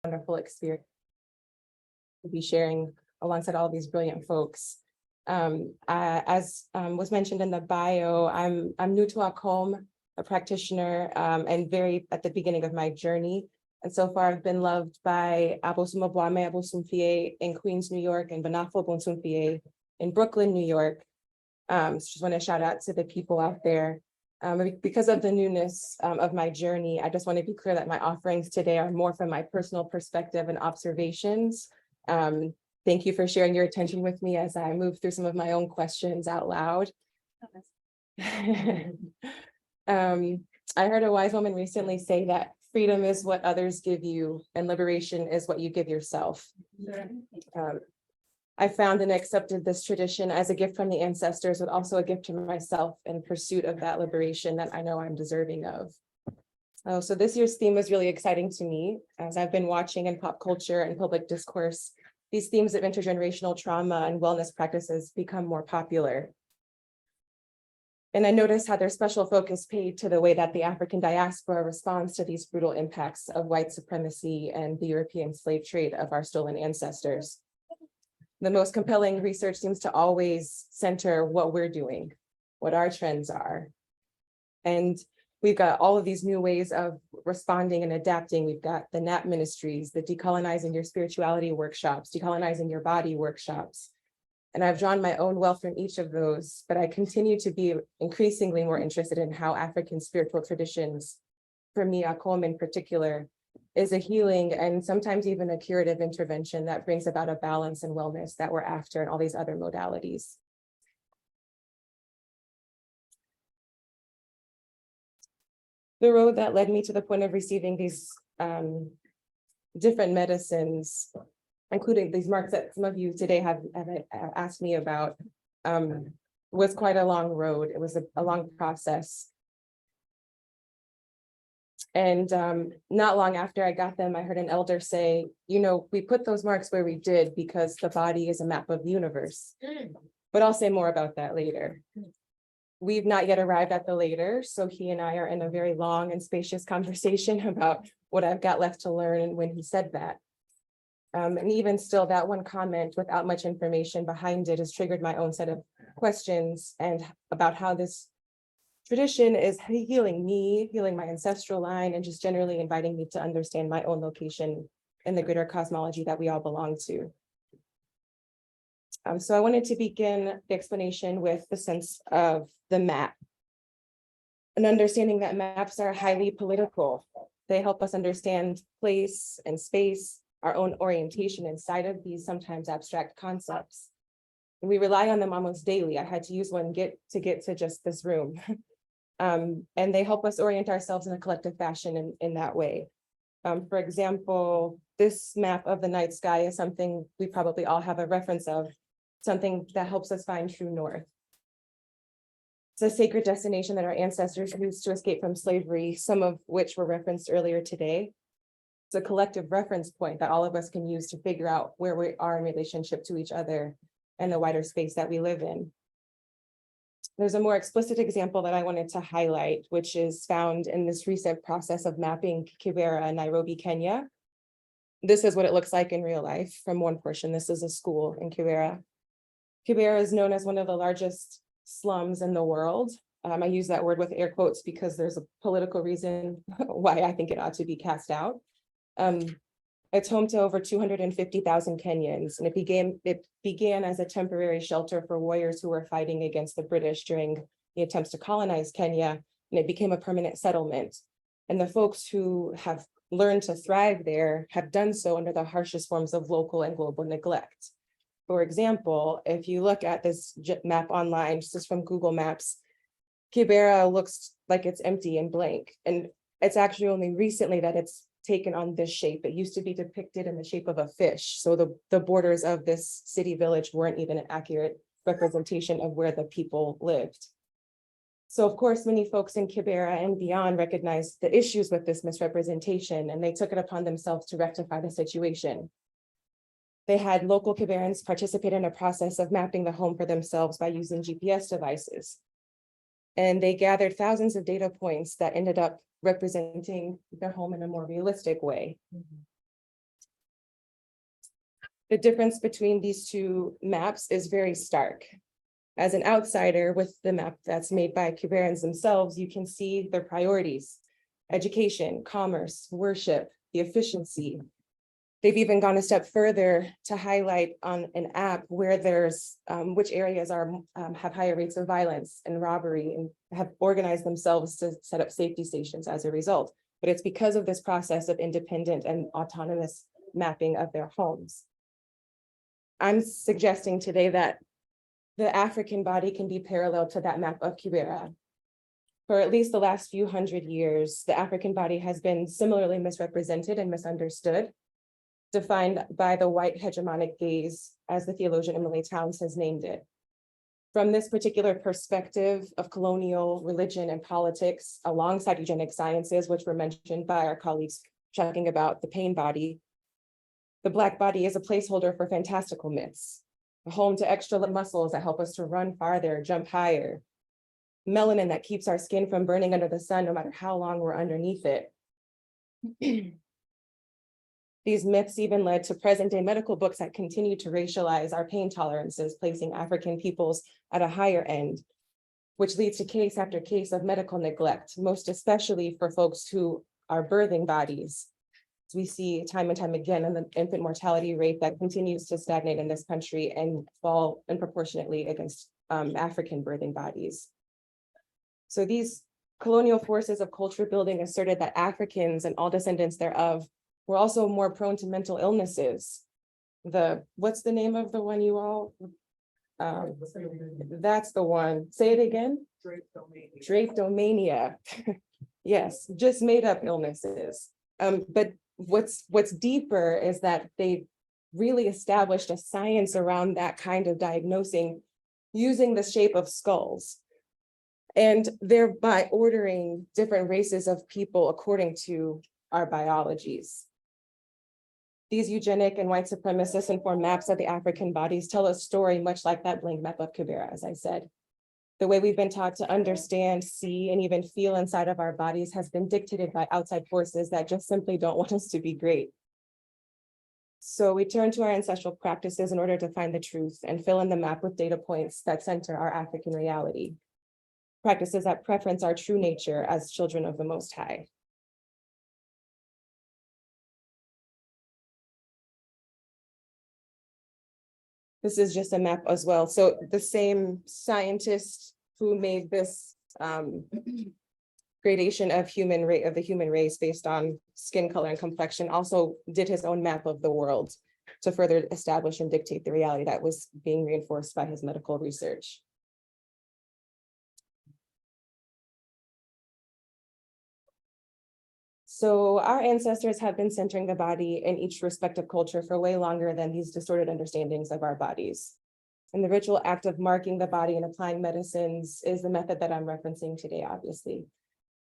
wonderful experience to be sharing alongside all these brilliant folks. As was mentioned in the bio, I'm new to Akom, a practitioner, and very at the beginning of my journey. And so far, I've been loved by Abosom Obwame Abosumfie in Queens, New York, and Banafo Bonsumfie in Brooklyn, New York. So just want to shout out to the people out there. Because of the newness of my journey, I just want to be clear that my offerings today are more from my personal perspective and observations. Thank you for sharing your attention with me as I move through some of my own questions out loud. I heard a wise woman recently say that freedom is what others give you and liberation is what you give yourself. I found and accepted this tradition as a gift from the ancestors, but also a gift to myself in pursuit of that liberation that I know I'm deserving of. So this year's theme was really exciting to me as I've been watching in pop culture and public discourse, these themes of intergenerational trauma and wellness practices become more popular. And I noticed how there's special focus paid to the way that the African diaspora responds to these brutal impacts of white supremacy and the European slave trade of our stolen ancestors. The most compelling research seems to always center what we're doing, what our trends are. And we've got all of these new ways of responding and adapting. We've got the NAP ministries, the decolonizing your spirituality workshops, decolonizing your body workshops. And I've drawn my own wealth from each of those, but I continue to be increasingly more interested in how African spiritual traditions, for me, Akom in particular, is a healing and sometimes even a curative intervention that brings about a balance and wellness that we're after in all these other modalities. The road that led me to the point of receiving these different medicines, including these marks that some of you today have asked me about, was quite a long road. It was a long process. And not long after I got them, I heard an elder say, you know, we put those marks where we did because the body is a map of the universe. But I'll say more about that later. We've not yet arrived at the later, so he and I are in a very long and spacious conversation about what I've got left to learn when he said that. And even still, that one comment without much information behind it has triggered my own set of questions and about how this tradition is healing me, healing my ancestral line, and just generally inviting me to understand my own location in the greater cosmology that we all belong to. So I wanted to begin the explanation with the sense of the map. An understanding that maps are highly political. They help us understand place and space, our own orientation inside of these sometimes abstract concepts. And we rely on them almost daily. I had to use one to get to just this room. And they help us orient ourselves in a collective fashion in that way. For example, this map of the night sky is something we probably all have a reference of, something that helps us find true north. It's a sacred destination that our ancestors used to escape from slavery, some of which were referenced earlier today. It's a collective reference point that all of us can use to figure out where we are in relationship to each other and the wider space that we live in. There's a more explicit example that I wanted to highlight, which is found in this recent process of mapping Kyrah, Nairobi, Kenya. This is what it looks like in real life from one portion. This is a school in Kyrah. Kyrah is known as one of the largest slums in the world. I use that word with air quotes because there's a political reason why I think it ought to be cast out. It's home to over 250,000 Kenyans, and it began as a temporary shelter for warriors who were fighting against the British during the attempts to colonize Kenya, and it became a permanent settlement. And the folks who have learned to thrive there have done so under the harshest forms of local and global neglect. For example, if you look at this map online, this is from Google Maps, Kyrah looks like it's empty and blank. And it's actually only recently that it's taken on this shape. It used to be depicted in the shape of a fish. So the borders of this city village weren't even an accurate representation of where the people lived. So of course, many folks in Kyrah and beyond recognized the issues with this misrepresentation, and they took it upon themselves to rectify the situation. They had local Kyrahans participate in a process of mapping the home for themselves by using GPS devices. And they gathered thousands of data points that ended up representing their home in a more realistic way. The difference between these two maps is very stark. As an outsider with the map that's made by Cubarans themselves, you can see their priorities: education, commerce, worship, the efficiency. They've even gone a step further to highlight on an app where there's which areas have higher rates of violence and robbery, and have organized themselves to set up safety stations as a result. But it's because of this process of independent and autonomous mapping of their homes. I'm suggesting today that the African body can be parallel to that map of Kyrah. For at least the last few hundred years, the African body has been similarly misrepresented and misunderstood, defined by the white hegemonic gaze, as the theologian Emily Towns has named it. From this particular perspective of colonial religion and politics, alongside eugenic sciences, which were mentioned by our colleagues talking about the pain body, the Black body is a placeholder for fantastical myths, a home to extra muscles that help us to run farther, jump higher, melanin that keeps our skin from burning under the sun no matter how long we're underneath it. These myths even led to present-day medical books that continue to racialize our pain tolerances, placing African peoples at a higher end, which leads to case after case of medical neglect, most especially for folks who are birthing bodies. As we see time and time again in the infant mortality rate that continues to stagnate in this country and fall disproportionately against African birthing bodies. So these colonial forces of culture building asserted that Africans and all descendants thereof were also more prone to mental illnesses. What's the name of the one you all? That's the one. Say it again. Drapetomania. Yes, just made up illnesses. But what's deeper is that they really established a science around that kind of diagnosing using the shape of skulls, and thereby ordering different races of people according to our biologies. These eugenic and white supremacist informed maps of the African bodies tell a story much like that blank map of Kyrah, as I said. The way we've been taught to understand, see, and even feel inside of our bodies has been dictated by outside forces that just simply don't want us to be great. So we turn to our ancestral practices in order to find the truth and fill in the map with data points that center our African reality. Practices that preference our true nature as children of the Most High. This is just a map as well. So the same scientist who made this gradation of the human race based on skin color and complexion also did his own map of the world to further establish and dictate the reality that was being reinforced by his medical research. So our ancestors have been centering the body in each respective culture for way longer than these distorted understandings of our bodies. And the ritual act of marking the body and applying medicines is the method that I'm referencing today, obviously.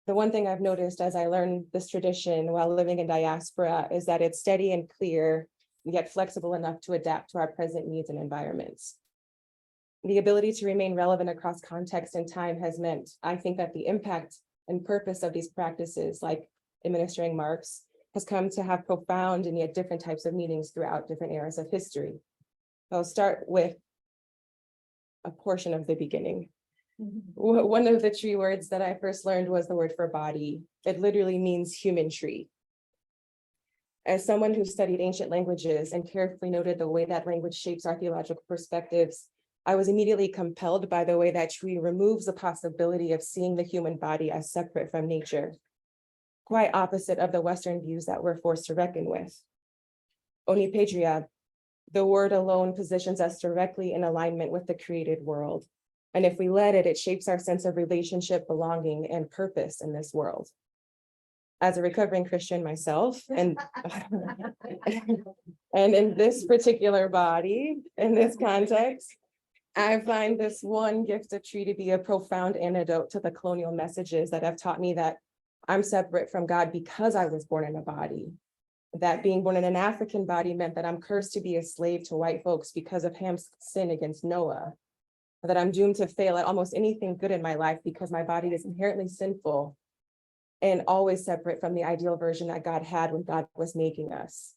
The one thing I've noticed as I learned this tradition while living in diaspora is that it's steady and clear, yet flexible enough to adapt to our present needs and environments. The ability to remain relevant across context and time has meant, I think, that the impact and purpose of these practices, like administering marks, has come to have profound and yet different types of meanings throughout different eras of history. I'll start with a portion of the beginning. One of the tree words that I first learned was the word for body. It literally means human tree. As someone who studied ancient languages and carefully noted the way that language shapes our theological perspectives, I was immediately compelled by the way that tree removes the possibility of seeing the human body as separate from nature, quite opposite of the Western views that we're forced to reckon with. Onipatria, the word alone positions us directly in alignment with the created world. And if we let it, it shapes our sense of relationship, belonging, and purpose in this world. As a recovering Christian myself, and in this particular body, in this context, I find this one gift of tree to be a profound antidote to the colonial messages that have taught me that I'm separate from God because I was born in a body. That being born in an African body meant that I'm cursed to be a slave to white folks because of Ham's sin against Noah. That I'm doomed to fail at almost anything good in my life because my body is inherently sinful and always separate from the ideal version that God had when God was making us.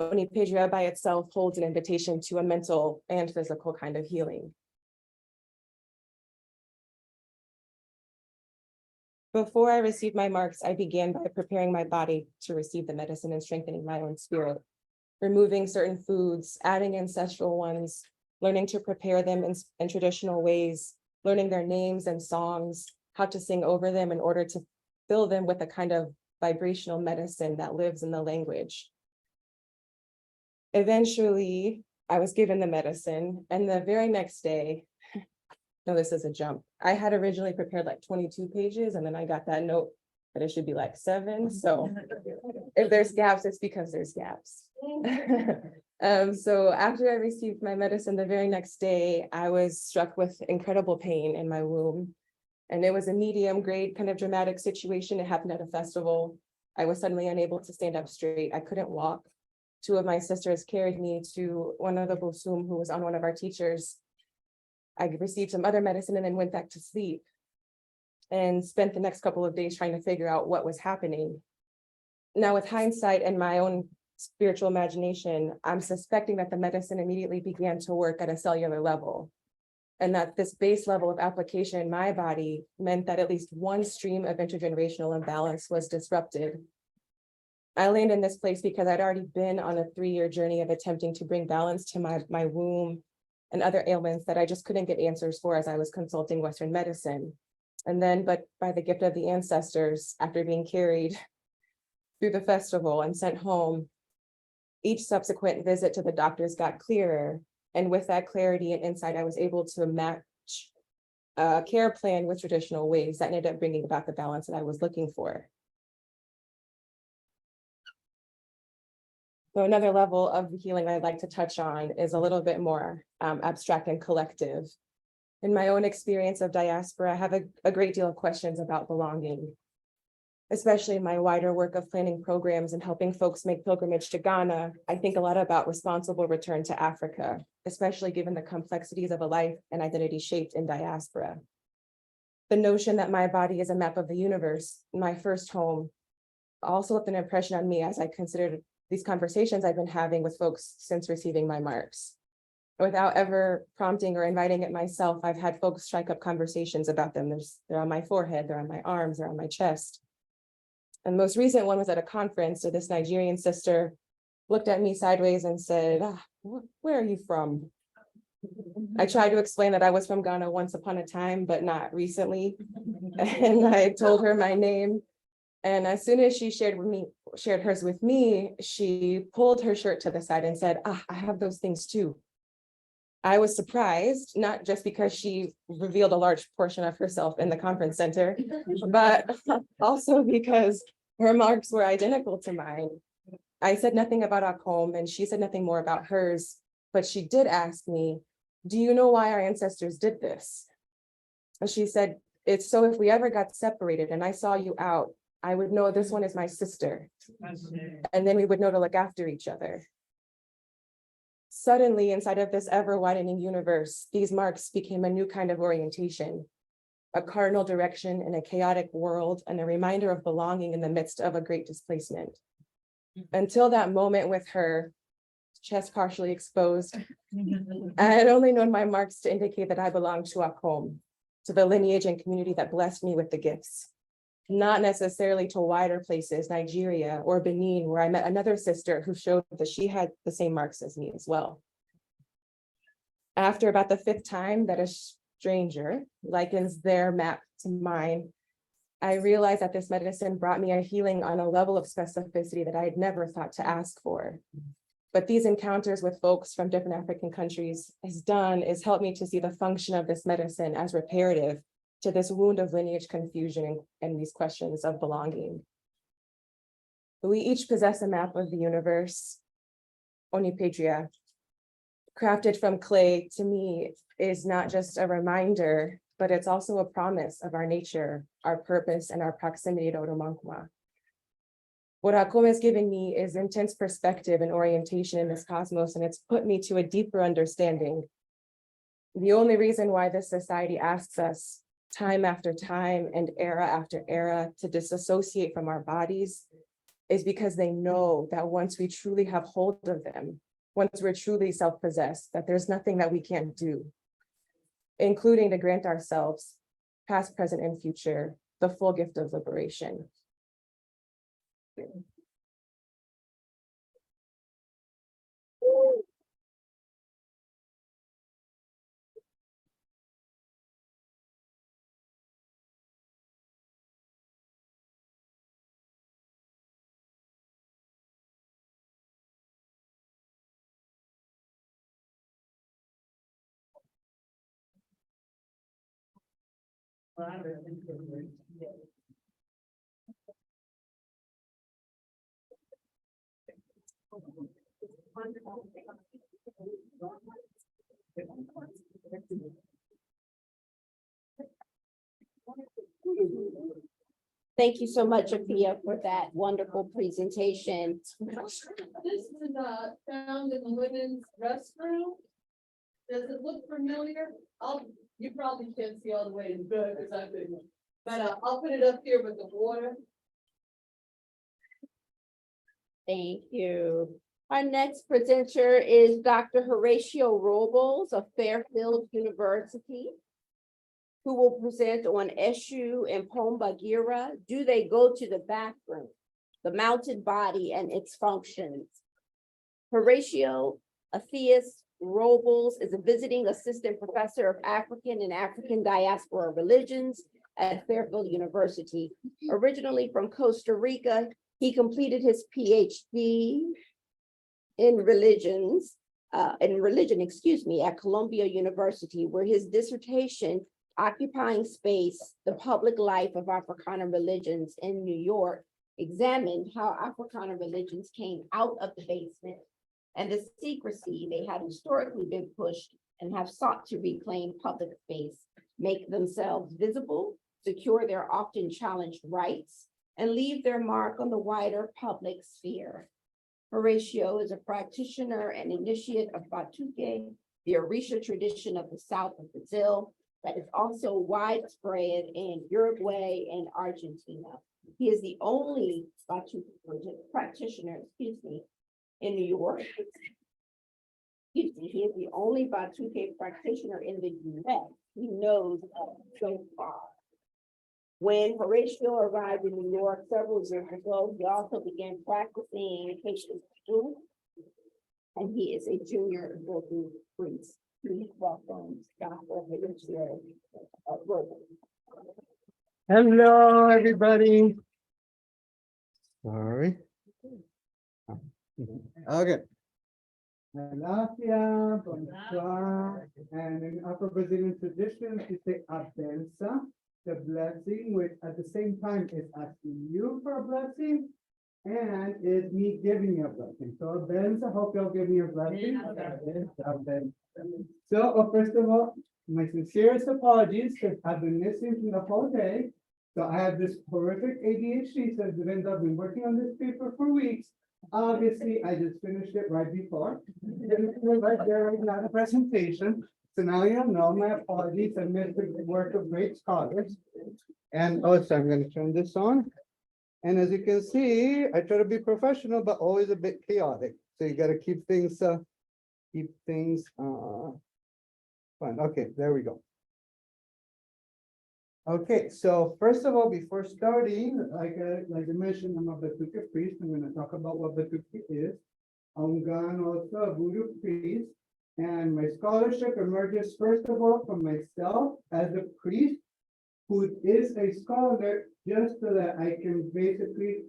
Onipedria by itself holds an invitation to a mental and physical kind of healing. Before I received my marks, I began by preparing my body to receive the medicine and strengthening my own spirit, removing certain foods, adding ancestral ones, learning to prepare them in traditional ways, learning their names and songs, how to sing over them in order to fill them with a kind of vibrational medicine that lives in the language. Eventually, I was given the medicine, and the very next day, no, this is a jump. I had originally prepared like 22 pages, and then I got that note that it should be like 7. So if there's gaps, it's because there's gaps. So after I received my medicine the very next day, I was struck with incredible pain in my womb. And it was a medium grade kind of dramatic situation. It happened at a festival. I was suddenly unable to stand up straight. I couldn't walk. 2 of my sisters carried me to one of the Bosum who was on one of our teachers. I received some other medicine and then went back to sleep and spent the next couple of days trying to figure out what was happening. Now, with hindsight and my own spiritual imagination, I'm suspecting that the medicine immediately began to work at a cellular level, and that this base level of application in my body meant that at least one stream of intergenerational imbalance was disrupted. I landed in this place because I'd already been on a 3-year journey of attempting to bring balance to my womb and other ailments that I just couldn't get answers for as I was consulting Western medicine. And then, but by the gift of the ancestors, after being carried through the festival and sent home, each subsequent visit to the doctors got clearer. And with that clarity and insight, I was able to match a care plan with traditional ways that ended up bringing about the balance that I was looking for. So another level of healing I'd like to touch on is a little bit more abstract and collective. In my own experience of diaspora, I have a great deal of questions about belonging, especially in my wider work of planning programs and helping folks make pilgrimage to Ghana. I think a lot about responsible return to Africa, especially given the complexities of a life and identity shaped in diaspora. The notion that my body is a map of the universe, my first home, also left an impression on me as I considered these conversations I've been having with folks since receiving my marks. Without ever prompting or inviting it myself, I've had folks strike up conversations about them. They're on my forehead, they're on my arms, they're on my chest. And the most recent one was at a conference, so this Nigerian sister looked at me sideways and said, where are you from? I tried to explain that I was from Ghana once upon a time, but not recently. And I told her my name. And as soon as she shared hers with me, she pulled her shirt to the side and said, I have those things too. I was surprised, not just because she revealed a large portion of herself in the conference center, but also because her marks were identical to mine. I said nothing about Akom, and she said nothing more about hers, but she did ask me, do you know why our ancestors did this? And she said, it's so if we ever got separated and I saw you out, I would know this one is my sister. And then we would know to look after each other. Suddenly, inside of this ever-widening universe, these marks became a new kind of orientation, a cardinal direction in a chaotic world, and a reminder of belonging in the midst of a great displacement. Until that moment with her chest partially exposed, I had only known my marks to indicate that I belonged to Akom, to the lineage and community that blessed me with the gifts. Not necessarily to wider places, Nigeria or Benin, where I met another sister who showed that she had the same marks as me as well. After about the 5th time that a stranger likens their map to mine, I realized that this medicine brought me a healing on a level of specificity that I had never thought to ask for. But these encounters with folks from different African countries is helped me to see the function of this medicine as reparative to this wound of lineage confusion and these questions of belonging. We each possess a map of the universe, Onipedria. Crafted from clay, to me, is not just a reminder, but it's also a promise of our nature, our purpose, and our proximity to Oromankwa. What Akom has given me is intense perspective and orientation in this cosmos, and it's put me to a deeper understanding. The only reason why this society asks us time after time and era after era to disassociate from our bodies is because they know that once we truly have hold of them, once we're truly self-possessed, that there's nothing that we can't do, including to grant ourselves, past, present, and future, the full gift of liberation. Thank you so much, Afia, for that wonderful presentation. This is found in the women's restroom. Does it look familiar? You probably can't see all the way in good because I've been, but I'll put it up here with the water. Thank you. Our next presenter is Dr. Horacio Robles of Fairfield University, who will present on Esu and Pomba Gira. Do they go to the bathroom? The mounted body and its functions. Horacio Afias Robles is a visiting assistant professor of African and African diaspora religions at Fairfield University. Originally from Costa Rica, he completed his PhD in religion, at Columbia University, where his dissertation, Occupying Space, the Public Life of Africana Religions in New York, examined how Africana religions came out of the basement and the secrecy they had historically been pushed and have sought to reclaim public space, make themselves visible, secure their often challenged rights, and leave their mark on the wider public sphere. Horacio is a practitioner and initiate of Batuque, the Orisha tradition of the south of Brazil, that is also widespread in Uruguay and Argentina. He is the only Batuque practitioner, in New York. He is the only Batuque practitioner in the US he knows of so far. When Horacio arrived in New York several years ago, he also began practicing in Vodou, and he is a junior Vodou priest. Please welcome Dr. Horacio Robles. Hello, everybody. Sorry. Okay. Afia, bonsoir, and in Upper Brazilian tradition, we say ADRSA, the blessing, which at the same time is asking you for a blessing, and is me giving you a blessing. So ADRSA, hope you'll give me a blessing. So first of all, my sincerest apologies, because I've been missing from the whole day. So I have this horrific ADHD, so I've been working on this paper for weeks. Obviously, I just finished it right before. Right there, right now, the presentation. So now you know my apologies. I missed the work of great scholars. And also, I'm going to turn this on. And as you can see, I try to be professional, but always a bit chaotic. So you got to keep things fun. Okay, there we go. Okay, so first of all, before starting, like I mentioned, I'm a Batuque priest. I'm going to talk about what Batuque is. I'm also a Vodou priest, and my scholarship emerges first of all from myself as a priest who is a scholar, just so that I can basically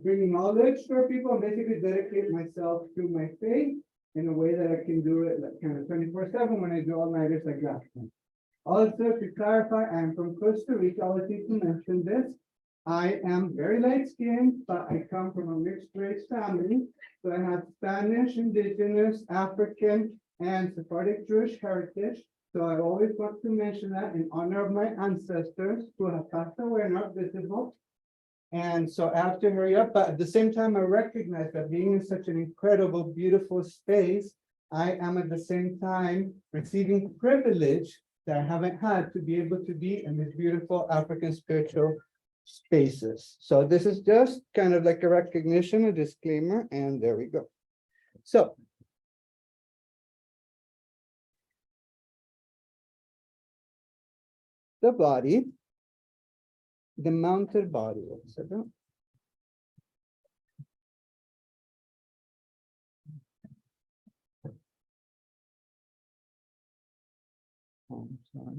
bring knowledge to our people and basically dedicate myself to my faith in a way that I can do it like kind of 24/7 when I do all nighters like that. Also, to clarify, I'm from Costa Rica. I always need to mention this. I am very light skinned, but I come from a mixed race family. So I have Spanish, Indigenous, African, and Sephardic Jewish heritage. So I always want to mention that in honor of my ancestors who have passed away and are visible. And so I have to hurry up, but at the same time, I recognize that being in such an incredible, beautiful space, I am at the same time receiving privilege that I haven't had to be able to be in this beautiful African spiritual spaces. So this is just kind of like a recognition, a disclaimer, and there we go. So. The body, the mounted body, one second. Oh, I'm sorry.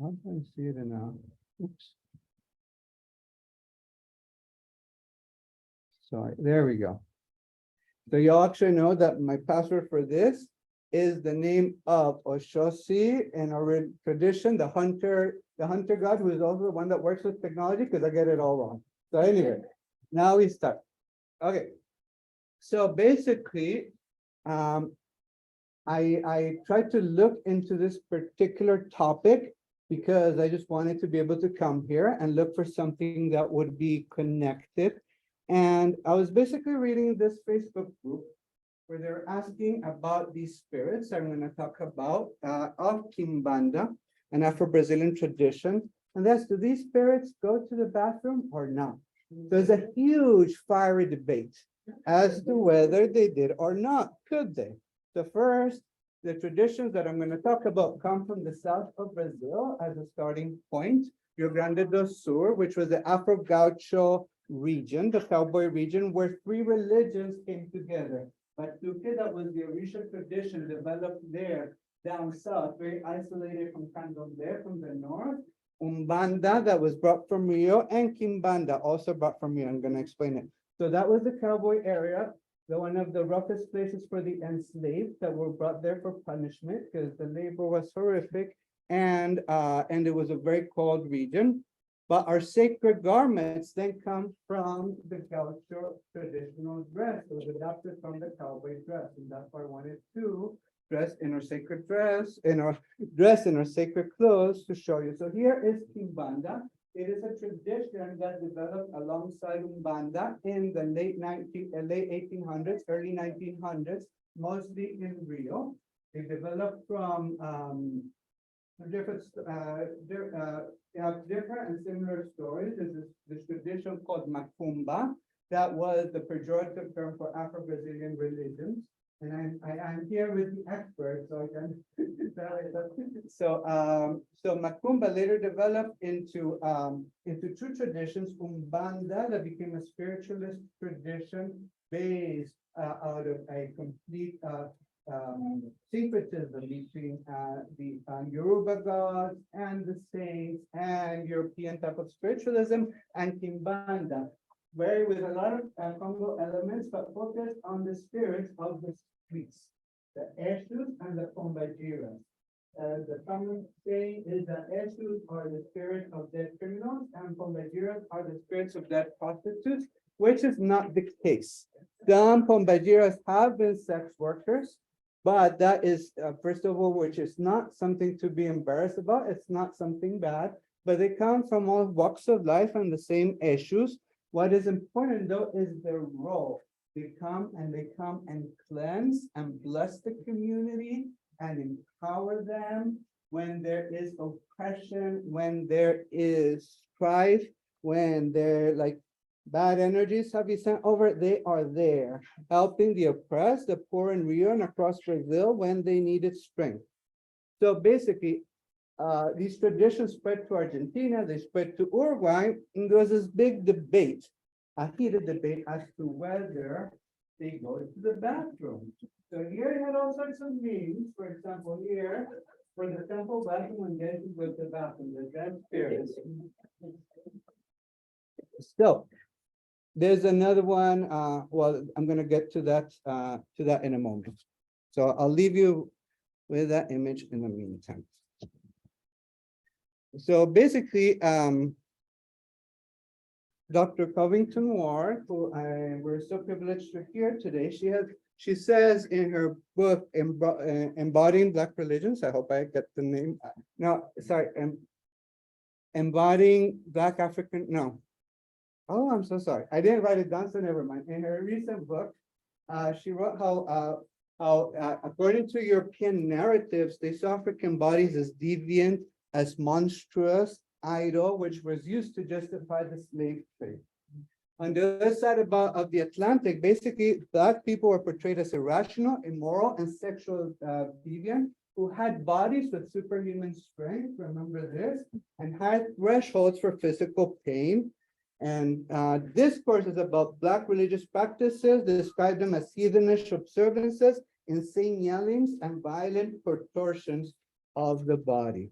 How do I see it now? Oops. Sorry, there we go. So you all actually know that my password for this is the name of Oshosi in our tradition, the hunter god, who is also the one that works with technology, because I get it all wrong. So anyway, now we start. Okay. So basically, I tried to look into this particular topic because I just wanted to be able to come here and look for something that would be connected. And I was basically reading this Facebook group where they're asking about these spirits. I'm going to talk about of Kimbanda, an Afro-Brazilian tradition. And that's, do these spirits go to the bathroom or not? There's a huge fiery debate as to whether they did or not. Could they? The first, the traditions that I'm going to talk about come from the south of Brazil as a starting point. Rio Grande do Sul, which was the Afro-Gaucho region, the cowboy region, where three religions came together. But Batuque, that was the original tradition developed there down south, very isolated from Candomblé from the north. Umbanda, that was brought from Rio, and Kimbanda, also brought from Rio. I'm going to explain it. So that was the cowboy area, one of the roughest places for the enslaved that were brought there for punishment because the labor was horrific, and it was a very cold region. But our sacred garments then come from the Gaucho traditional dress. It was adapted from the cowboy dress, and that's why I wanted to dress in our sacred dress, in our sacred clothes to show you. So here is Kimbanda. It is a tradition that developed alongside Umbanda in the late 1800s, early 1900s, mostly in Rio. It developed from different and similar stories. There's this tradition called Macumba that was the pejorative term for Afro-Brazilian religions. And I'm here with the expert, so I can tell it. So Macumba later developed into two traditions. Umbanda, that became a spiritualist tradition based out of a complete syncretism between the Yoruba gods and the saints and European type of spiritualism, and Kimbanda, where with a lot of Congo elements, but focused on the spirits of the streets, the Eshus and the Pomba. The common saying is that Eshus are the spirits of dead criminals and Pomba are the spirits of dead prostitutes, which is not the case. Some Pomba have been sex workers, but that is, first of all, which is not something to be embarrassed about. It's not something bad, but they come from all walks of life and the same issues. What is important, though, is their role. They come and cleanse and bless the community and empower them when there is oppression, when there is strife, when they're like bad energies have been sent over, they are there helping the oppressed, the poor in Rio and across Brazil when they needed strength. So basically, these traditions spread to Argentina, they spread to Uruguay, and there was this big debate, a heated debate as to whether they go to the bathroom. So here you had all sorts of meanings. For example, here, for the temple bathroom and getting with the bathroom, the dead spirits. So, there's another one, well, I'm gonna get to that in a moment. So I'll leave you with that image in the meantime. So basically, Dr. Covington Ward, who we're so privileged to hear today, she says in her book, Embodying Black Religions, I hope I get the name, no, sorry, Embodying Black African, no. Oh, I'm so sorry. I didn't write it down, so never mind. In her recent book, she wrote how how, according to European narratives, they saw African bodies as deviant, as monstrous, idle, which was used to justify the slave trade. On the other side of the Atlantic, basically, Black people were portrayed as irrational, immoral, and sexual deviant, who had bodies with superhuman strength, remember this, and had thresholds for physical pain. And this course is about Black religious practices, describe them as heathenish observances, insane yellings, and violent contortions of the body.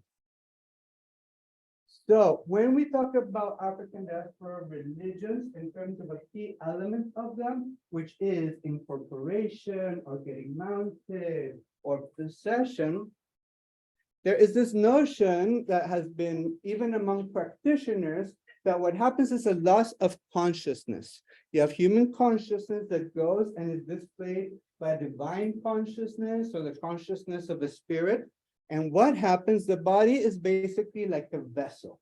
So when we talk about African diaspora religions in terms of a key element of them, which is incorporation or getting mounted or possession, there is this notion that has been even among practitioners that what happens is a loss of consciousness. You have human consciousness that goes and is displayed by divine consciousness or the consciousness of the spirit. And what happens, the body is basically like a vessel.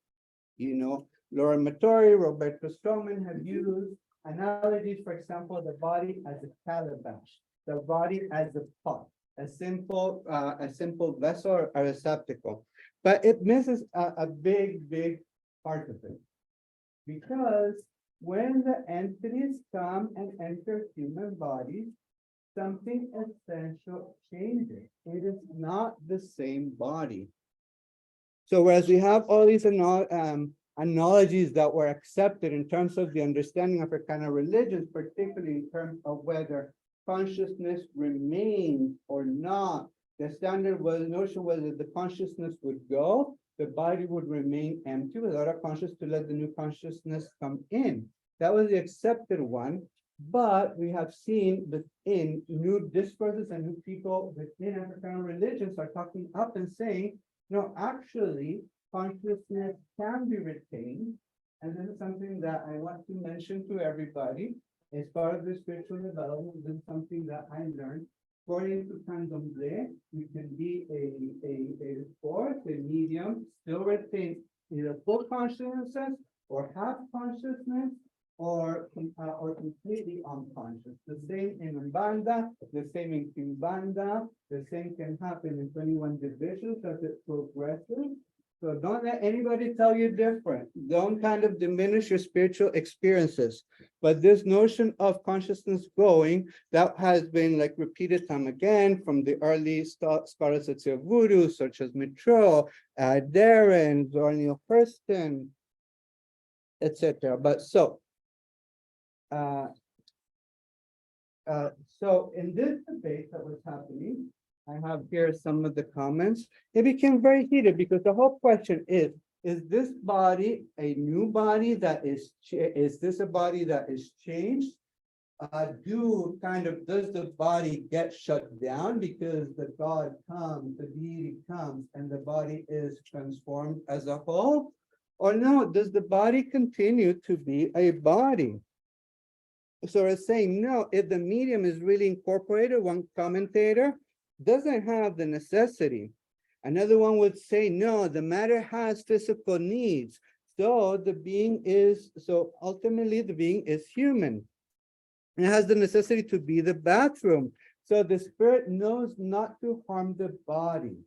You know, Laura Matori, Roberto Stroman have used analogies, for example, the body as a calabash, the body as a pot, a simple vessel or a receptacle. But it misses a big part of it. Because when the entities come and enter human bodies, something essential changes. It is not the same body. So whereas we have all these analogies that were accepted in terms of the understanding of Africana religions, particularly in terms of whether consciousness remains or not, the standard was notion was that the consciousness would go, the body would remain empty without a consciousness to let the new consciousness come in. That was the accepted one. But we have seen that in new discourses and new people within African religions are talking up and saying, no, actually, consciousness can be retained. And this is something that I want to mention to everybody. As part of the spiritual development, this is something that I learned. According to Candomblé, you can be a force, a medium, still retain either full consciousness or half consciousness, or completely unconscious. The same in Umbanda, the same in Kimbanda, the same can happen in 21 divisions as it progresses. So don't let anybody tell you different. Don't kind of diminish your spiritual experiences. But this notion of consciousness going, that has been like repeated time again from the early scholars of Vodou, such as Mitro, Darren, Zornil Hurston, etc. But so in this debate that was happening, I have here some of the comments. It became very heated because the whole question is this body a new body that is this a body that is changed? Does the body get shut down because the God comes, the deity comes, and the body is transformed as a whole? Or no, does the body continue to be a body? So it's saying, no, if the medium is really incorporated, one commentator doesn't have the necessity. Another one would say, no, the matter has physical needs. So ultimately the being is human. It has the necessity to be the bathroom. So the spirit knows not to harm the body.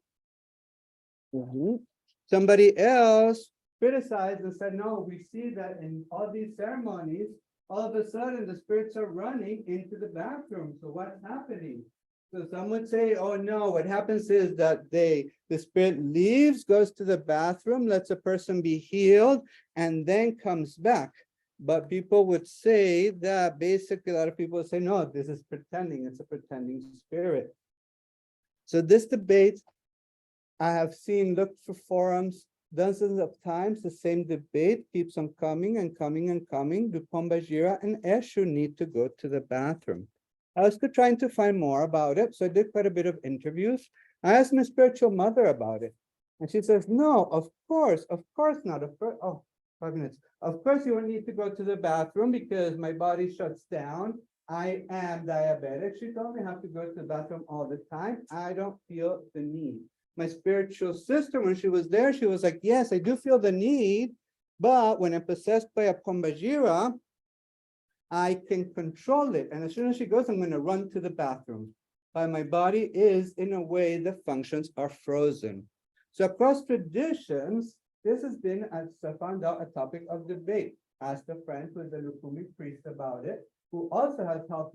Somebody else criticized and said, no, we see that in all these ceremonies, all of a sudden the spirits are running into the bathroom. So what's happening? So some would say, oh no, what happens is that the spirit leaves, goes to the bathroom, lets a person be healed, and then comes back. But people would say that basically a lot of people would say, no, this is pretending, it's a pretending spirit. So this debate, I have seen, looked for forums dozens of times, the same debate keeps on coming and coming and coming. Do Pomba, Gira, and Eshu need to go to the bathroom? I was trying to find more about it, so I did quite a bit of interviews. I asked my spiritual mother about it, and she says, no, of course not. Oh, 5 minutes. Of course you won't need to go to the bathroom because my body shuts down. I am diabetic. She told me I have to go to the bathroom all the time. I don't feel the need. My spiritual sister, when she was there, she was like, yes, I do feel the need, but when I'm possessed by a Pomba Gira, I can control it. And as soon as she goes, I'm going to run to the bathroom. by my body is in a way the functions are frozen. So across traditions, this has been, as I found out, a topic of debate. Asked a friend who is a Lukumi priest about it, who also has health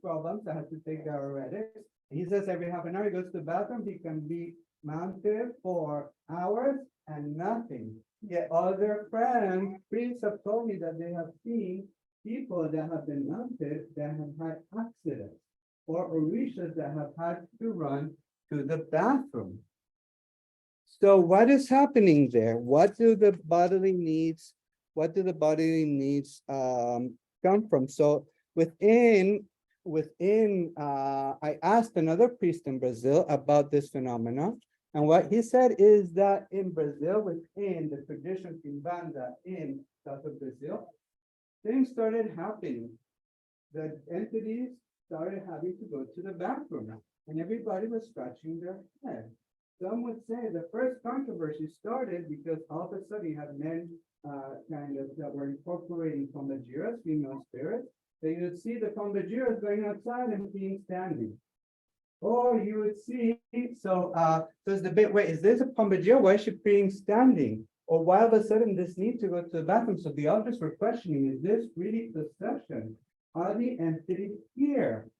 problems that has to take diuretics. He says every half an hour he goes to the bathroom, he can be mounted for hours and nothing. Yet other friends, priests have told me that they have seen people that have been mounted that have had accidents or orishas that have had to run to the bathroom. So what is happening there? What do the bodily needs come from? So I asked another priest in Brazil about this phenomenon. And what he said is that in Brazil, within the tradition Kimbanda in south of Brazil, things started happening. The entities started having to go to the bathroom and everybody was scratching their head. Some would say the first controversy started because all of a sudden you had men that were incorporating Pomba Giras, female spirits. So you would see the Pomba Giras going outside and being standing. Or you would see, there's the bit, wait, is this a Pomba Gira? Why is she being standing? Or why all of a sudden this need to go to the bathroom? So the elders were questioning, is this really possession? Are the entities here?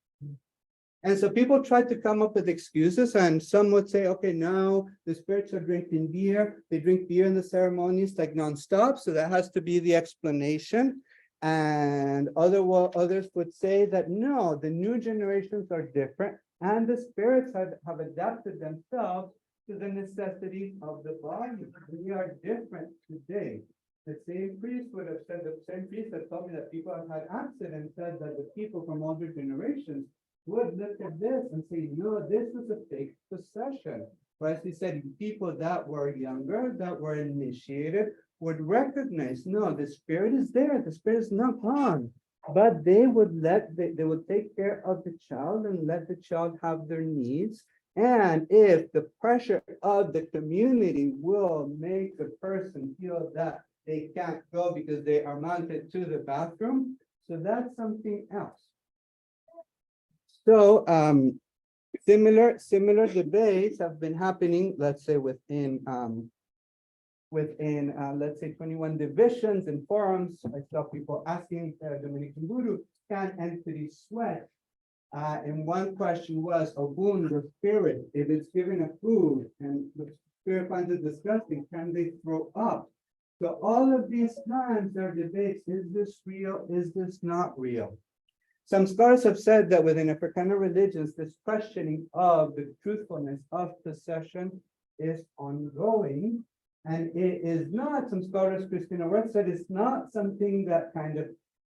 And so people tried to come up with excuses, and some would say, okay, now the spirits are drinking beer. They drink beer in the ceremonies like nonstop, so that has to be the explanation. And others would say that no, the new generations are different, and the spirits have adapted themselves to the necessities of the body. We are different today. The same priest would have said, the same priest that told me that people have had accidents, said that the people from older generations would look at this and say, no, this is a fake possession. Whereas he said people that were younger, that were initiated, would recognize, no, the spirit is there, the spirit is not gone. But they would take care of the child and let the child have their needs. And if the pressure of the community will make the person feel that they can't go because they are mounted to the bathroom, so that's something else. So similar debates have been happening, let's say within let's say 21 divisions and forums. I saw people asking Dominican Vodou, can entities sweat? And one question was, Ogun, the spirit, if it's given a food and the spirit finds it disgusting, can they throw up? So all of these times there are debates, is this real, is this not real? Some scholars have said that within Africana religions, this questioning of the truthfulness of possession is ongoing. And it is not, some scholars, Christina Wirth said, it's not something that kind of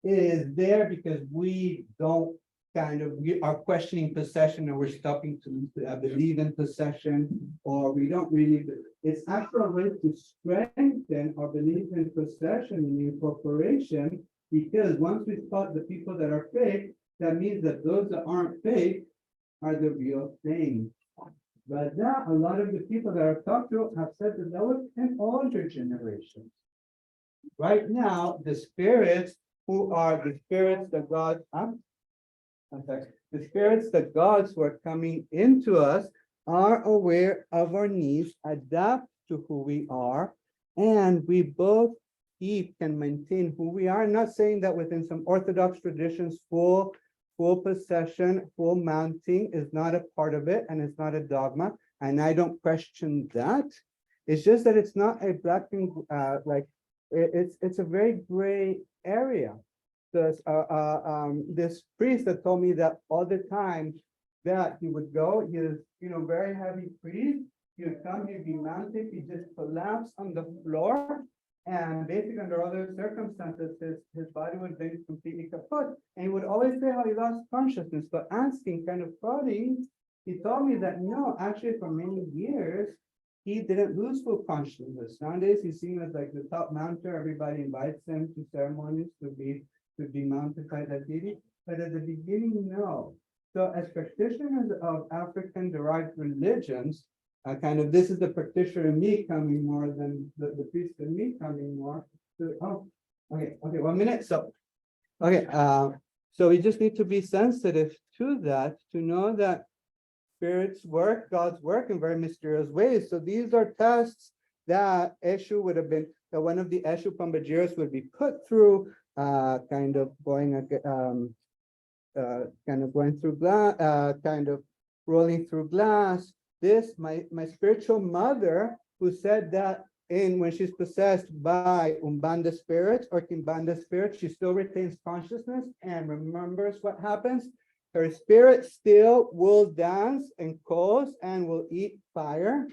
is there because we don't we are questioning possession or we're stopping to believe in possession, or we don't really, it's actually a way to strengthen our belief in possession and incorporation, because once we spot the people that are fake, that means that those that aren't fake are the real thing. But now a lot of the people that I've talked to have said that that was in older generations. Right now, the spirits who are the spirits that God, the spirits that gods who are coming into us are aware of our needs, adapt to who we are, and we both keep and maintain who we are. I'm not saying that within some Orthodox traditions, full possession, full mounting is not a part of it, and it's not a dogma, and I don't question that. It's just that it's not a black and it's a very gray area. This priest that told me that all the time that he would go, he is, very heavy priest. He would come, he'd be mounted, he'd just collapse on the floor. And basically under other circumstances, his body would be completely kaput. And he would always say how he lost consciousness, but asking, kind of prodding, he told me that no, actually for many years, he didn't lose full consciousness. Nowadays, he's seen as like the top mounter. Everybody invites him to ceremonies to be mounted by that deity. But at the beginning, no. So as practitioners of African-derived religions, this is the practitioner in me coming more than the priest in me coming more. Okay, 1 minute. So, okay, So we just need to be sensitive to that, to know that spirits work, God's work in very mysterious ways. So these are tests that Eshu would have been, that one of the Eshu Pombagiros would be put through, kind of going through glass, kind of rolling through glass. This, my spiritual mother, who said that when she's possessed by Umbanda spirits or Kimbanda spirits, she still retains consciousness and remembers what happens. Her spirit still will dance and calls and will eat fire,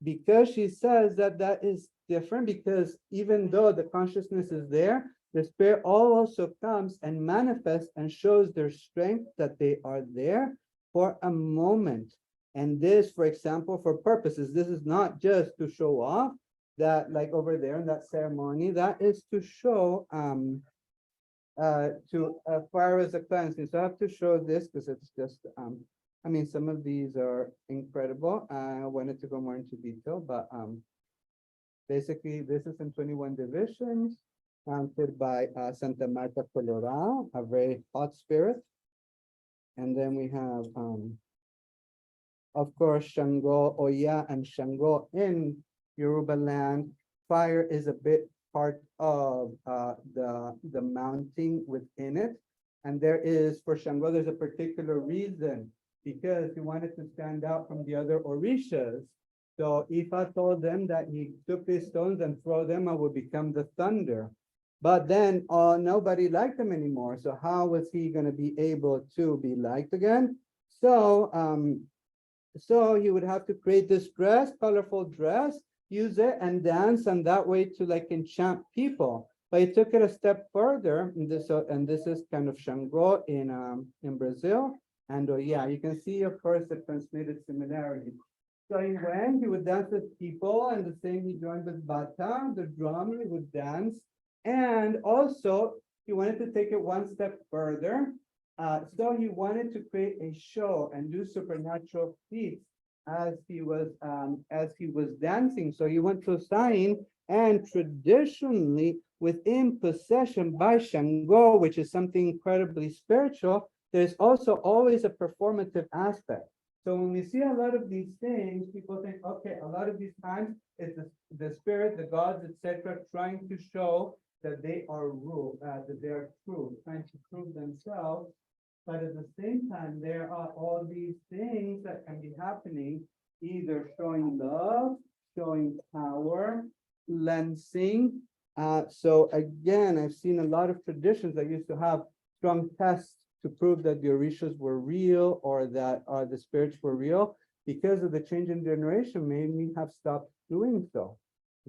because she says that that is different, because even though the consciousness is there, the spirit also comes and manifests and shows their strength, that they are there for a moment. And this, for example, for purposes, this is not just to show off, that like over there in that ceremony, that is to show fire as a cleansing. So I have to show this because it's just I mean, some of these are incredible. I wanted to go more into detail, but basically this is in 21 divisions, founded by Santa Marta Colorado, a very hot spirit. And then we have of course, Shango, Oya, and Shango in Yoruba land. Fire is a bit part of the mounting within it. And there is, for Shango, there's a particular reason, because he wanted to stand out from the other Orishas. So Ifa told them that he took these stones and throw them and would become the thunder. But then nobody liked him anymore. So how was he going to be able to be liked again? So so he would have to create this dress, colorful dress, use it and dance, and that way to like enchant people. But he took it a step further, and this is kind of Shango in Brazil. And yeah, you can see, of course, the transmitted similarity. So he would dance with people, and the same he joined with bata, the drum, he would dance. And also, he wanted to take it one step further. So he wanted to create a show and do supernatural feats as he was dancing. So he went to a sign, and traditionally within possession by Shango, which is something incredibly spiritual, there's also always a performative aspect. So when we see a lot of these things, people think, okay, a lot of these times it's the spirit, the gods, etc., trying to show that they are that they are true, trying to prove themselves. But at the same time, there are all these things that can be happening, either showing love, showing power, cleansing. So again, I've seen a lot of traditions that used to have strong tests to prove that the Orishas were real, or that the spirits were real. Because of the change in generation, made me have stopped doing so.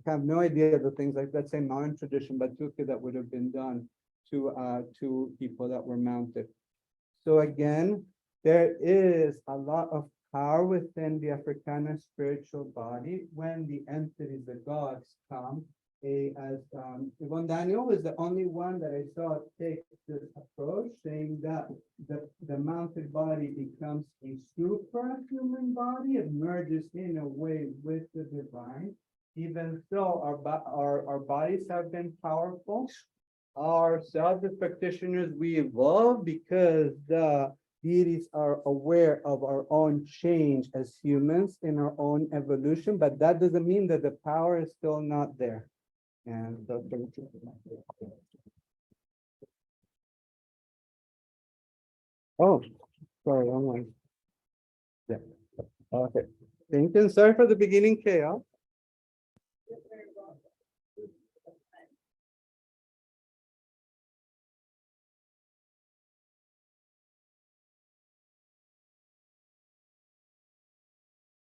I have no idea the things like that same modern tradition, but that would have been done to people that were mounted. So again, there is a lot of power within the Africana spiritual body when the entities, the gods, come. Yvonne Daniel was the only one that I saw take this approach, saying that the mounted body becomes a superhuman body, it merges in a way with the divine. Even so, our bodies have been powerful. Ourselves as practitioners, we evolve because the deities are aware of our own change as humans in our own evolution, but that doesn't mean that the power is still not there. And oh, sorry, I'm like, yeah. Okay. Thank you. Sorry for the beginning chaos.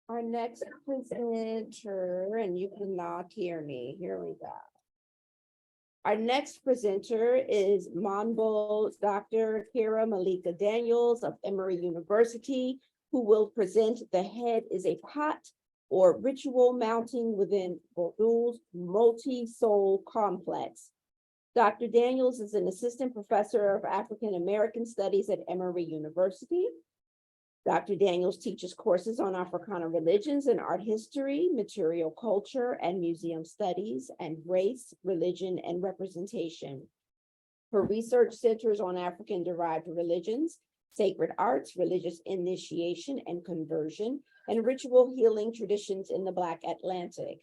Our next presenter, and you cannot hear me, here we go. Our next presenter is Manbo Dr. Kyrah Malika Daniels of Emory University, who will present The Head is a Pot, or Ritual Mounting Within Vodou's Multi-Soul Complex. Dr. Daniels is an assistant professor of African American Studies at Emory University. Dr. Daniels teaches courses on Africana religions and art history, material culture and museum studies, and race, religion, and representation. Her research centers on African-derived religions, sacred arts, religious initiation and conversion, and ritual healing traditions in the Black Atlantic.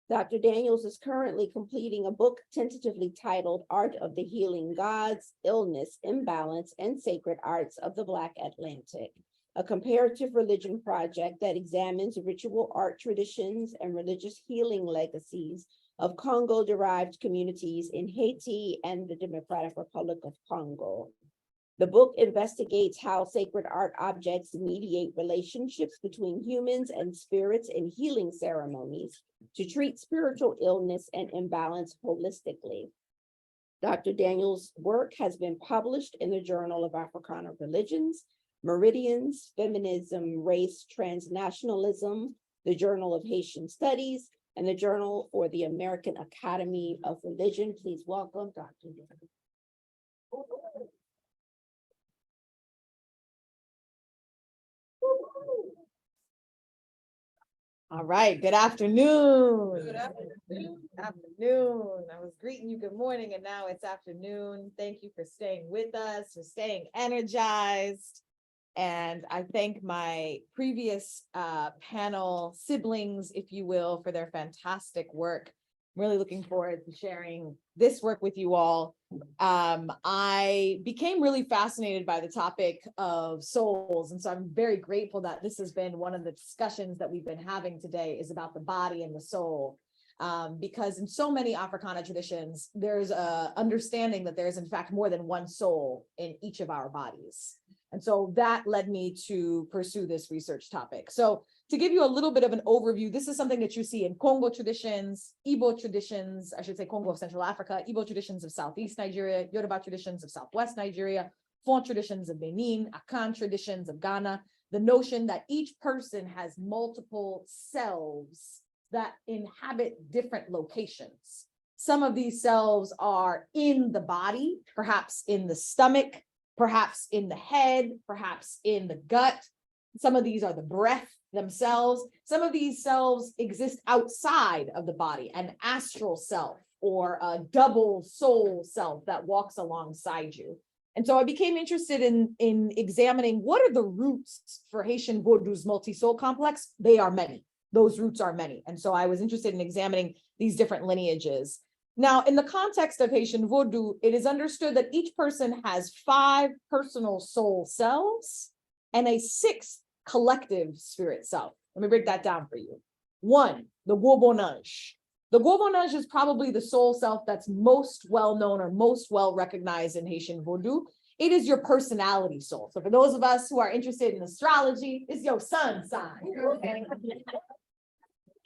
Dr. Daniels is currently completing a book tentatively titled Art of the Healing Gods, Illness, Imbalance, and Sacred Arts of the Black Atlantic, a comparative religion project that examines ritual art traditions and religious healing legacies of Congo-derived communities in Haiti and the Democratic Republic of Congo. The book investigates how sacred art objects mediate relationships between humans and spirits in healing ceremonies to treat spiritual illness and imbalance holistically. Dr. Daniels' work has been published in the Journal of Africana Religions, Meridians, Feminism, Race, Transnationalism, the Journal of Haitian Studies, and the Journal for the American Academy of Religion. Please welcome Dr. Daniels. All right, good afternoon. Good afternoon. Afternoon. I was greeting you good morning and now it's afternoon. Thank you for staying with us, for staying energized. And I thank my previous panel siblings, if you will, for their fantastic work. I'm really looking forward to sharing this work with you all. I became really fascinated by the topic of souls. And so I'm very grateful that this has been one of the discussions that we've been having today is about the body and the soul. Because in so many Africana traditions, there's a understanding that there's in fact more than one soul in each of our bodies. And so that led me to pursue this research topic. So to give you a little bit of an overview, this is something that you see in Congo traditions, Igbo traditions, I should say Congo of Central Africa, Igbo traditions of Southeast Nigeria, Yoruba traditions of Southwest Nigeria, Fon traditions of Benin, Akan traditions of Ghana, the notion that each person has multiple selves that inhabit different locations. Some of these selves are in the body, perhaps in the stomach, perhaps in the head, perhaps in the gut. Some of these are the breath themselves. Some of these selves exist outside of the body, an astral self or a double soul self that walks alongside you. And so I became interested in examining what are the roots for Haitian Vodou's multi-soul complex. They are many. Those roots are many. And so I was interested in examining these different lineages. Now, in the context of Haitian Vodou, it is understood that each person has 5 personal soul selves and a 6th collective spirit self. Let me break that down for you. 1, the Gobonage. The Gobonage is probably the soul self that's most well known or most well recognized in Haitian Vodou. It is your personality soul. So for those of us who are interested in astrology, it's your sun sign.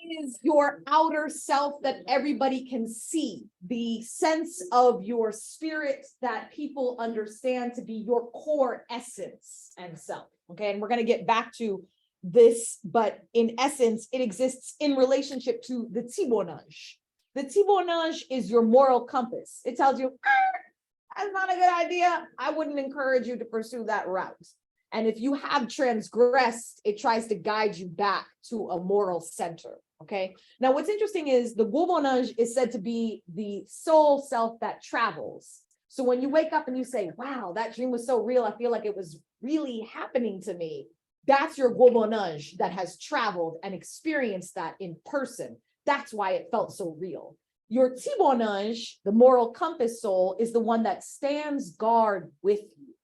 Is your outer self that everybody can see, the sense of your spirit that people understand to be your core essence and self. Okay, and we're going to get back to this, but in essence, it exists in relationship to the Tibonage. The Tibonage is your moral compass. It tells you, that's not a good idea. I wouldn't encourage you to pursue that route. And if you have transgressed, it tries to guide you back to a moral center. Okay. Now, what's interesting is the Gobonage is said to be the soul self that travels. So when you wake up and you say, wow, that dream was so real, I feel like it was really happening to me. That's your Gobonage that has traveled and experienced that in person. That's why it felt so real. Your Tibonage, the moral compass soul, is the one that stands guard with you,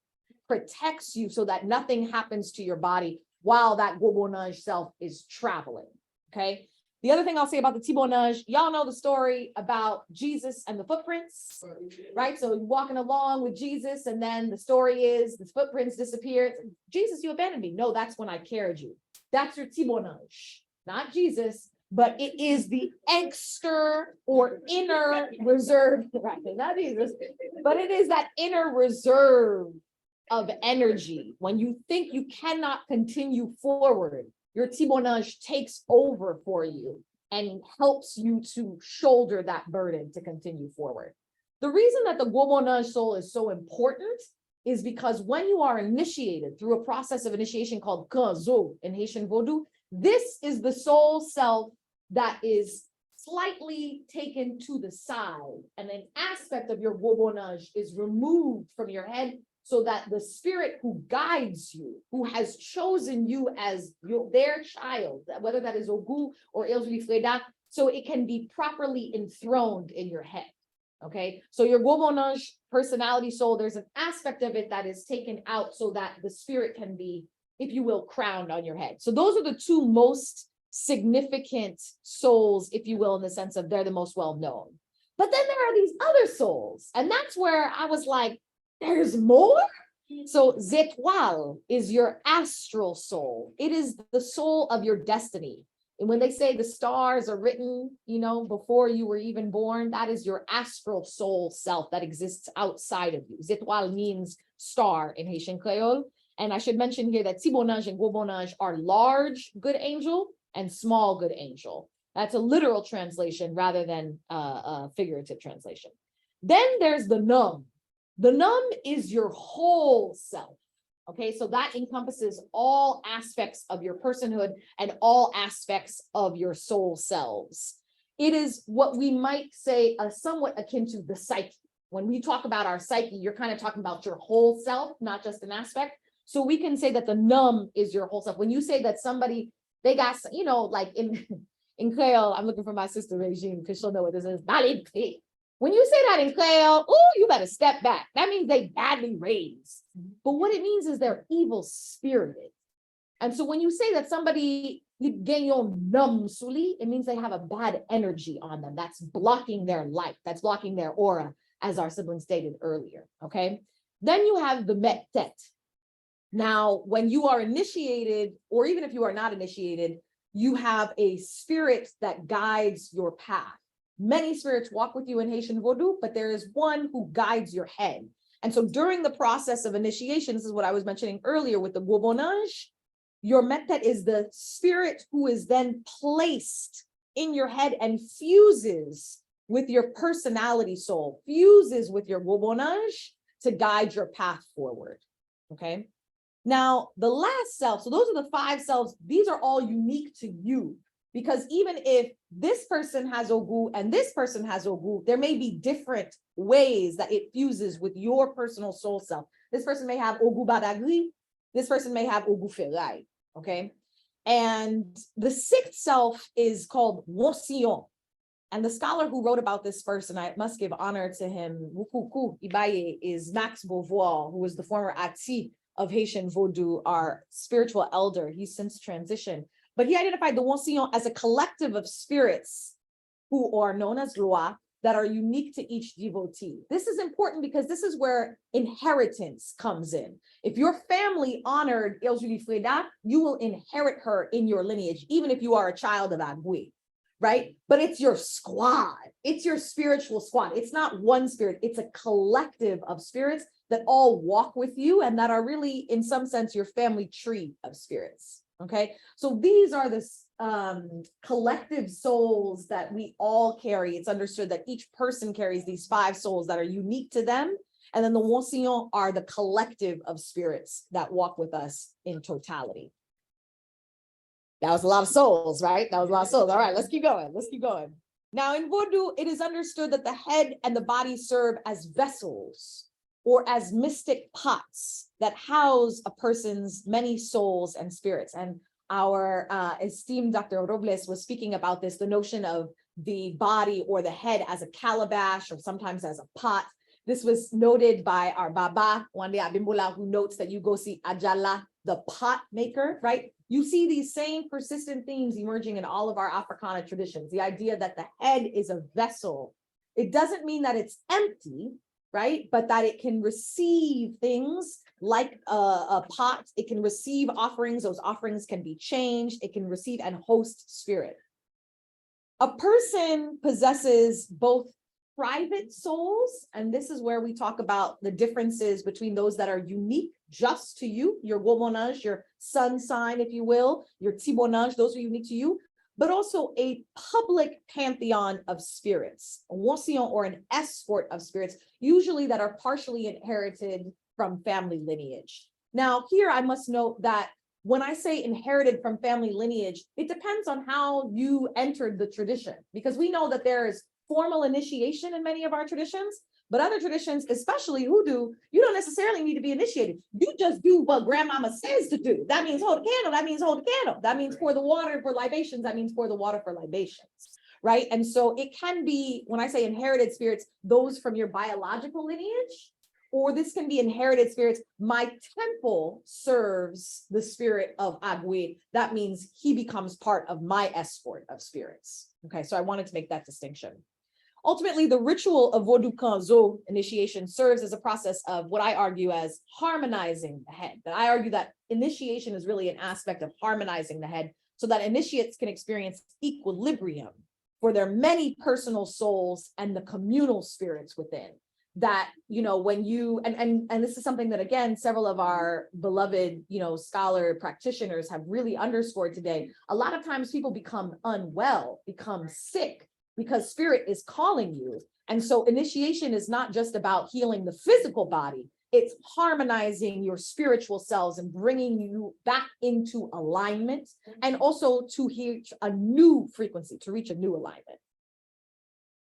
protects you so that nothing happens to your body while that Gobonage self is traveling. Okay. The other thing I'll say about the Tibonage, y'all know the story about Jesus and the footprints, right? So you're walking along with Jesus, and then the story is the footprints disappeared. Jesus, you abandoned me. No, that's when I carried you. That's your Tibonage, not Jesus, but it is the extra or inner reserve, right? Not Jesus, but it is that inner reserve of energy. When you think you cannot continue forward, your Tibonage takes over for you and helps you to shoulder that burden to continue forward. The reason that the Gobonage soul is so important is because when you are initiated through a process of initiation called Kanzo in Haitian Vodou, this is the soul self that is slightly taken to the side, and an aspect of your gobonage is removed from your head so that the spirit who guides you, who has chosen you as their child, whether that is Ogu or Esubiyi Freda, so it can be properly enthroned in your head. Okay, so your gobonage personality soul, there's an aspect of it that is taken out so that the spirit can be, if you will, crowned on your head. So those are the two most significant souls, if you will, in the sense of they're the most well known. But then there are these other souls, and that's where I was like, there's more? So Zetwal is your astral soul. It is the soul of your destiny. And when they say the stars are written, before you were even born, that is your astral soul self that exists outside of you. Zetwal means star in Haitian Creole. And I should mention here that Tibonage and Gobonage are large good angel and small good angel. That's a literal translation rather than a figurative translation. Then there's the Num. The Num is your whole self. Okay, so that encompasses all aspects of your personhood and all aspects of your soul selves. It is what we might say somewhat akin to the psyche. When we talk about our psyche, you're kind of talking about your whole self, not just an aspect. So we can say that the Num is your whole self. When you say that somebody, they got, like in Creole, I'm looking for my sister Regine because she'll know what this is. When you say that in Creole, oh, you better step back. That means they badly raised. But what it means is they're evil spirited. And so when you say that somebody it means they have a bad energy on them. That's blocking their light. That's blocking their aura, as our sibling stated earlier. Okay. Then you have the Mettet. Now, when you are initiated, or even if you are not initiated, you have a spirit that guides your path. Many spirits walk with you in Haitian Vodou, but there is one who guides your head. And so during the process of initiation, this is what I was mentioning earlier with the Gobonage, your Mettet is the spirit who is then placed in your head and fuses with your personality soul, fuses with your Gobonage to guide your path forward, okay? Now, the last self, so those are the 5 selves, these are all unique to you. Because even if this person has Ogu and this person has Ogu, there may be different ways that it fuses with your personal soul self. This person may have Ogu Badagri, this person may have Ogu Ferai, okay? And the 6th self is called Wosion. And the scholar who wrote about this first, and I must give honor to him, Wukuku Ibaye, is Max Beauvoir, who was the former Ati of Haitian Vodou, our spiritual elder. He's since transitioned. But he identified the Wosion as a collective of spirits who are known as Loi that are unique to each devotee. This is important because this is where inheritance comes in. If your family honored Esubiyi Freda, you will inherit her in your lineage, even if you are a child of Agui, right? But it's your squad. It's your spiritual squad. It's not one spirit. It's a collective of spirits that all walk with you and that are really, in some sense, your family tree of spirits. Okay, so these are the collective souls that we all carry. It's understood that each person carries these 5 souls that are unique to them. And then the Wosion are the collective of spirits that walk with us in totality. That was a lot of souls, right? That was a lot of souls. All right, let's keep going. Let's keep going. Now in Vodou, it is understood that the head and the body serve as vessels or as mystic pots that house a person's many souls and spirits. And our esteemed Dr. Robles was speaking about this, the notion of the body or the head as a calabash or sometimes as a pot. This was noted by our Baba, Wande Abimbola, who notes that you go see Ajala, the pot maker, right? You see these same persistent themes emerging in all of our Africana traditions. The idea that the head is a vessel. It doesn't mean that it's empty, right? But that it can receive things like a pot. It can receive offerings. Those offerings can be changed. It can receive and host spirit. A person possesses both private souls, and this is where we talk about the differences between those that are unique just to you, your Gobonage, your sun sign, if you will, your Tibonage, those are unique to you, but also a public pantheon of spirits, a Wosion or an escort of spirits, usually that are partially inherited from family lineage. Now, here I must note that when I say inherited from family lineage, it depends on how you entered the tradition, because we know that there is formal initiation in many of our traditions, but other traditions, especially Hoodoo, you don't necessarily need to be initiated. You just do what grandmama says to do. That means hold a candle. That means hold a candle. That means pour the water for libations. That means pour the water for libations, right? And so it can be, when I say inherited spirits, those from your biological lineage, or this can be inherited spirits. My temple serves the spirit of Agwe. That means he becomes part of my escort of spirits. Okay, so I wanted to make that distinction. Ultimately, the ritual of Vodou Kanzo initiation serves as a process of what I argue as harmonizing the head. That I argue that initiation is really an aspect of harmonizing the head so that initiates can experience equilibrium for their many personal souls and the communal spirits within. That, you know, when you, and this is something that, again, several of our beloved, you know, scholar practitioners have really underscored today. A lot of times people become unwell, become sick, because spirit is calling you. And so initiation is not just about healing the physical body, it's harmonizing your spiritual selves and bringing you back into alignment, and also to reach a new frequency, to reach a new alignment.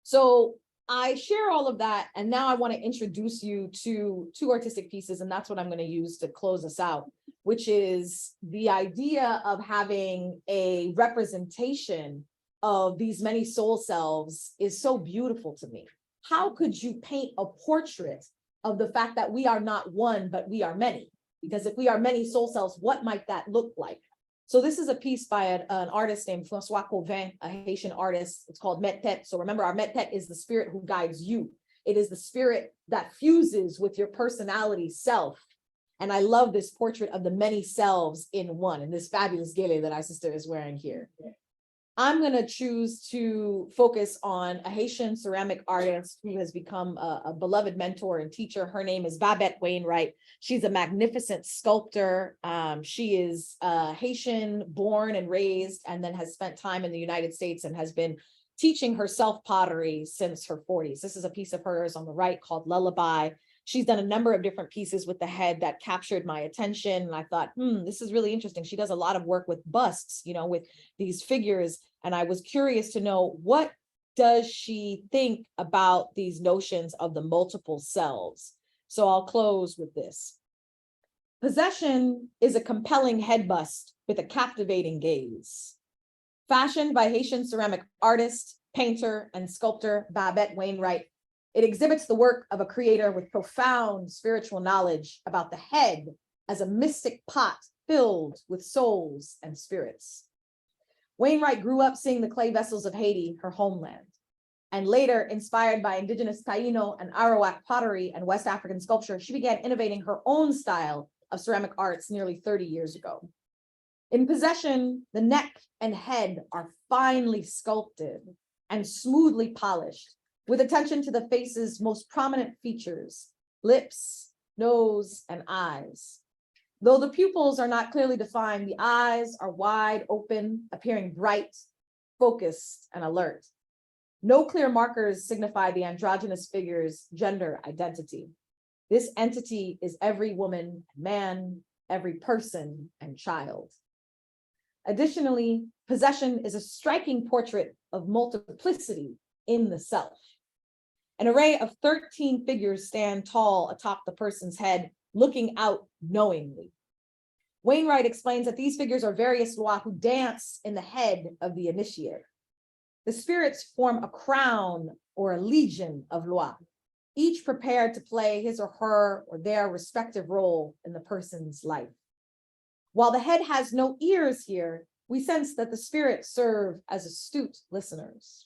So I share all of that, and now I want to introduce you to two artistic pieces, and that's what I'm going to use to close us out, which is the idea of having a representation of these many soul selves is so beautiful to me. How could you paint a portrait of the fact that we are not one, but we are many? Because if we are many soul selves, what might that look like? So this is a piece by an artist named François Covin, a Haitian artist. It's called Metet. So remember, our Metet is the spirit who guides you. It is the spirit that fuses with your personality self. And I love this portrait of the many selves in one, and this fabulous gele that our sister is wearing here. I'm going to choose to focus on a Haitian ceramic artist who has become a beloved mentor and teacher. Her name is Babette Wainwright. She's a magnificent sculptor. She is Haitian, born and raised, and then has spent time in the United States and has been teaching herself pottery since her 40s. This is a piece of hers on the right called Lullaby. She's done a number of different pieces with the head that captured my attention. And I thought, this is really interesting. She does a lot of work with busts, you know, with these figures. And I was curious to know, what does she think about these notions of the multiple selves? So I'll close with this. Possession is a compelling head bust with a captivating gaze. Fashioned by Haitian ceramic artist, painter, and sculptor Babette Wainwright, it exhibits the work of a creator with profound spiritual knowledge about the head as a mystic pot filled with souls and spirits. Wainwright grew up seeing the clay vessels of Haiti, her homeland, and later, inspired by indigenous Taino and Arawak pottery and West African sculpture, she began innovating her own style of ceramic arts nearly 30 years ago. In Possession, the neck and head are finely sculpted and smoothly polished, with attention to the face's most prominent features, lips, nose, and eyes. Though the pupils are not clearly defined, the eyes are wide open, appearing bright, focused, and alert. No clear markers signify the androgynous figure's gender identity. This entity is every woman, man, every person, and child. Additionally, Possession is a striking portrait of multiplicity in the self. An array of 13 figures stand tall atop the person's head, looking out knowingly. Wainwright explains that these figures are various loa who dance in the head of the initiate. The spirits form a crown or a legion of loa, each prepared to play his or her or their respective role in the person's life. While the head has no ears here, we sense that the spirits serve as astute listeners.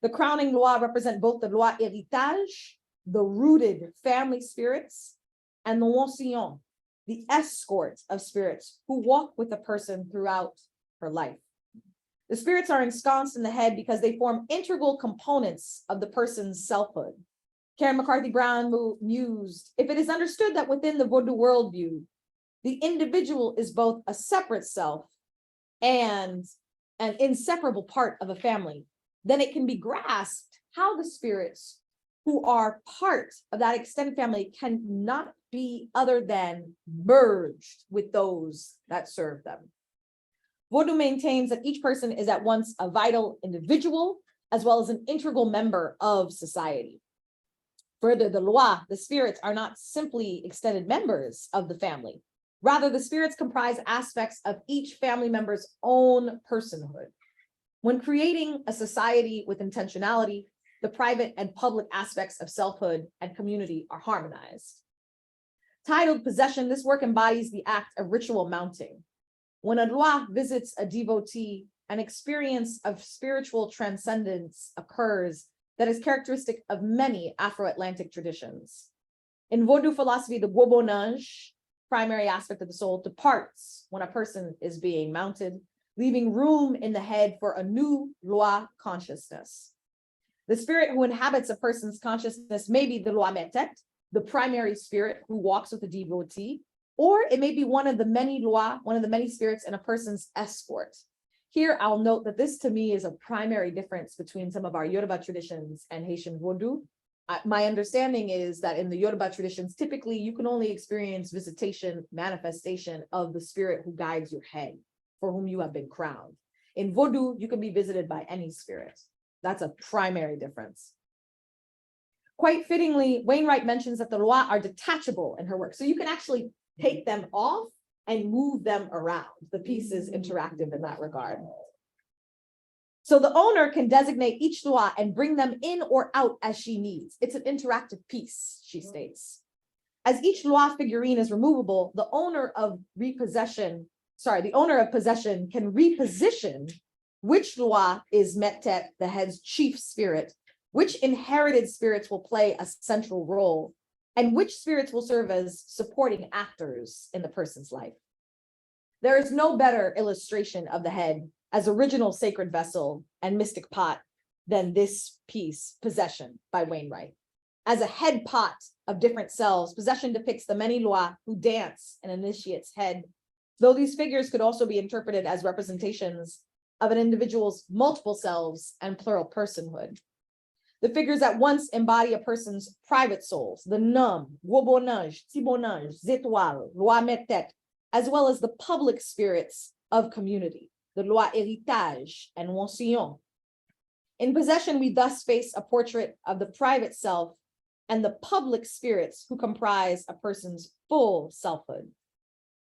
The crowning loa represent both the loa héritage, the rooted family spirits, and the Wonsillon, the escort of spirits who walk with a person throughout her life. The spirits are ensconced in the head because they form integral components of the person's selfhood. Karen McCarthy Brown mused, if it is understood that within the Vodou worldview, the individual is both a separate self and an inseparable part of a family, then it can be grasped how the spirits who are part of that extended family cannot be other than merged with those that serve them. Vodou maintains that each person is at once a vital individual as well as an integral member of society. Further, the Loa, the spirits, are not simply extended members of the family. Rather, the spirits comprise aspects of each family member's own personhood. When creating a society with intentionality, the private and public aspects of selfhood and community are harmonized. Titled Possession, this work embodies the act of ritual mounting. When a Loa visits a devotee, an experience of spiritual transcendence occurs that is characteristic of many Afro-Atlantic traditions. In Vodou philosophy, the gobonage, primary aspect of the soul, departs when a person is being mounted, leaving room in the head for a new Loa consciousness. The spirit who inhabits a person's consciousness may be the Loa Metet, the primary spirit who walks with the devotee, or it may be one of the many Loa, one of the many spirits in a person's escort. Here, I'll note that this to me is a primary difference between some of our Yoruba traditions and Haitian Vodou. My understanding is that in the Yoruba traditions, typically you can only experience visitation, manifestation of the spirit who guides your head, for whom you have been crowned. In Vodou, you can be visited by any spirit. That's a primary difference. Quite fittingly, Wainwright mentions that the Loa are detachable in her work. So you can actually take them off and move them around. The piece is interactive in that regard. So the owner can designate each Loa and bring them in or out as she needs. It's an interactive piece, she states. As each Loa figurine is removable, the owner of possession can reposition which Loa is Metet, the head's chief spirit, which inherited spirits will play a central role, and which spirits will serve as supporting actors in the person's life. There is no better illustration of the head as original sacred vessel and mystic pot than this piece, Possession, by Wainwright. As a head pot of different selves, Possession depicts the many Loa who dance an initiate's head, though these figures could also be interpreted as representations of an individual's multiple selves and plural personhood. The figures at once embody a person's private souls, the Nam, Wobonage, Tibonage, Zétoile, Loa Metet, as well as the public spirits of community, the Loa Héritage and Wansillon. In Possession, we thus face a portrait of the private self and the public spirits who comprise a person's full selfhood.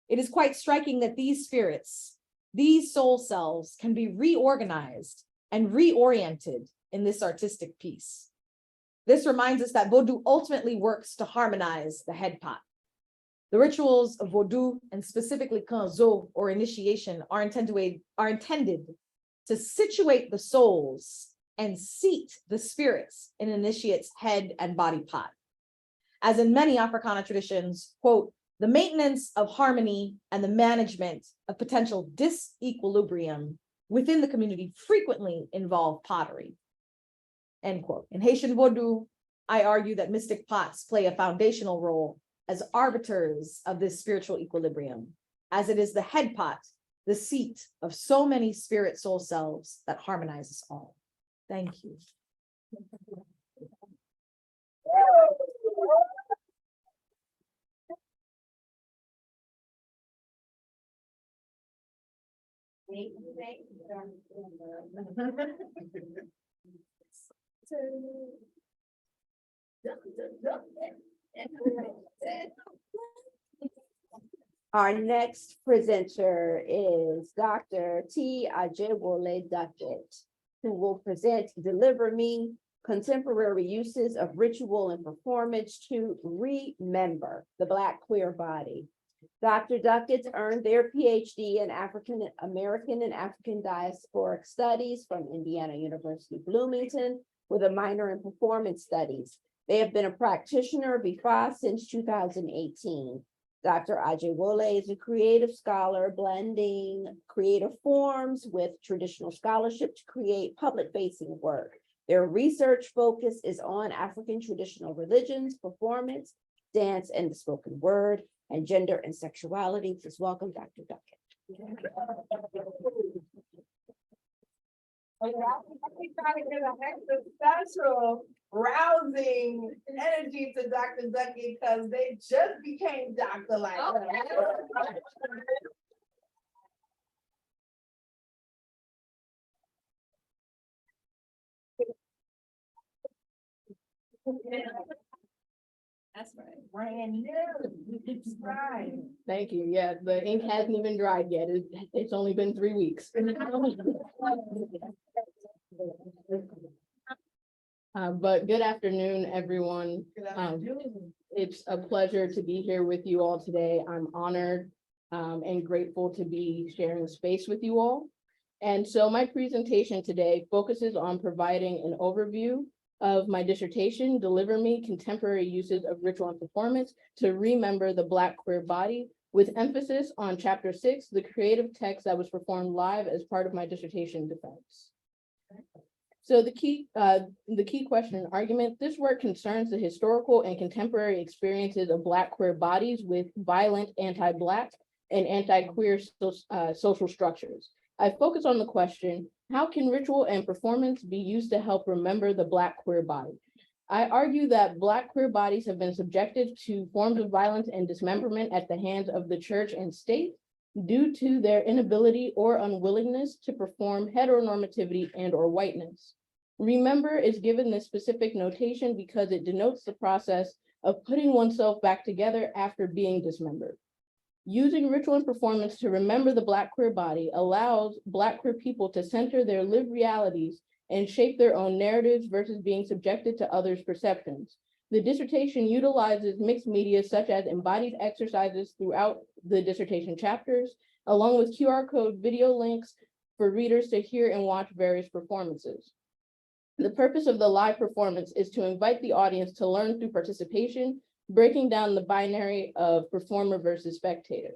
It is quite striking that these spirits, these soul selves, can be reorganized and reoriented in this artistic piece. This reminds us that Vodou ultimately works to harmonize the head pot. The rituals of Vodou, and specifically Kanzo or initiation, are intended to situate the souls and seat the spirits in an initiate's head and body pot. As in many Africana traditions, quote, the maintenance of harmony and the management of potential disequilibrium within the community frequently involve pottery, end quote. In Haitian Vodou, I argue that mystic pots play a foundational role as arbiters of this spiritual equilibrium, as it is the head pot, the seat of so many spirit soul selves that harmonize us all. Thank you. Our next presenter is Dr. T. Ajewole Duckett, who will present Deliver Me, Contemporary Uses of Ritual and Performance to Remember the Black Queer Body. Dr. Duckett earned their PhD in African American and African Diasporic Studies from Indiana University, Bloomington, with a minor in Performance Studies. They have been a practitioner of BIFA since 2018. Dr. Ajewole is a creative scholar, blending creative forms with traditional scholarship to create public-facing work. Their research focus is on African traditional religions, performance, dance, and the spoken word, and gender and sexuality. Please welcome Dr. Duckett. rousing energy to Dr. Duckett because they just became Dr. Like. That's right. Brand new. It's right. Thank you. Yeah, the ink hasn't even dried yet. It's only been 3 weeks. But good afternoon, everyone. It's a pleasure to be here with you all today. I'm honored and grateful to be sharing space with you all. And so my presentation today focuses on providing an overview of my dissertation, Deliver Me: Contemporary Uses of Ritual and Performance to Remember the Black Queer Body, with emphasis on chapter 6, the creative text that was performed live as part of my dissertation defense. So the key question and argument, this work concerns the historical and contemporary experiences of Black queer bodies with violent anti-Black and anti-queer social structures. I focus on the question, how can ritual and performance be used to help remember the Black queer body? I argue that Black queer bodies have been subjected to forms of violence and dismemberment at the hands of the church and state due to their inability or unwillingness to perform heteronormativity and or whiteness. Remember is given this specific notation because it denotes the process of putting oneself back together after being dismembered. Using ritual and performance to remember the Black queer body allows Black queer people to center their lived realities and shape their own narratives versus being subjected to others' perceptions. The dissertation utilizes mixed media such as embodied exercises throughout the dissertation chapters, along with QR code video links for readers to hear and watch various performances. The purpose of the live performance is to invite the audience to learn through participation, breaking down the binary of performer versus spectator.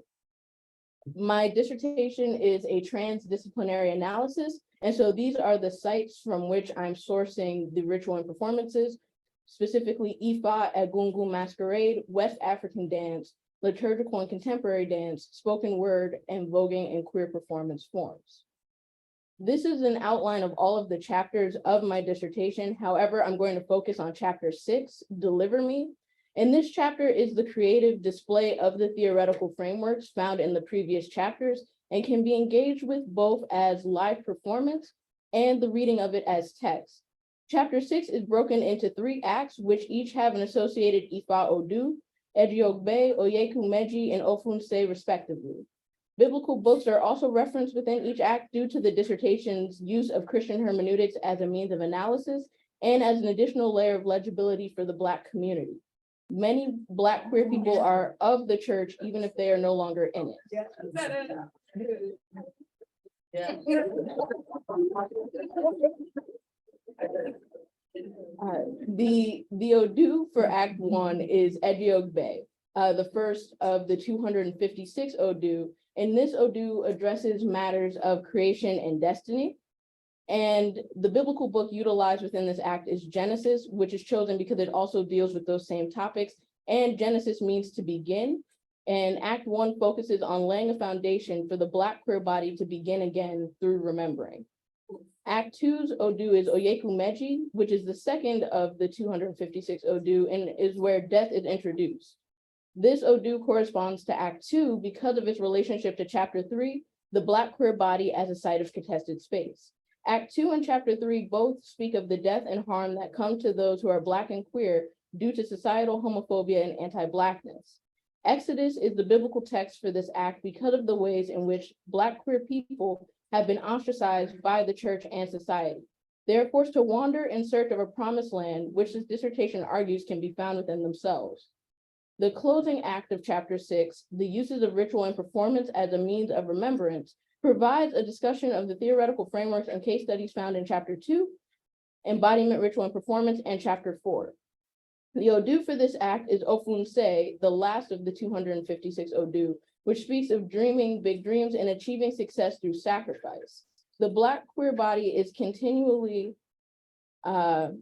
My dissertation is a transdisciplinary analysis, and so these are the sites from which I'm sourcing the ritual and performances, specifically Ifa, Egungun Masquerade, West African dance, liturgical and contemporary dance, spoken word, and voguing and queer performance forms. This is an outline of all of the chapters of my dissertation. However, I'm going to focus on chapter 6, Deliver Me. And this chapter is the creative display of the theoretical frameworks found in the previous chapters and can be engaged with both as live performance and the reading of it as text. Chapter 6 is broken into 3 acts, which each have an associated Ifa Odu, Ejiogbe, Oyeku Meji, and Ofunse respectively. Biblical books are also referenced within each act due to the dissertation's use of Christian hermeneutics as a means of analysis and as an additional layer of legibility for the Black community. Many Black queer people are of the church, even if they are no longer in it. Yeah. The Odu for Act 1 is Ejiogbe, the first of the 256 Odu, and this Odu addresses matters of creation and destiny. And the biblical book utilized within this act is Genesis, which is chosen because it also deals with those same topics. And Genesis means to begin. And Act 1 focuses on laying a foundation for the Black queer body to begin again through remembering. Act 2's Odu is Oyeku Meji, which is the second of the 256 Odu and is where death is introduced. This Odu corresponds to Act 2 because of its relationship to Chapter 3, the Black queer body as a site of contested space. Act 2 and Chapter 3 both speak of the death and harm that come to those who are Black and queer due to societal homophobia and anti-Blackness. Exodus is the biblical text for this act because of the ways in which Black queer people have been ostracized by the church and society. They are forced to wander in search of a promised land, which this dissertation argues can be found within themselves. The closing act of Chapter 6, the uses of ritual and performance as a means of remembrance, provides a discussion of the theoretical frameworks and case studies found in Chapter 2, Embodiment, Ritual, and Performance, and Chapter 4. The Odu for this act is Ofunse, the last of the 256 Odu, which speaks of dreaming big dreams and achieving success through sacrifice. The Black queer body is continually called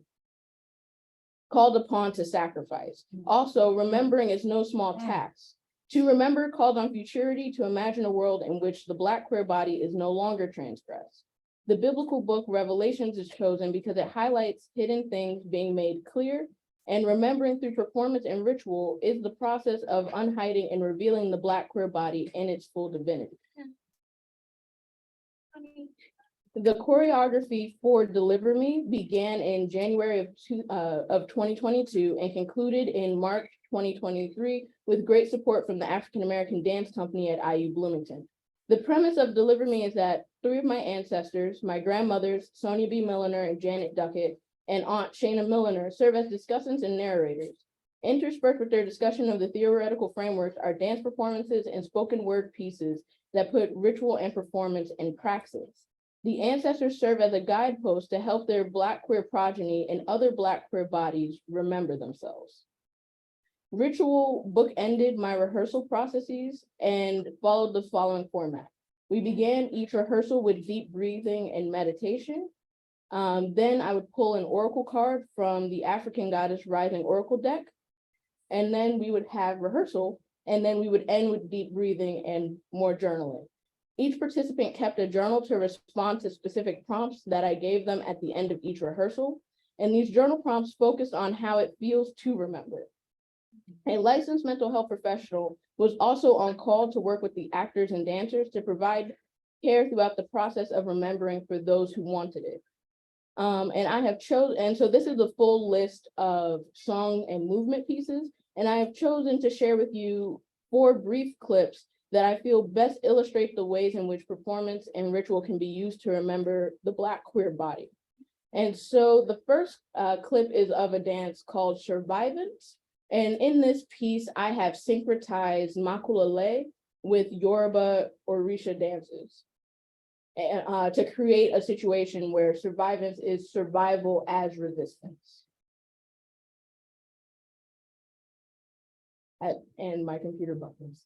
upon to sacrifice. Also, remembering is no small task. To remember calls on futurity to imagine a world in which the Black queer body is no longer transgressed. The biblical book Revelations is chosen because it highlights hidden things being made clear, and remembering through performance and ritual is the process of unhiding and revealing the Black queer body in its full divinity. The choreography for Deliver Me began in January of 2022 and concluded in March 2023 with great support from the African American Dance Company at IU Bloomington. The premise of Deliver Me is that three of my ancestors, my grandmothers, Sonia B. Milliner and Janet Duckett, and Aunt Shana Milliner, serve as discussants and narrators. Interspersed with their discussion of the theoretical frameworks are dance performances and spoken word pieces that put ritual and performance in praxis. The ancestors serve as a guidepost to help their Black queer progeny and other Black queer bodies remember themselves. Ritual bookended my rehearsal processes and followed the following format. We began each rehearsal with deep breathing and meditation. Then I would pull an oracle card from the African Goddess Rising Oracle deck. And then we would have rehearsal, and then we would end with deep breathing and more journaling. Each participant kept a journal to respond to specific prompts that I gave them at the end of each rehearsal. And these journal prompts focused on how it feels to remember. A licensed mental health professional was also on call to work with the actors and dancers to provide care throughout the process of remembering for those who wanted it. And so this is the full list of song and movement pieces. And I have chosen to share with you 4 brief clips that I feel best illustrate the ways in which performance and ritual can be used to remember the Black queer body. And so the first clip is of a dance called Survivance. And in this piece, I have syncretized Makulele with Yoruba Orisha dances to create a situation where survivance is survival as resistance. And my computer buttons.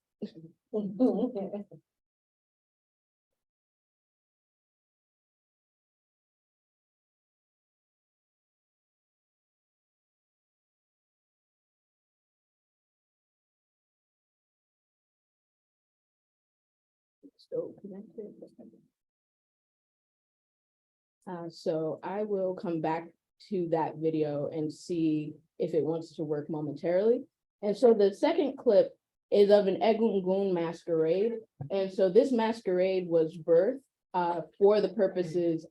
Still connected. So I will come back to that video and see if it wants to work momentarily. And so the second clip is of an Egungun masquerade. And so this masquerade was birthed for the purposes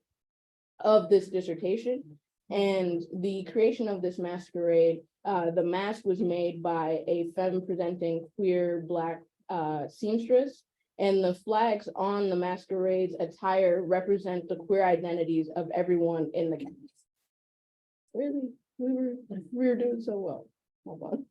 of this dissertation. And the creation of this masquerade, the mask was made by a femme presenting queer Black seamstress. And the flags on the masquerade's attire represent the queer identities of everyone in the cast. Really, we were doing so well. Hold on.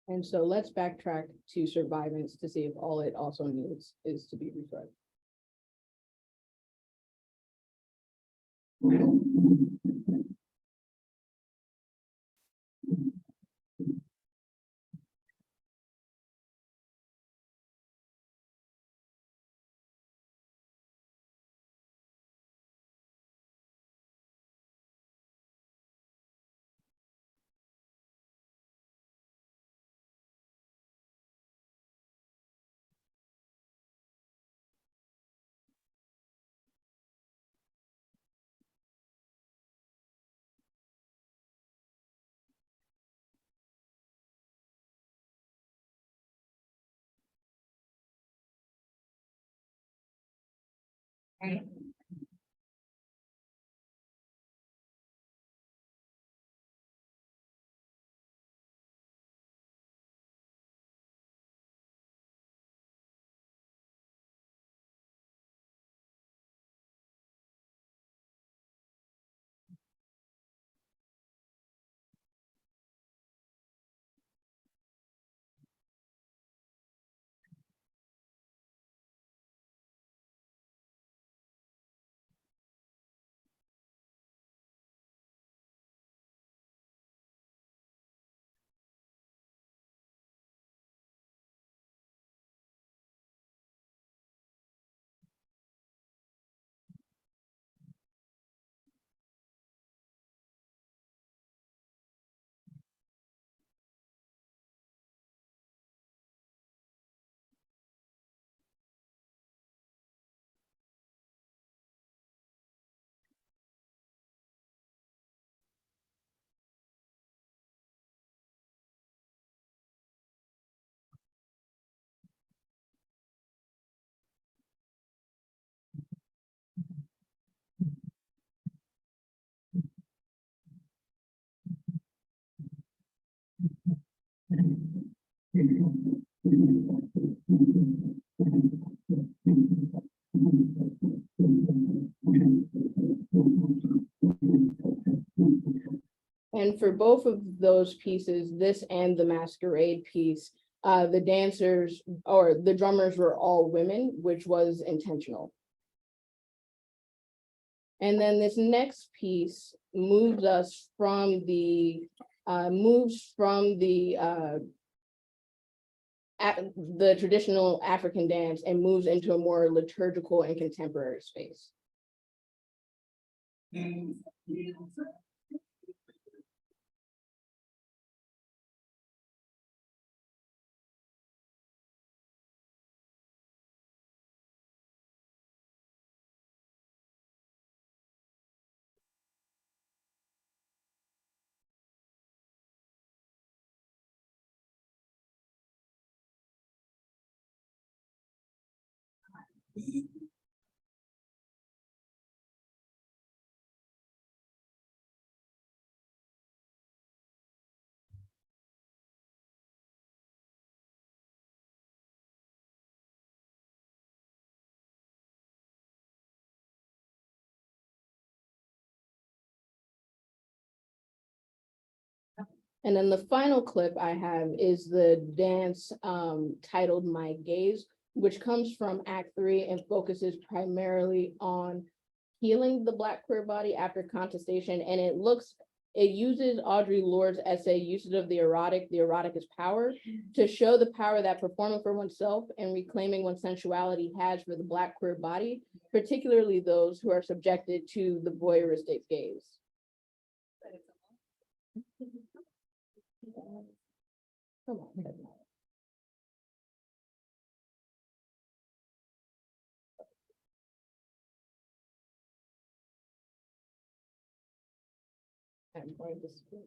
And so let's backtrack to survivance to see if all it also needs is to be refreshed. And for both of those pieces, this and the masquerade piece, the dancers or the drummers were all women, which was intentional. And then this next piece moves us from the the traditional African dance and moves into a more liturgical and contemporary space. And then the final clip I have is the dance titled My Gaze, which comes from Act 3 and focuses primarily on healing the Black queer body after contestation. And it uses Audre Lorde's essay, Usage of the Erotic is Power, to show the power that performing for oneself and reclaiming one's sensuality has for the Black queer body, particularly those who are subjected to the voyeuristic gaze. Come on. I'm going to screen.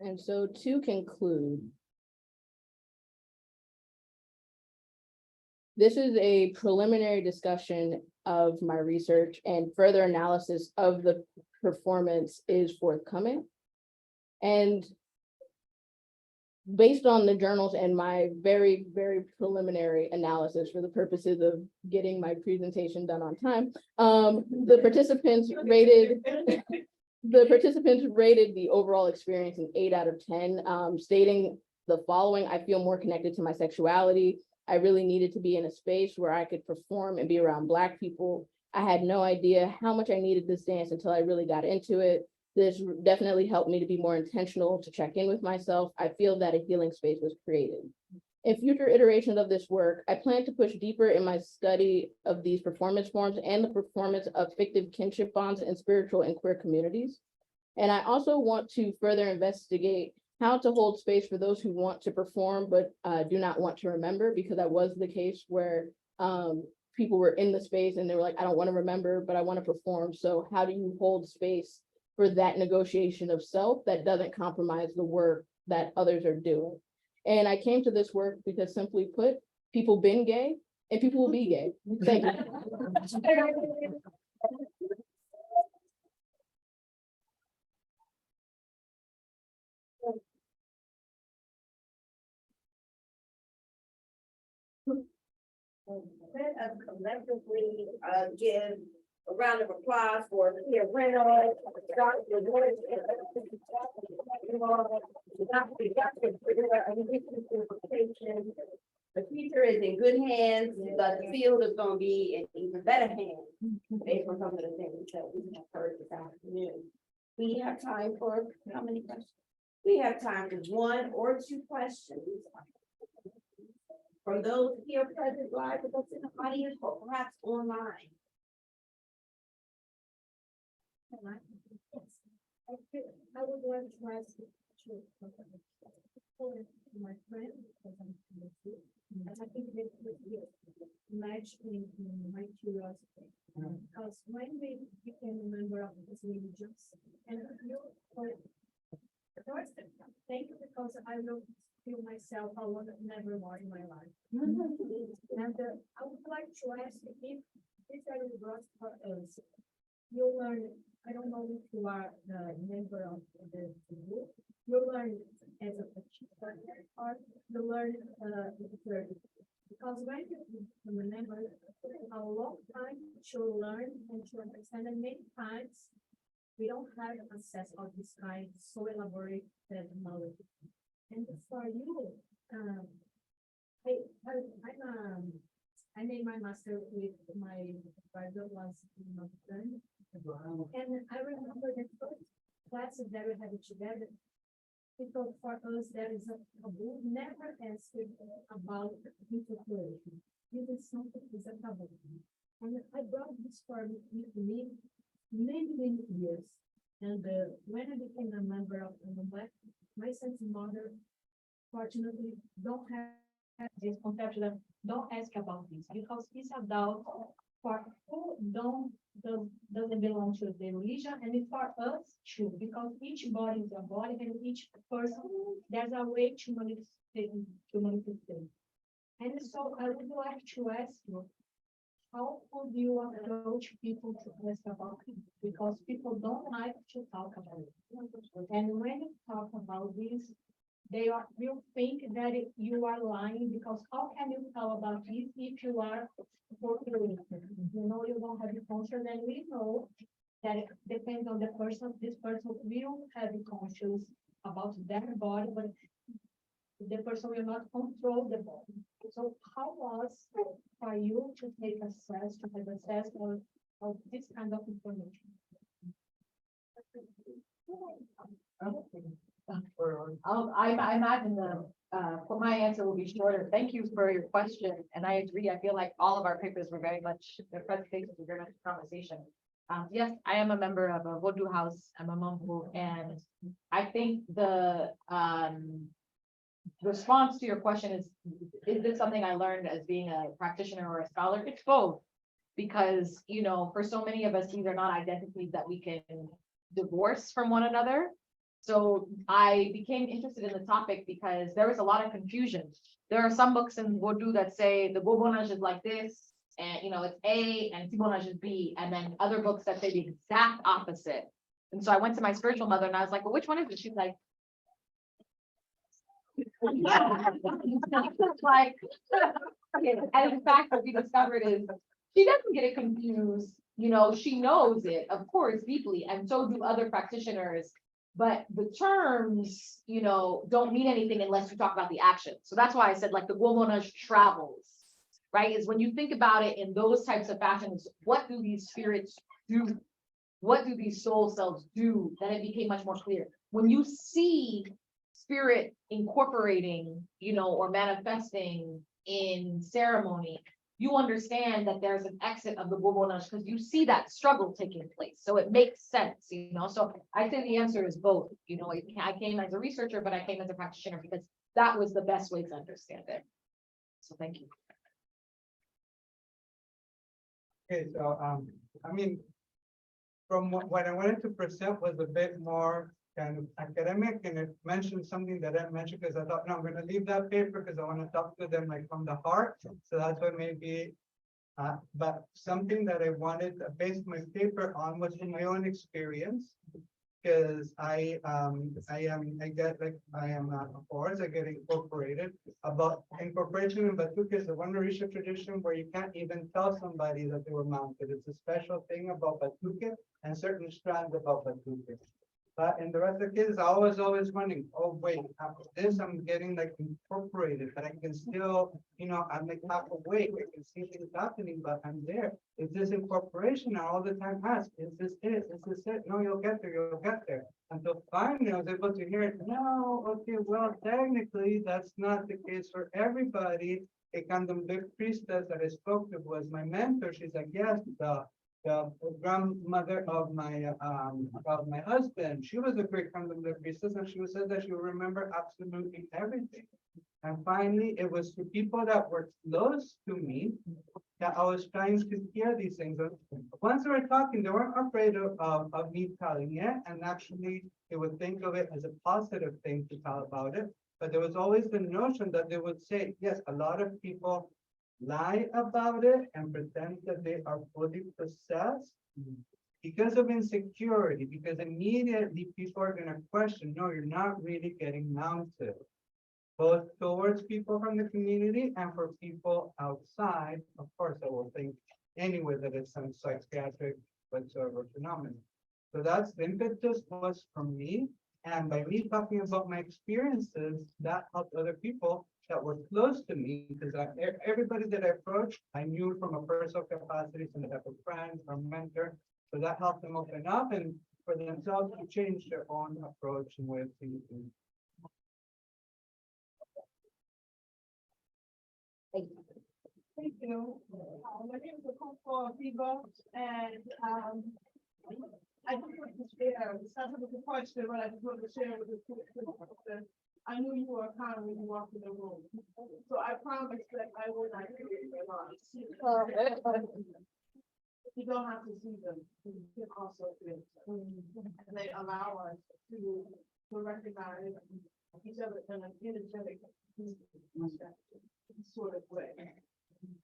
And so to conclude, this is a preliminary discussion of my research, and further analysis of the performance is forthcoming. And based on the journals and my very, very preliminary analysis for the purposes of getting my presentation done on time, the participants rated the overall experience an 8 out of 10, stating the following: I feel more connected to my sexuality. I really needed to be in a space where I could perform and be around Black people. I had no idea how much I needed this dance until I really got into it. This definitely helped me to be more intentional, to check in with myself. I feel that a healing space was created. In future iterations of this work, I plan to push deeper in my study of these performance forms and the performance of fictive kinship bonds in spiritual and queer communities. And I also want to further investigate how to hold space for those who want to perform but do not want to remember, because that was the case where people were in the space and they were like, I don't want to remember, but I want to perform. So how do you hold space for that negotiation of self that doesn't compromise the work that others are doing? And I came to this work because, simply put, people been gay and people will be gay. Thank you. Let us collectively give a round of applause for Reynolds, Dr. Wood, and the future is in good hands, but the field is gonna be in even better hands based on some of the things that we have heard this afternoon. We have time for how many questions? We have time for 1 or 2 questions from those here present live with us in the audience or perhaps online. I would like to ask my friend, because I'm and I think that would match in my curiosity. Because when we became a member of this religion, and you, first, thank you, because I will feel myself a lot never more in my life. And I would like to ask if this is brought for us. You learn, I don't know if you are the member of the group, you learn as a teacher or you learn because when you become a member, a long time to learn and to understand, and many times we don't have access of this kind so elaborate knowledge. And for you, I made my master with my brother was not done. And I remember the first classes that we had together. Because for us, there is a taboo, never asked about interpretation. This is something is a taboo. And I brought this for me many years. And when I became a member of the Black, my sense mother, fortunately, don't have this conception. Don't ask about this because it's adult for who doesn't belong to the religion, and it's for us too, because each body is a body, and each person there's a way to manifest. And so I would like to ask you, how would you approach people to ask about it? Because people don't like to talk about it. And when you talk about this, will think that you are lying, because how can you tell about this if you are you know you don't have the conscience, and we know that it depends on the person. This person will have a conscience about their body, but the person will not control the body. So how was for you to take access, to have access of this kind of information? I imagine for my answer will be shorter. Thank you for your question. And I agree. I feel like all of our papers were very much, the presentations were very much a conversation. Yes, I am a member of a Vodou house. I'm a Manbo, and I think the response to your question is this something I learned as being a practitioner or a scholar? It's both, because, you know, for so many of us, these are not identities that we can divorce from one another. So I became interested in the topic because there was a lot of confusion. There are some books in Vodou that say the Bobonage is like this, and you know, it's A and Tibonage is B, and then other books that say the exact opposite. And so I went to my spiritual mother and I was like, well, which one is it? She's like, like, and in fact, what we discovered is she doesn't get it confused. You know, she knows it, of course, deeply, and so do other practitioners. But the terms, you know, don't mean anything unless you talk about the action. So that's why I said, like, the Gobonage travels, right? Is when you think about it in those types of fashions, what do these spirits do? What do these soul selves do? Then it became much more clear. When you see spirit incorporating, you know, or manifesting in ceremony, you understand that there's an exit of the Bobonage because you see that struggle taking place. So it makes sense, you know. So I say the answer is both. You know, I came as a researcher, but I came as a practitioner because that was the best way to understand it. So thank you. Okay, so I mean, from what I wanted to present was a bit more kind of academic, and it mentioned something that I mentioned because I thought, no, I'm going to leave that paper because I want to talk to them like from the heart. So that's what maybe, but something that I wanted to base my paper on was from my own experience. because I get incorporated. About incorporation in Batuque is the one Orisha tradition where you can't even tell somebody that they were mounted. It's a special thing about Batuque and certain strands about Batuque. But in the rest of the kids, I was always wondering, oh, wait, after this, I'm getting like incorporated, but I can still, I'm like half awake, I can see things happening, but I'm there. Is this incorporation? I all the time ask, is this it? Is this it? No, you'll get there, you'll get there. Until finally I was able to hear it. No, okay, well, technically, that's not the case for everybody. A Kandam big priestess that I spoke to was my mentor. She's like, yes, the grandmother of my husband, she was a great contemplative priestess, and she said that she would remember absolutely everything. And finally, it was to people that were close to me that I was trying to hear these things. And once they were talking, they weren't afraid of me telling it, and actually they would think of it as a positive thing to tell about it. But there was always the notion that they would say, yes, a lot of people lie about it and pretend that they are fully possessed because of insecurity, because immediately people are going to question, no, you're not really getting mounted, both towards people from the community and for people outside. Of course, I will think anyway that it's some psychiatric whatsoever phenomenon. So that's the impetus was from me. And by me talking about my experiences, that helped other people that were close to me, because everybody that I approached, I knew from a personal capacity, some type of friend or mentor. So that helped them open up and for themselves to change their own approach and way of thinking. Thank you. My name is Akom, and I just want to share, it's not a question, but I just want to share with the I knew you were kind when you walked in the room. So I promise that I will not create your lives. You don't have to see them. You can also feel them. And they allow us to recognize each other in an energetic sort of way.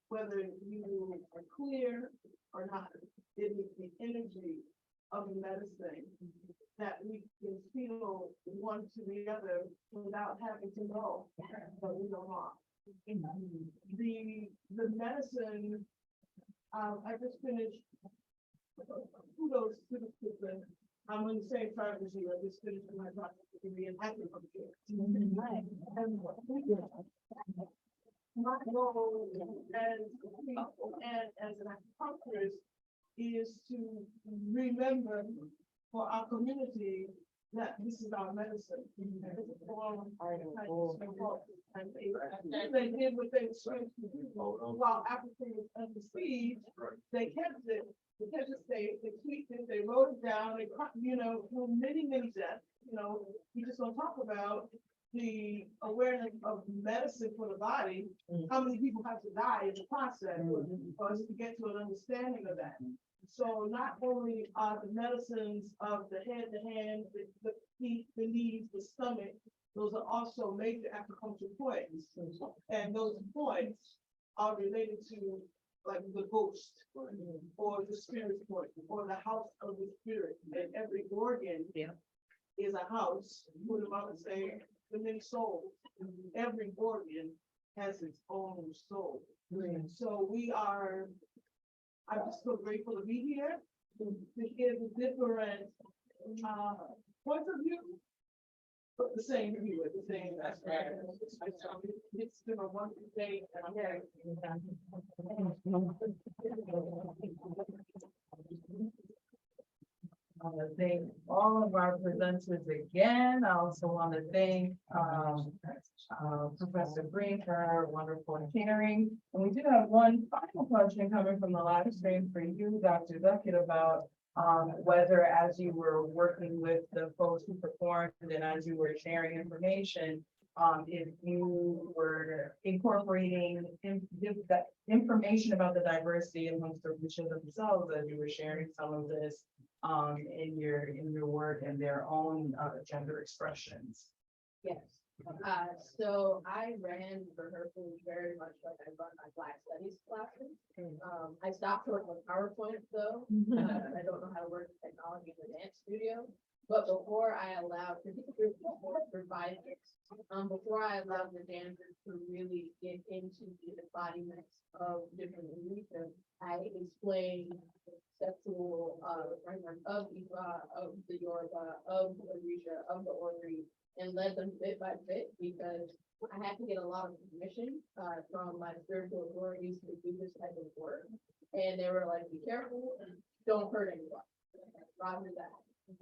Whether you are clear or not, it is the energy of medicine that we can feel one to the other without having to know that we don't are. The medicine, I just finished, kudos to the student. I'm on the same time as you. I just finished my doctorate degree in acupuncture. My goal as an acupuncturist is to remember for our community that this is our medicine. They did what they were supposed to do. While Africa was under siege, they kept it. They tweaked it, they wrote it down, they, through many deaths. We just don't talk about the awareness of medicine for the body, how many people have to die in the process for us to get to an understanding of that. So not only are the medicines of the head, the hand, the feet, the knees, the stomach, those are also major acupuncture points. And those points are related to like the ghost or the spirit point or the house of the spirit. And every organ is a house. What about to say the many souls? Every organ has its own soul. So I'm just so grateful to be here to hear the different points of view, but the same view at the same time. It's been a wonderful day, and I'm very. I want to thank all of our presenters again. I also want to thank Professor Green for her wonderful sharing. And we do have one final question coming from the live stream for you, Dr. Duckett, about whether as you were working with the folks who performed and as you were sharing information, if you were incorporating that information about the diversity amongst the Richards themselves as you were sharing some of this in your work and their own gender expressions. Yes. So I ran rehearsals very much like I run my Black Studies classes. I stopped working with PowerPoint though. I don't know how to work with technology in the dance studio. But before I allowed, particularly for providers, before I allowed the dancers to really get into the embodiments of different religions, I explained sexual, framework of Ifa, of the Yoruba, of the Orisha, of the Ori, and led them bit by bit, because I had to get a lot of permission, from my spiritual authorities to do this type of work. And they were like, be careful, and don't hurt anyone. Roger that.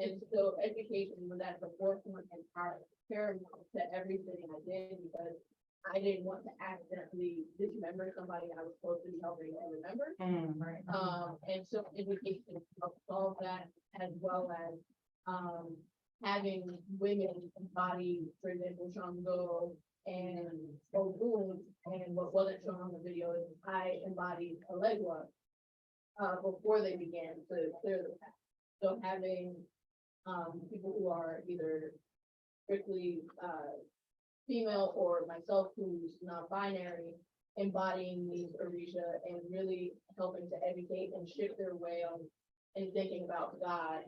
And so education was at the forefront and paramount to everything I did, because I didn't want to accidentally dismember somebody I was supposed to be helping to remember. And so education helped solve that, as well as, having women embody, for example, Shango and Vodou, and what wasn't shown on the video is I embodied Alegua, before they began to clear the path. So having, people who are either strictly, female, or myself who's non-binary, embodying these Orisha and really helping to educate and shift their way on and thinking about God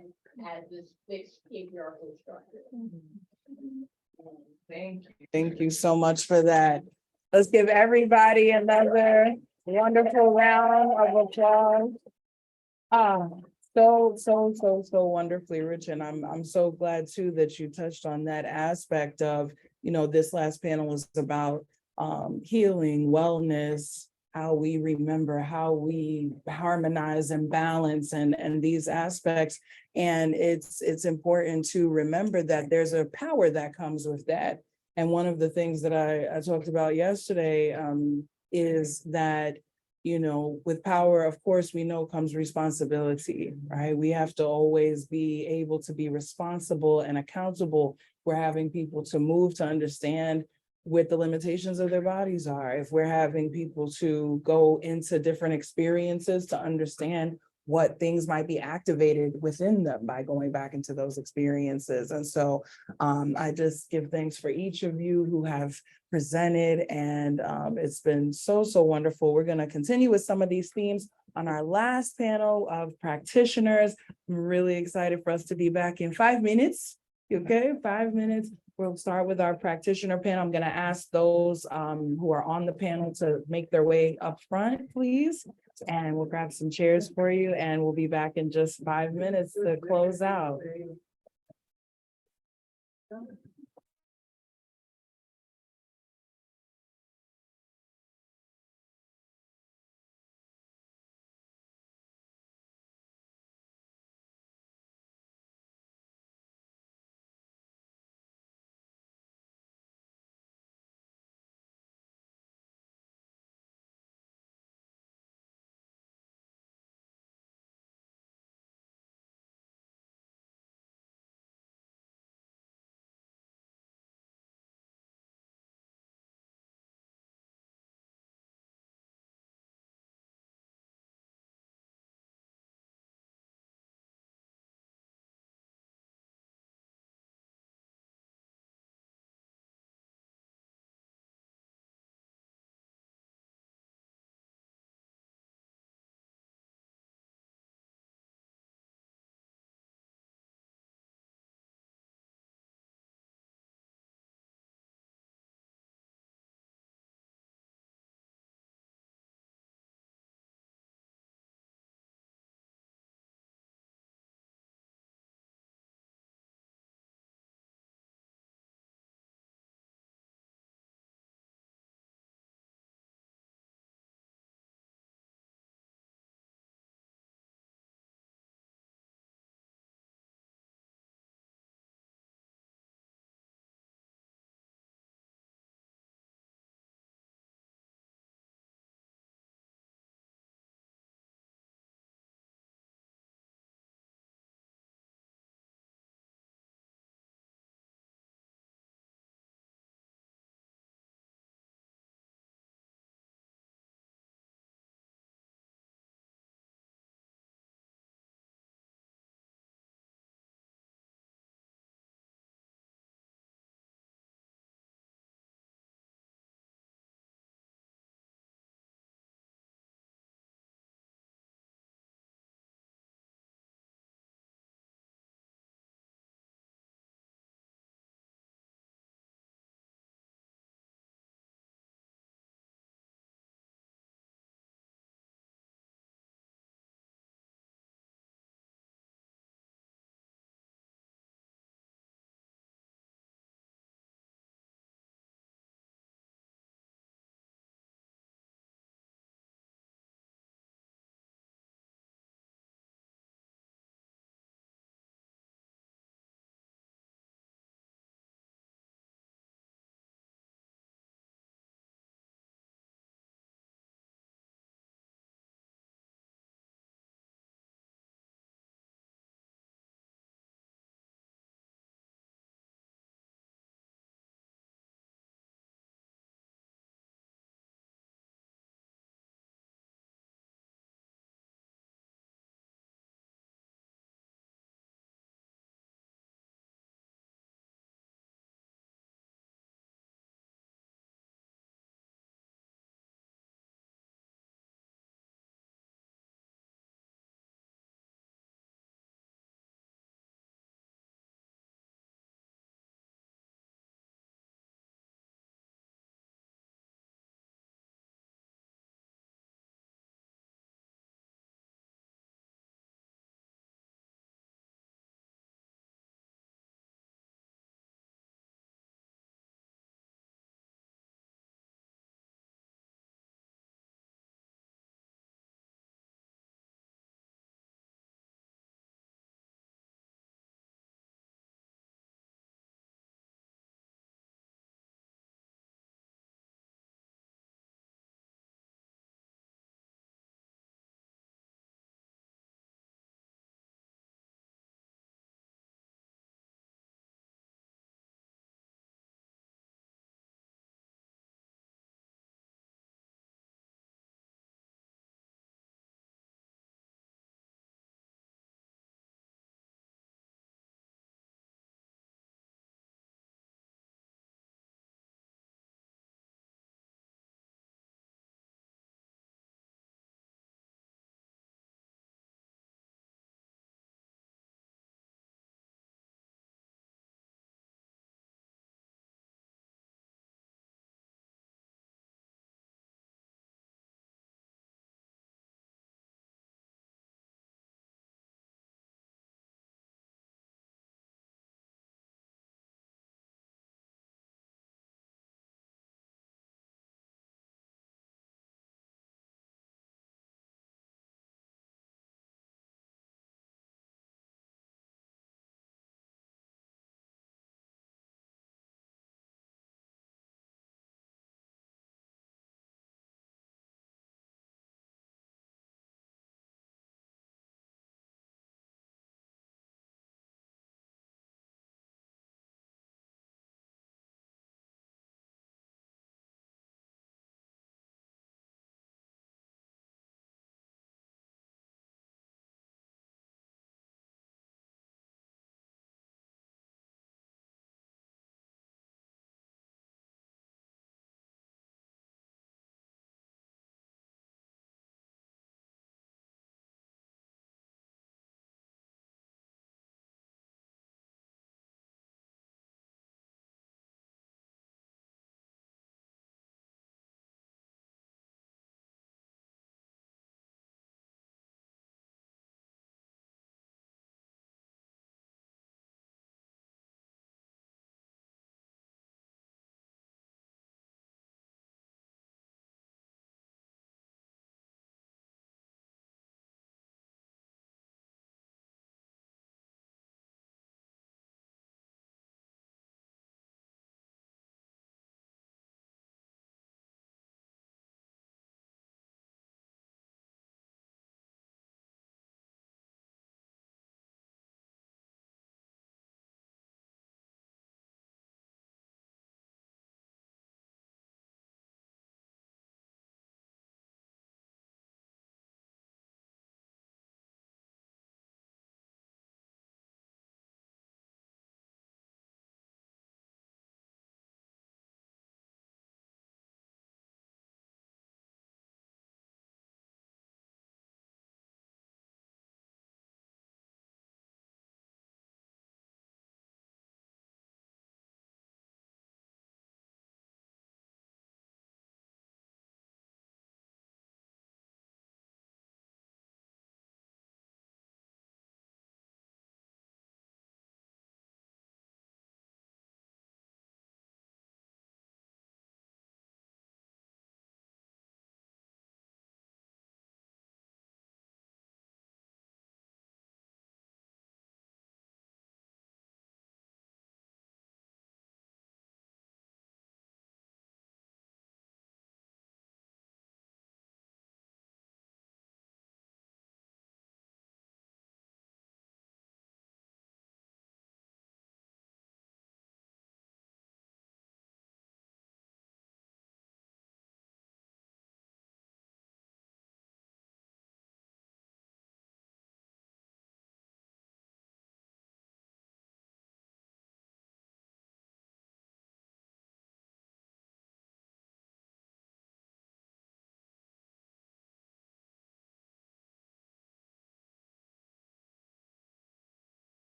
as this fixed patriarchal structure. Thank you. Thank you so much for that. Let's give everybody another wonderful round of applause. So wonderfully rich, and I'm so glad too that you touched on that aspect of, this last panel was about healing, wellness, how we remember, how we harmonize and balance, and these aspects. And it's important to remember that there's a power that comes with that. And one of the things that I talked about yesterday is that, with power, of course, we know comes responsibility, right? We have to always be able to be responsible and accountable. We're having people to move to understand what the limitations of their bodies are. If we're having people to go into different experiences to understand what things might be activated within them by going back into those experiences. And so I just give thanks for each of you who have presented, and it's been so wonderful. We're going to continue with some of these themes on our last panel of practitioners. I'm really excited for us to be back in 5 minutes. Okay, 5 minutes. We'll start with our practitioner panel. I'm going to ask those who are on the panel to make their way up front, please. And we'll grab some chairs for you, and we'll be back in just 5 minutes to close out.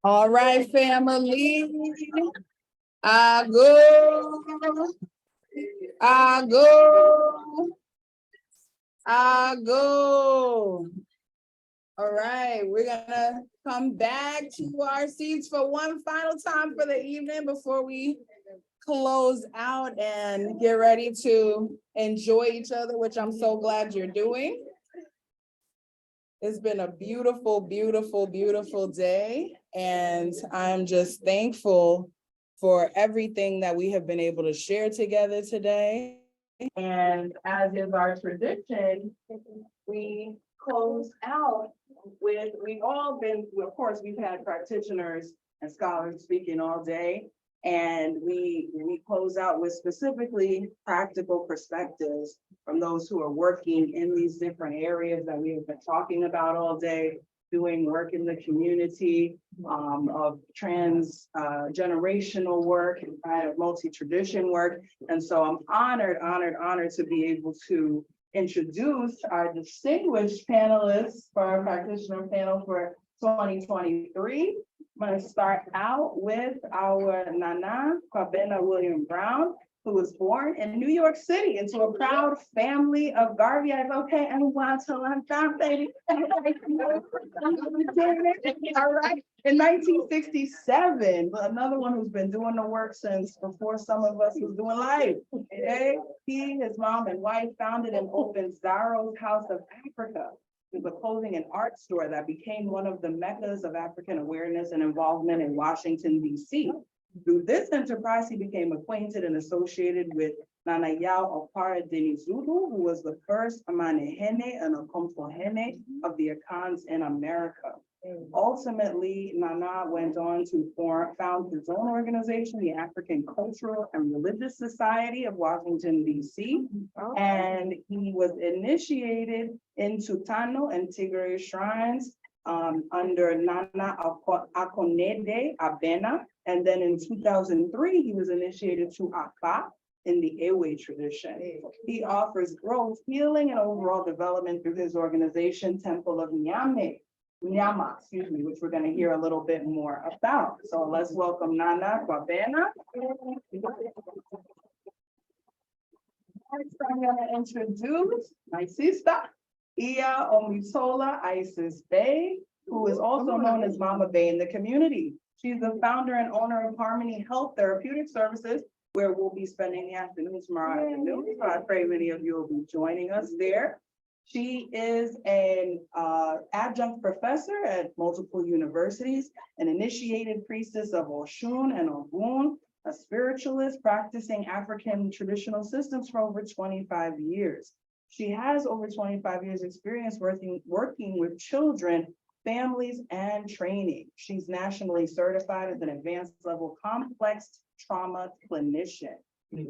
All right, family. I go. I go. I go. All right, we're gonna come back to our seats for one final time for the evening before we close out and get ready to enjoy each other, which I'm so glad you're doing. It's been a beautiful, beautiful, beautiful day, and I'm just thankful for everything that we have been able to share together today. And as is our tradition, we close out with, we've all been, of course, we've had practitioners and scholars speaking all day. And we close out with specifically practical perspectives from those who are working in these different areas that we have been talking about all day, doing work in the community, of generational work and kind of multi-tradition work. And so I'm honored to be able to introduce our distinguished panelists for our practitioner panel for 2023. I'm going to start out with our Nana Kwabena William Brown, who was born in New York City into a proud family of Garveyans. Okay, and until I'm done, baby. All right. In 1967, another one who's been doing the work since before some of us was doing life. Okay? He, his mom, and wife founded and opened Zaro's House of Africa. It was a clothing and art store that became one of the meccas of African awareness and involvement in Washington, D.C. Through this enterprise, he became acquainted and associated with Nana Yao Opara Denizulu, who was the first Amanehene and Akomfohene of the Akans in America. Ultimately, Nana went on to found his own organization, the African Cultural and Religious Society of Washington, D.C. And he was initiated into Tano and Tigray shrines under Nana Akonede Abena. And then in 2003, he was initiated to Afa in the Ewe tradition. He offers growth, healing, and overall development through his organization, Temple of Nyama, which we're going to hear a little bit more about. So let's welcome Nana Kwabena. Next, I'm going to introduce my sister, Iya Omitola Isis Bay, who is also known as Mama Bay in the community. She's the founder and owner of Harmony Health Therapeutic Services, where we'll be spending the afternoon tomorrow afternoon. So I pray many of you will be joining us there. She is an adjunct professor at multiple universities, an initiated priestess of Oshun and Ogun, a spiritualist practicing African traditional systems for over 25 years. She has over 25 years experience working with children, families, and training. She's nationally certified as an advanced level complex trauma clinician,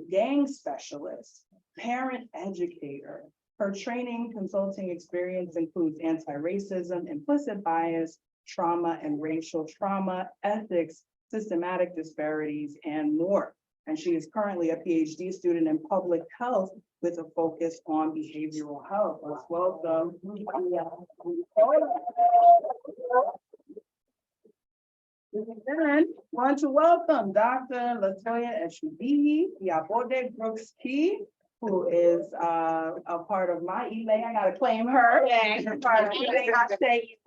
gang specialist, parent educator. Her training consulting experience includes anti-racism, implicit bias, trauma and racial trauma, ethics, systematic disparities, and more. And she is currently a PhD student in public health with a focus on behavioral health. Let's welcome. Then want to welcome Dr. Latoya Esubiyi Yabode Brooks-Key, who is a part of my email. I gotta claim her. And part of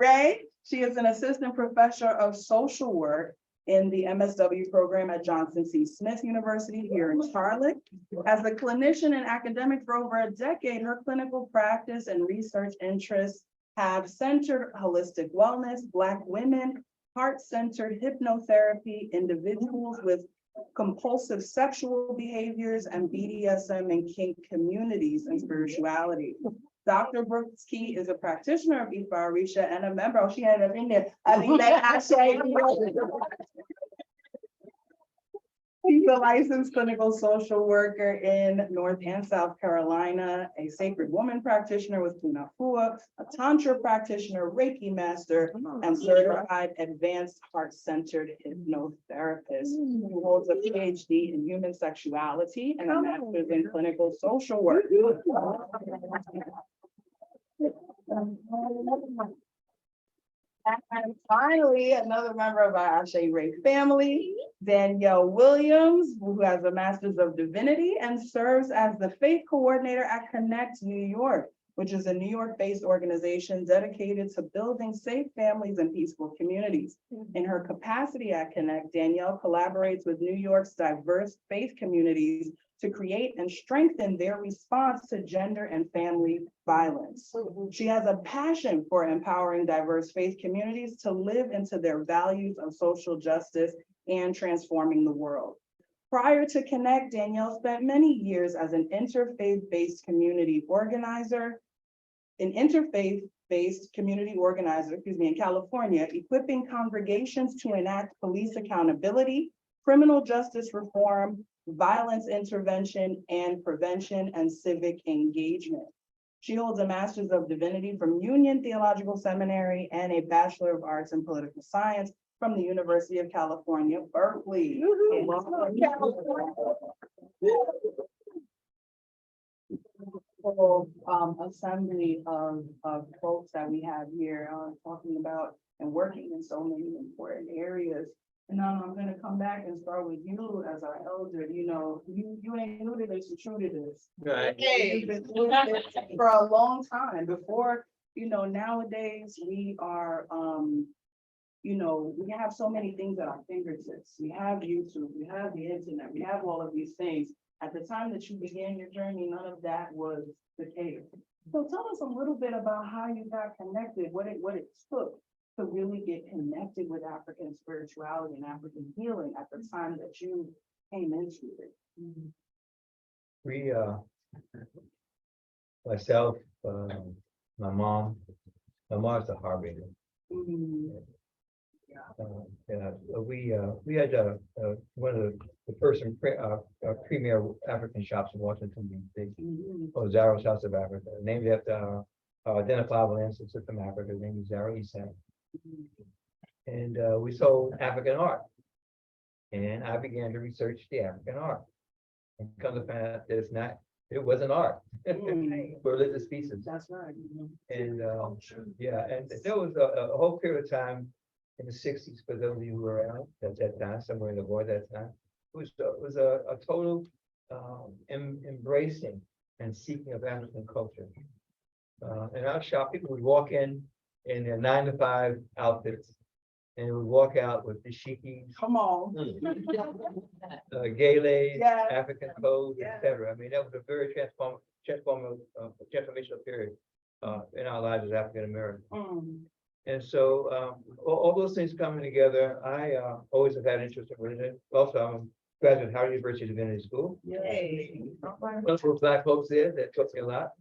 Ray. She is an assistant professor of social work in the MSW program at Johnson C. Smith University here in Charlotte. As a clinician and academic for over a decade, her clinical practice and research interests have centered holistic wellness, Black women, heart-centered hypnotherapy, individuals with compulsive sexual behaviors, and BDSM and kink communities and spirituality. Dr. Brooks-Key is a practitioner of ADRSA and a member. Oh, she had it in there. She's a licensed clinical social worker in North and South Carolina, a sacred woman practitioner with Punafua, a Tantra practitioner, Reiki master, and certified advanced heart-centered hypnotherapist who holds a PhD in human sexuality and a master's in clinical social work. And finally, another member of our Ashe Ray family, Danielle Williams, who has a Master's of Divinity and serves as the Faith Coordinator at Connect New York, which is a New York-based organization dedicated to building safe families and peaceful communities. In her capacity at Connect, Danielle collaborates with New York's diverse faith communities to create and strengthen their response to gender and family violence. She has a passion for empowering diverse faith communities to live into their values of social justice and transforming the world. Prior to Connect, Danielle spent many years as an interfaith-based community organizer, in California, equipping congregations to enact police accountability, criminal justice reform, violence intervention and prevention, and civic engagement. She holds a Master's of Divinity from Union Theological Seminary and a Bachelor of Arts in Political Science from the University of California, Berkeley. Whole assembly of folks that we have here talking about and working in so many important areas. And now I'm gonna come back and start with you as our elder. You know, you ain't new to this, you're true to this. Right. You've been through this for a long time. Before, nowadays we are we have so many things at our fingertips. We have YouTube, we have the internet, we have all of these things. At the time that you began your journey, none of that was the case. So tell us a little bit about how you got connected, what it took to really get connected with African spirituality and African healing at the time that you came into it. We, myself, my mom's a harbinger. We had one of the first premier African shops in Washington, D.C. Zaro's House of Africa, named after our identifiable ancestor from Africa, named Zaro Isan. And we sold African art. And I began to research the African art. And come to find out that it wasn't art. For religious pieces. That's right. And and there was a whole period of time in the 60s, for those of you who were around at that time, somewhere in the war that time, it was a total embracing and seeking of African culture. In our shop, people would walk in their 9-to-5 outfits, and would walk out with dashikis, Come on. galas, Yeah. African clothes, Yeah. etc. I mean, that was a very transformational period in our lives as African Americans. And so all those things coming together, I always have had interest in religion. Also, I'm a graduate of Howard University Divinity School. Yay. Those were Black folks there that taught me a lot.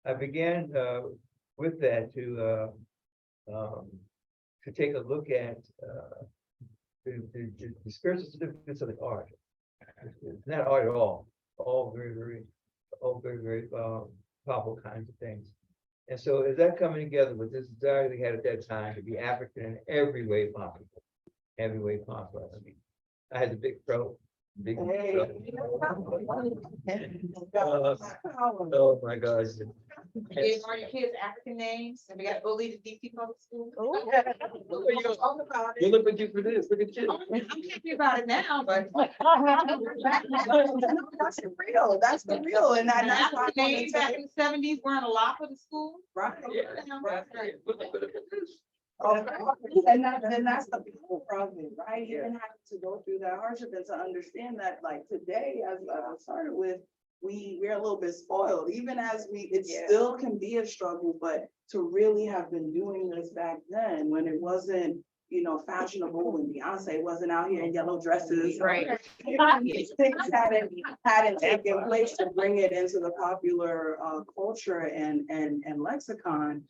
I began with that to take a look at the spiritual significance of the art. It's not art at all very powerful kinds of things. And so as that coming together with this desire we had at that time to be African in every way possible. I mean, I had the big throat. Oh my gosh. Gave all your kids African names, and we got bullied at DC public school. You look at you for this, look at you. I'm happy about it now, but. That's the real, and that's why I wanted Names back in the 70s weren't a lot for the school. Right. Right. Look at this. And that's the people problem, right? Even having to go through that hardship and to understand that, like today, as I started with, we're a little bit spoiled, even as it still can be a struggle, but to really have been doing this back then when it wasn't, fashionable, when Beyonce wasn't out here in yellow dresses. Right. Things hadn't taken place to bring it into the popular culture and lexicon.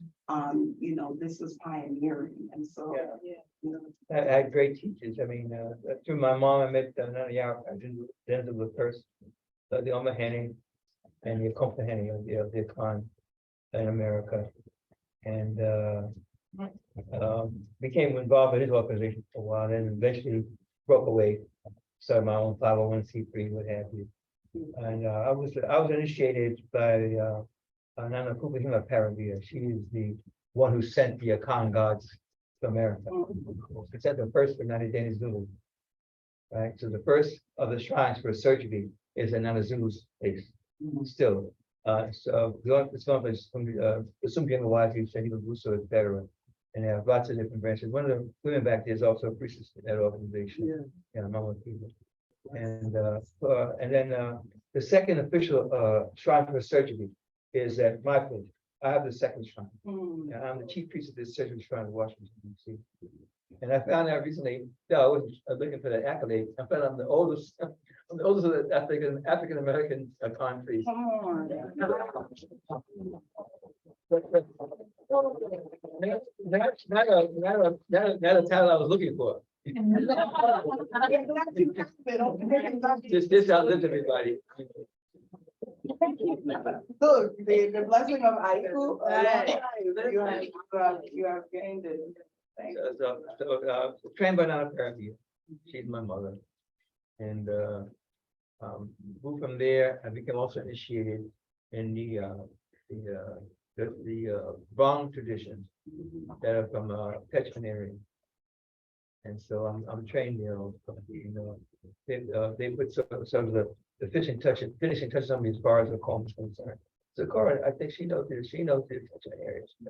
This was pioneering, and so. I had great teachers. I mean, through my mom, I met Nana the first, the Oma Henny and the Akom Henny of the Akom in America. And became involved in his organization for a while, and eventually broke away, started my own 501c3, what have you. And I was initiated by Nana Kupahima Paravia. She is the one who sent the Akom gods to America. She sent the first for Nana Deni Zulu. Right, so the first of the shrines for surgery is in Nana Zulu's place. Still, so it's going from the Sumpian wife who said he was Russo veteran, and they have lots of different branches. One of the women back there is also a priestess in that organization. Yeah, Mama people. And then the second official shrine for surgery is at my place. I have the second shrine. And I'm the chief priest of this surgery shrine in Washington, D.C. And I found out recently, I wasn't looking for that accolade. I found I'm the oldest of the African American Akom priests. That's not a title I was looking for. This outlived everybody. Look, the blessing of Aiku. You have gained it. Trained by Nana Fairfield. She's my mother. And moved from there. I became also initiated in the Bong traditions that are from Pechman area. And so I'm trained there. You know, they put some of the finishing touches on me as far as the Akom is concerned. So Cora, I think she knows this. She knows the Pechman area. She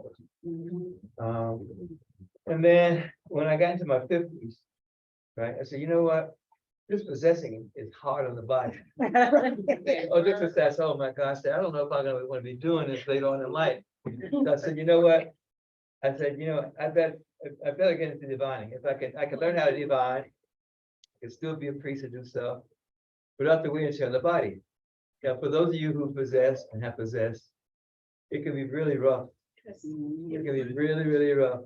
knows. And then when I got into my 50s, right, I said, you know what? This possessing is hard on the body. Oh, this was that. Oh my gosh, I don't know if I'm gonna want to be doing this later on in life. So I said, you know what? I said, you know, I better get into divining. If I can learn how to divine, I can still be a priest and do stuff without the wear and tear on the body. Now, for those of you who possess and have possessed, it can be really rough. It can be really, really rough.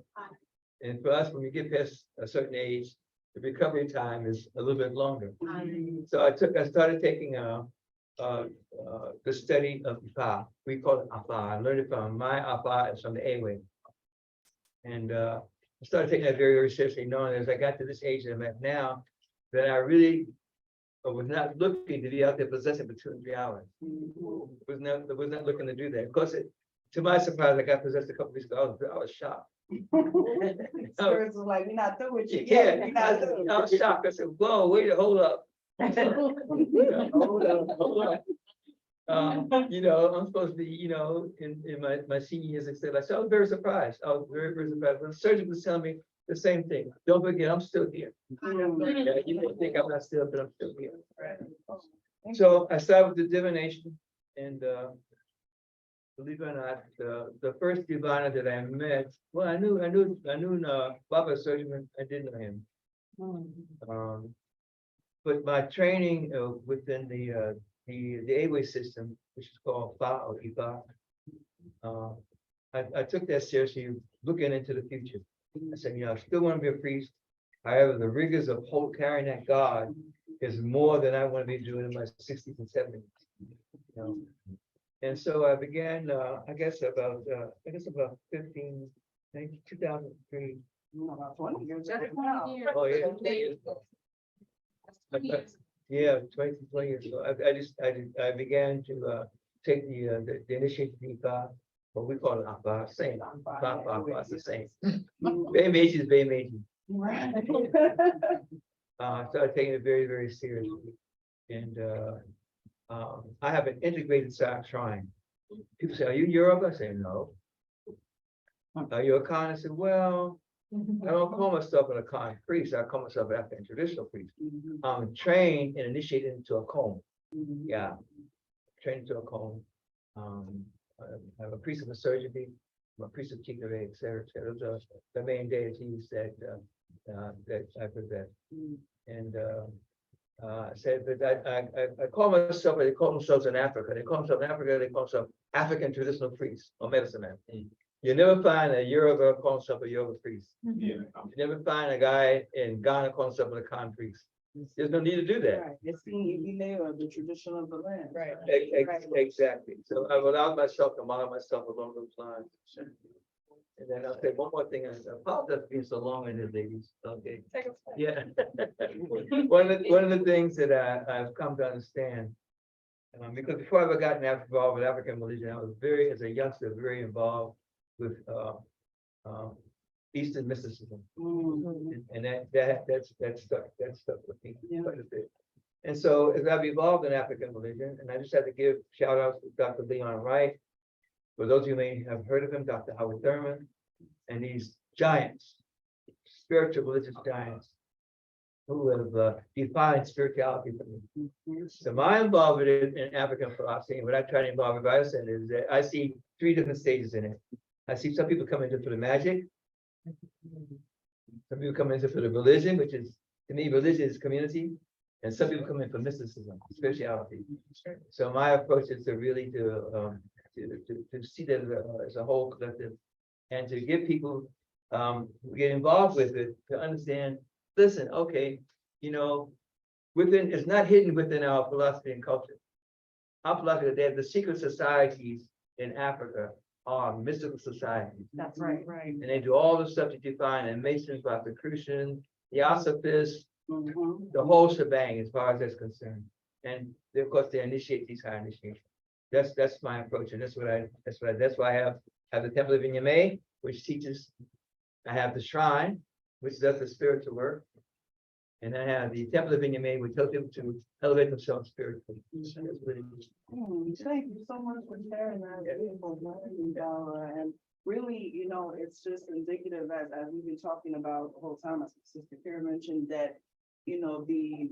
And for us, when we get past a certain age, the recovery time is a little bit longer. So I started taking the study of Ifa. We call it Afa. I learned it from my Afa and from the Awe. And I started taking that very, very seriously, knowing as I got to this age that I'm at now, that I really was not looking to be out there possessing for 2 and 3 hours. Was not looking to do that. Of course, to my surprise, I got possessed a couple weeks ago. I was shocked. Spirits was like, we're not through with you. Yeah, I was shocked. I said, whoa, wait, hold up. Hold up. You know, I'm supposed to be, you know, in my senior years, etc. So I was very surprised. I was very, very surprised. When the surgeon was telling me the same thing. Don't forget, I'm still here. Yeah, you may think I'm not still, but I'm still here. So I started with the divination, and believe it or not, the first diviner that I met, well, I knew Baba Surgeon. I didn't know him. But my training within the Awe system, which is called Fa or Ifa, I took that seriously, looking into the future. I said, you know, I still want to be a priest. However, the rigors of carrying that God is more than I want to be doing in my 60s and 70s. You know? And so I began, I guess about 15, 2003. About 20 years. Oh, yeah. Yeah, 20 years. So I began to take the initiation of what we call it Afia, same. It's the same. Bay Meiji is Bay Meiji. I started taking it very, very seriously. And I have an integrated shrine. People say, are you Yoruba? I say, no. Are you a Akom? I said, well, I don't call myself an Akom priest. I call myself an African traditional priest. I'm trained and initiated into Akom. Yeah, trained into Akom. I'm a priest of the surgery. I'm a priest of Kyrah, etc. Those are the main deities that I possess. And I said that I call myself, they call themselves in Africa. They call themselves in Africa, they call themselves African traditional priest or medicine man. You never find a Yoruba call himself a Yoruba priest. You never find a guy in Ghana call himself an Akom priest. There's no need to do that. Right. It's the tradition of the land. Right. Exactly. So I allowed myself to model myself along those lines. And then I'll say one more thing. I apologize for being so long-winded, ladies. Okay. Yeah. One of the things that I've come to understand Because before I ever got involved with African religion, I was as a youngster, very involved with Eastern mysticism. And that stuck with me quite a bit. And so as I've evolved in African religion, and I just had to give shout outs to Dr. Leon Wright. For those of you may have heard of him, Dr. Howard Thurman, and these giants, spiritual religious giants, who have defined spirituality for me. So my involvement in African philosophy, and what I try to involve everybody else in, is that I see 3 different stages in it. I see some people coming in for the magic. Some people come in for the religion, which is, to me, religion is community. And some people come in for mysticism, spirituality. So my approach is to really to see that as a whole collective, and to give people who get involved with it to understand. Listen, okay, you know, it's not hidden within our philosophy and culture. Our philosophy, the secret societies in Africa are mystical societies. That's right. And they do all the stuff that you find in Masons, Rosicrucians, the Theosophists, the whole shebang as far as that's concerned. And of course they initiate these high initiations. That's my approach, and that's why I have the Temple of Inyame, which teaches. I have the shrine, which does the spiritual work. And I have the Temple of Inyame, which helps them to elevate themselves spiritually. That's what it is. Thank you so much for sharing that. And really, you know, it's just indicative as we've been talking about the whole time, as Sister Kyrah mentioned, that, you know, the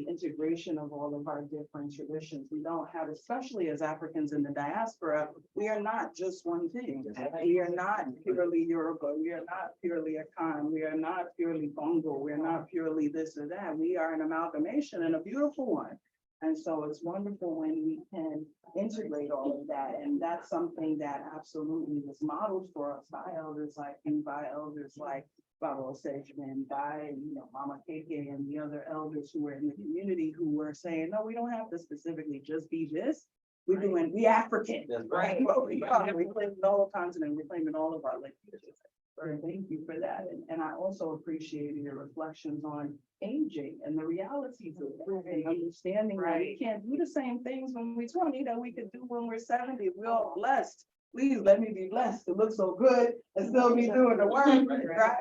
integration of all of our different traditions. We don't have, especially as Africans in the diaspora, we are not just one thing. We are not purely Yoruba. We are not purely Akom. We are not purely Bongo. We are not purely this or that. We are an amalgamation, and a beautiful one. And so it's wonderful when we can integrate all of that. And that's something that absolutely was modeled for us by elders like you, by elders like Baba Sejman, by, you know, Mama Keke and the other elders who were in the community who were saying, no, we don't have to specifically just be this. We're doing, we African, right? Well, we claim all of continent, we're claiming all of our languages. Thank you for that. And I also appreciate your reflections on aging and the realities of that, and understanding that we can't do the same things when we're 20 that we could do when we're 70. We're all blessed. Please let me be blessed to look so good and still be doing the work, right?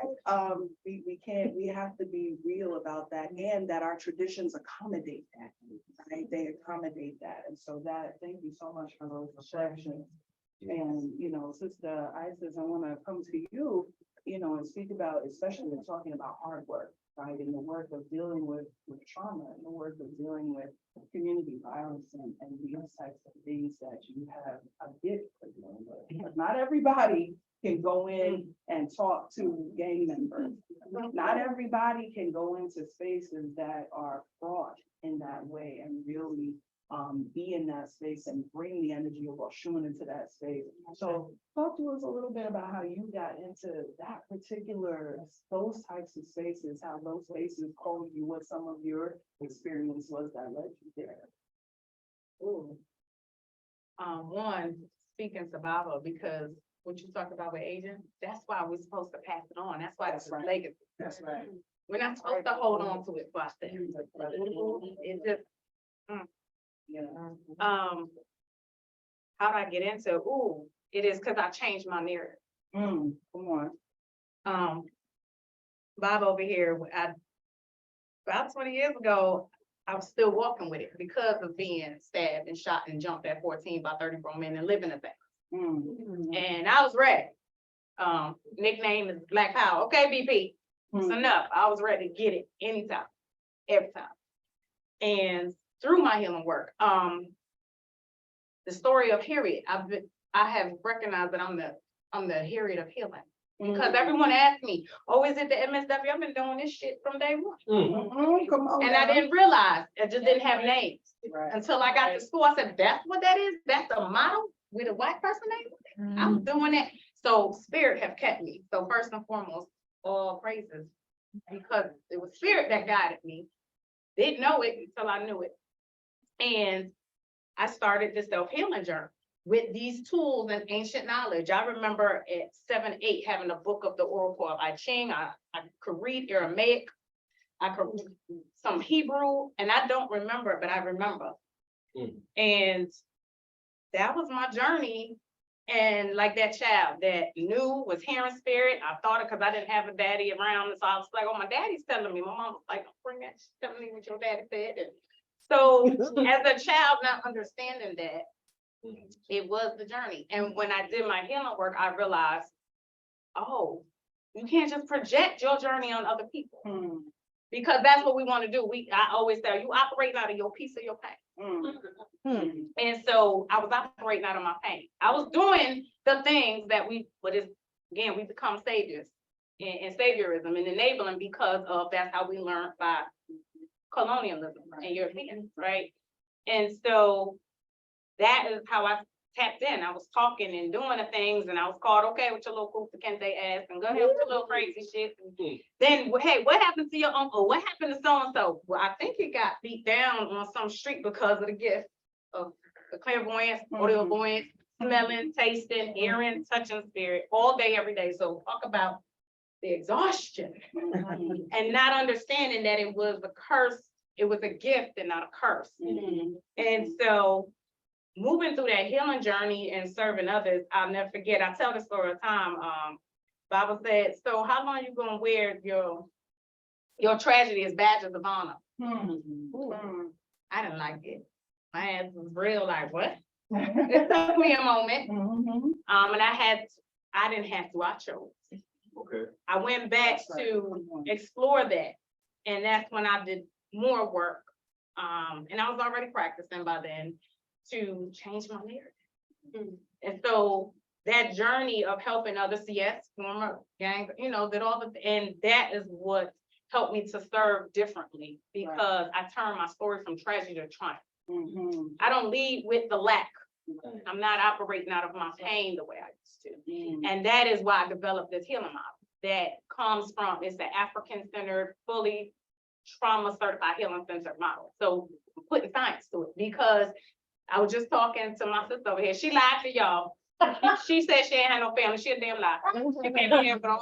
We have to be real about that, and that our traditions accommodate that, right? They accommodate that. And so thank you so much for those reflections. And, you know, Sister Isis, I want to come to you, you know, and speak about, especially when talking about hard work, right? In the work of dealing with trauma, and the work of dealing with community violence and these types of things that you have a gift for dealing with. Because not everybody can go in and talk to gang members. Not everybody can go into spaces that are fraught in that way and really be in that space and bring the energy of Oshun into that space. So talk to us a little bit about how you got into that those types of spaces, how those spaces called you, what some of your experience was that led you there. One, speaking to Baba, because what you talked about with aging, that's why we're supposed to pass it on. That's why it's a legacy. That's right. We're not supposed to hold on to it for ourselves. It just, how do I get into, it is because I changed my narrative. Come on. Bob over here, about 20 years ago, I was still walking with it because of being stabbed and shot and jumped at 14 by 30 grown men and living in that. And I was ready. Nickname is Black Power. Okay, BP, it's enough. I was ready to get it anytime, every time. And through my healing work, the story of Harriet, I have recognized that I'm the Harriet of healing. Because everyone asked me, oh, is it the MSW? I've been doing this shit from day one. Come on, and I didn't realize, I just didn't have names. Right. Until I got to school, I said, that's what that is? That's a model with a white person name? I'm doing it. So spirit have kept me. So first and foremost, all praises. Because it was spirit that guided me. Didn't know it until I knew it. And I started this self-healing journey with these tools and ancient knowledge. I remember at 7, 8 having a book of the Oracle of I Ching. I could read Aramaic. I could read some Hebrew, and I don't remember it, but I remember. And that was my journey. And like that child that knew was hearing spirit, I thought it because I didn't have a daddy around. And so I was like, oh, my daddy's telling me. My mom was like, don't bring that, she's telling me what your daddy said. And so as a child, not understanding that, it was the journey. And when I did my healing work, I realized, oh, you can't just project your journey on other people. Because that's what we want to do. I always say, you operating out of your piece of your pain. And so I was operating out of my pain. I was doing the things that we become saviors and saviorism and enabling because of that's how we learned by colonialism and Europeans, right? And so that is how I tapped in. I was talking and doing the things, and I was called, okay, with your little Kuta Kente ass, and go ahead with your little crazy shit. Then, hey, what happened to your uncle? What happened to so-and-so? Well, I think he got beat down on some street because of the gift of the clairvoyance, audiovoyance, smelling, tasting, hearing, touching spirit, all day, every day. So talk about the exhaustion and not understanding that it was a curse, it was a gift and not a curse. And so moving through that healing journey and serving others, I'll never forget. I tell the story all the time. Bible said, so how long you gonna wear your tragedy as badges of honor? I didn't like it. My ass was real like, what? It took me a moment. And I didn't have to, I chose. Okay. I went back to explore that. And that's when I did more work. And I was already practicing by then to change my narrative. And so that journey of helping others, yes, former gang, did all the, and that is what helped me to serve differently because I turned my story from tragedy to triumph. I don't lead with the lack. I'm not operating out of my pain the way I used to. And that is why I developed this healing model that comes from, it's the African-centered, fully trauma-certified healing centered model. So putting science to it because I was just talking to my sister over here. She lied to y'all. She said she ain't had no family. She a damn lie. She came in here, bro.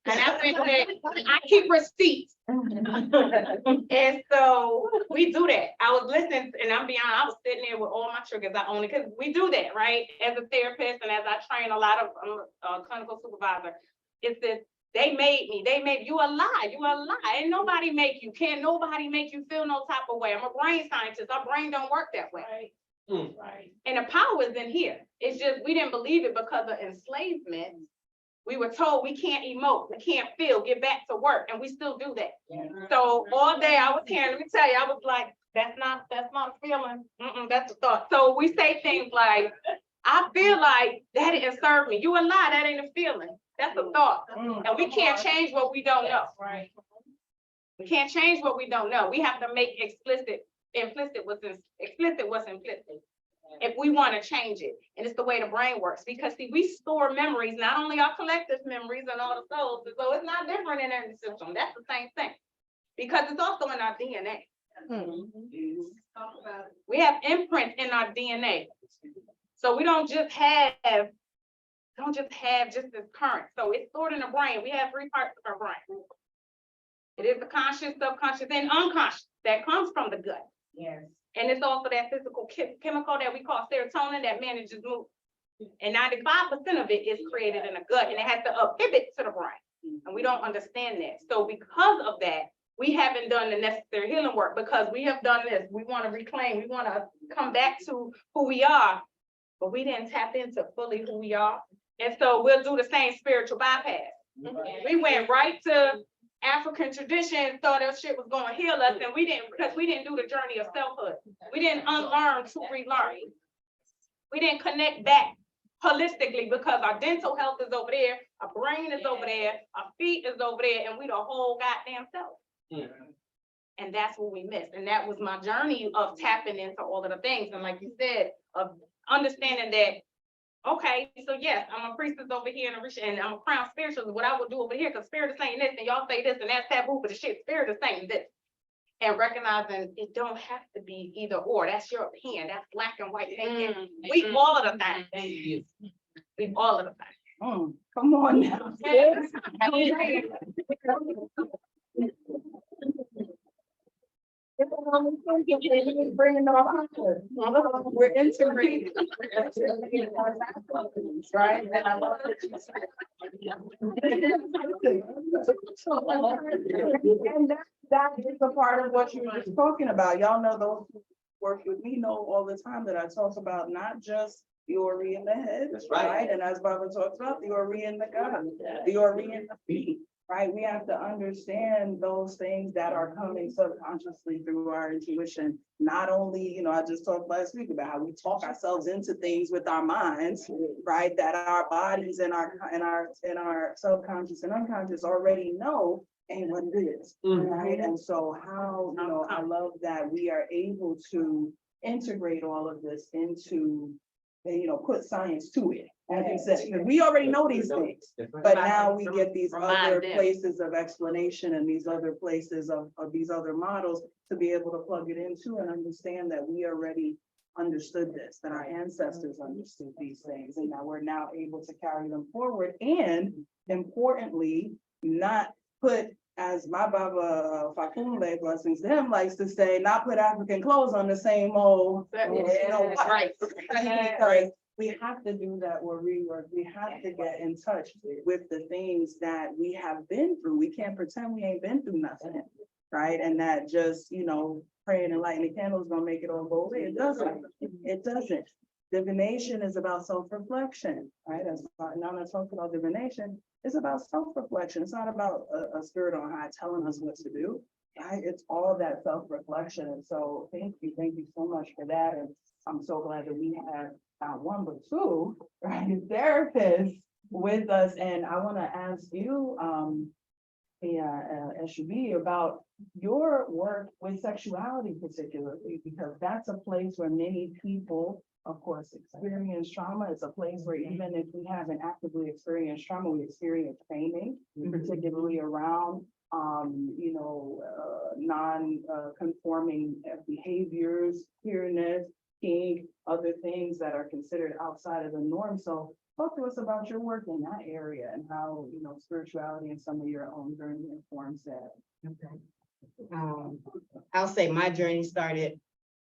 And I went there. I keep receipts. And so we do that. I was listening, and I'm being honest, I was sitting there with all my triggers. I own it because we do that, right? As a therapist and as I train a lot of clinical supervisor, it's this. They made you a lie. You a lie. Ain't nobody make you. Can't nobody make you feel no type of way. I'm a brain scientist. Our brain don't work that way. Right. And the power is in here. It's just we didn't believe it because of enslavement. We were told we can't emote, we can't feel, get back to work, and we still do that. So all day I was hearing, let me tell you, I was like, that's not a feeling. That's a thought. So we say things like, I feel like that didn't serve me. You a lie, that ain't a feeling. That's a thought. And we can't change what we don't know. Right. We can't change what we don't know. We have to make implicit what's implicit if we want to change it. And it's the way the brain works because see, we store memories, not only our collective memories and all the souls, so it's not different in every system. That's the same thing because it's also in our DNA. We have imprints in our DNA. So we don't just have just this current. So it's stored in the brain. We have 3 parts of our brain. It is the conscious, subconscious, and unconscious that comes from the gut. Yes. And it's also that physical chemical that we call serotonin that manages mood. And 95% of it is created in the gut and it has to pivot to the brain. And we don't understand that. So because of that, we haven't done the necessary healing work because we have done this. We want to reclaim, we want to come back to who we are, but we didn't tap into fully who we are. And so we'll do the same spiritual bypass. We went right to African tradition, thought that shit was going to heal us, and we didn't because we didn't do the journey of selfhood. We didn't unlearn to relearn. We didn't connect back holistically because our dental health is over there, our brain is over there, our feet is over there, and we the whole goddamn self. And that's what we missed. And that was my journey of tapping into all of the things. And like you said, of understanding that, okay, so yes, I'm a priestess over here and I'm a crown spiritualist. What I would do over here, because spirit is saying this and y'all say this and that's taboo, but the shit, spirit is saying this. And recognizing it don't have to be either or. That's your opinion. That's black and white thinking. We all of the things. We all of the things. Come on now. We're integrating. Right? And I love that you said. And that is a part of what you were just talking about. Y'all know those who work with me know all the time that I talk about not just the ori in the head, right? And as Baba talks about, the ori in the gut, the ori in the feet, right? We have to understand those things that are coming subconsciously through our intuition. Not only, I just talked last week about how we talk ourselves into things with our minds, right? That our bodies and our subconscious and unconscious already know ain't what it is, right? And so how, I love that we are able to integrate all of this into, put science to it. As you said, because we already know these things, but now we get these other places of explanation and these other places of these other models to be able to plug it into and understand that we already understood this, that our ancestors understood these things, and that we're now able to carry them forward. And importantly, not put, as my Baba Fakunle, blessings to him, likes to say, not put African clothes on the same old, Right. Because we have to do that or rework. We have to get in touch with the things that we have been through. We can't pretend we ain't been through nothing, right? And that just, praying and lighting the candle is gonna make it all go away. It doesn't. It doesn't. Divination is about self-reflection, right? As Nana talked about divination, it's about self-reflection. It's not about a spirit on high telling us what to do, right? It's all that self-reflection. And so thank you so much for that. And I'm so glad that we have not one, but two, right, therapists with us. And I want to ask you, Esubiyi, about your work with sexuality particularly, because that's a place where many people, of course, experience trauma. It's a place where even if we haven't actively experienced trauma, we experience training, particularly around non-conforming behaviors, queerness, kink, other things that are considered outside of the norm. So talk to us about your work in that area and how, spirituality and some of your own journey informs that. Okay. I'll say my journey started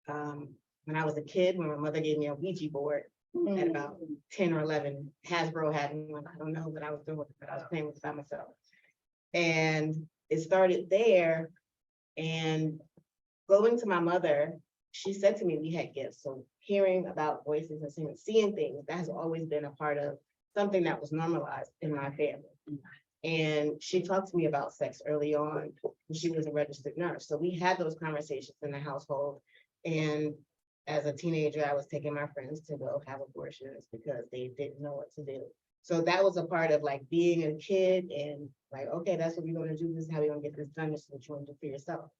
when I was a kid, when my mother gave me a Ouija board at about 10 or 11. Hasbro had one, I don't know what I was doing with it, but I was playing with it by myself. And it started there, and going to my mother, she said to me we had gifts. So hearing about voices and seeing things, that has always been a part of something that was normalized in my family. And she talked to me about sex early on when she was a registered nurse. So we had those conversations in the household. And as a teenager, I was taking my friends to go have abortions because they didn't know what to do. So that was a part of like being a kid and like, okay, that's what we're going to do. This is how we're going to get this done. This is what you want to do for yourself.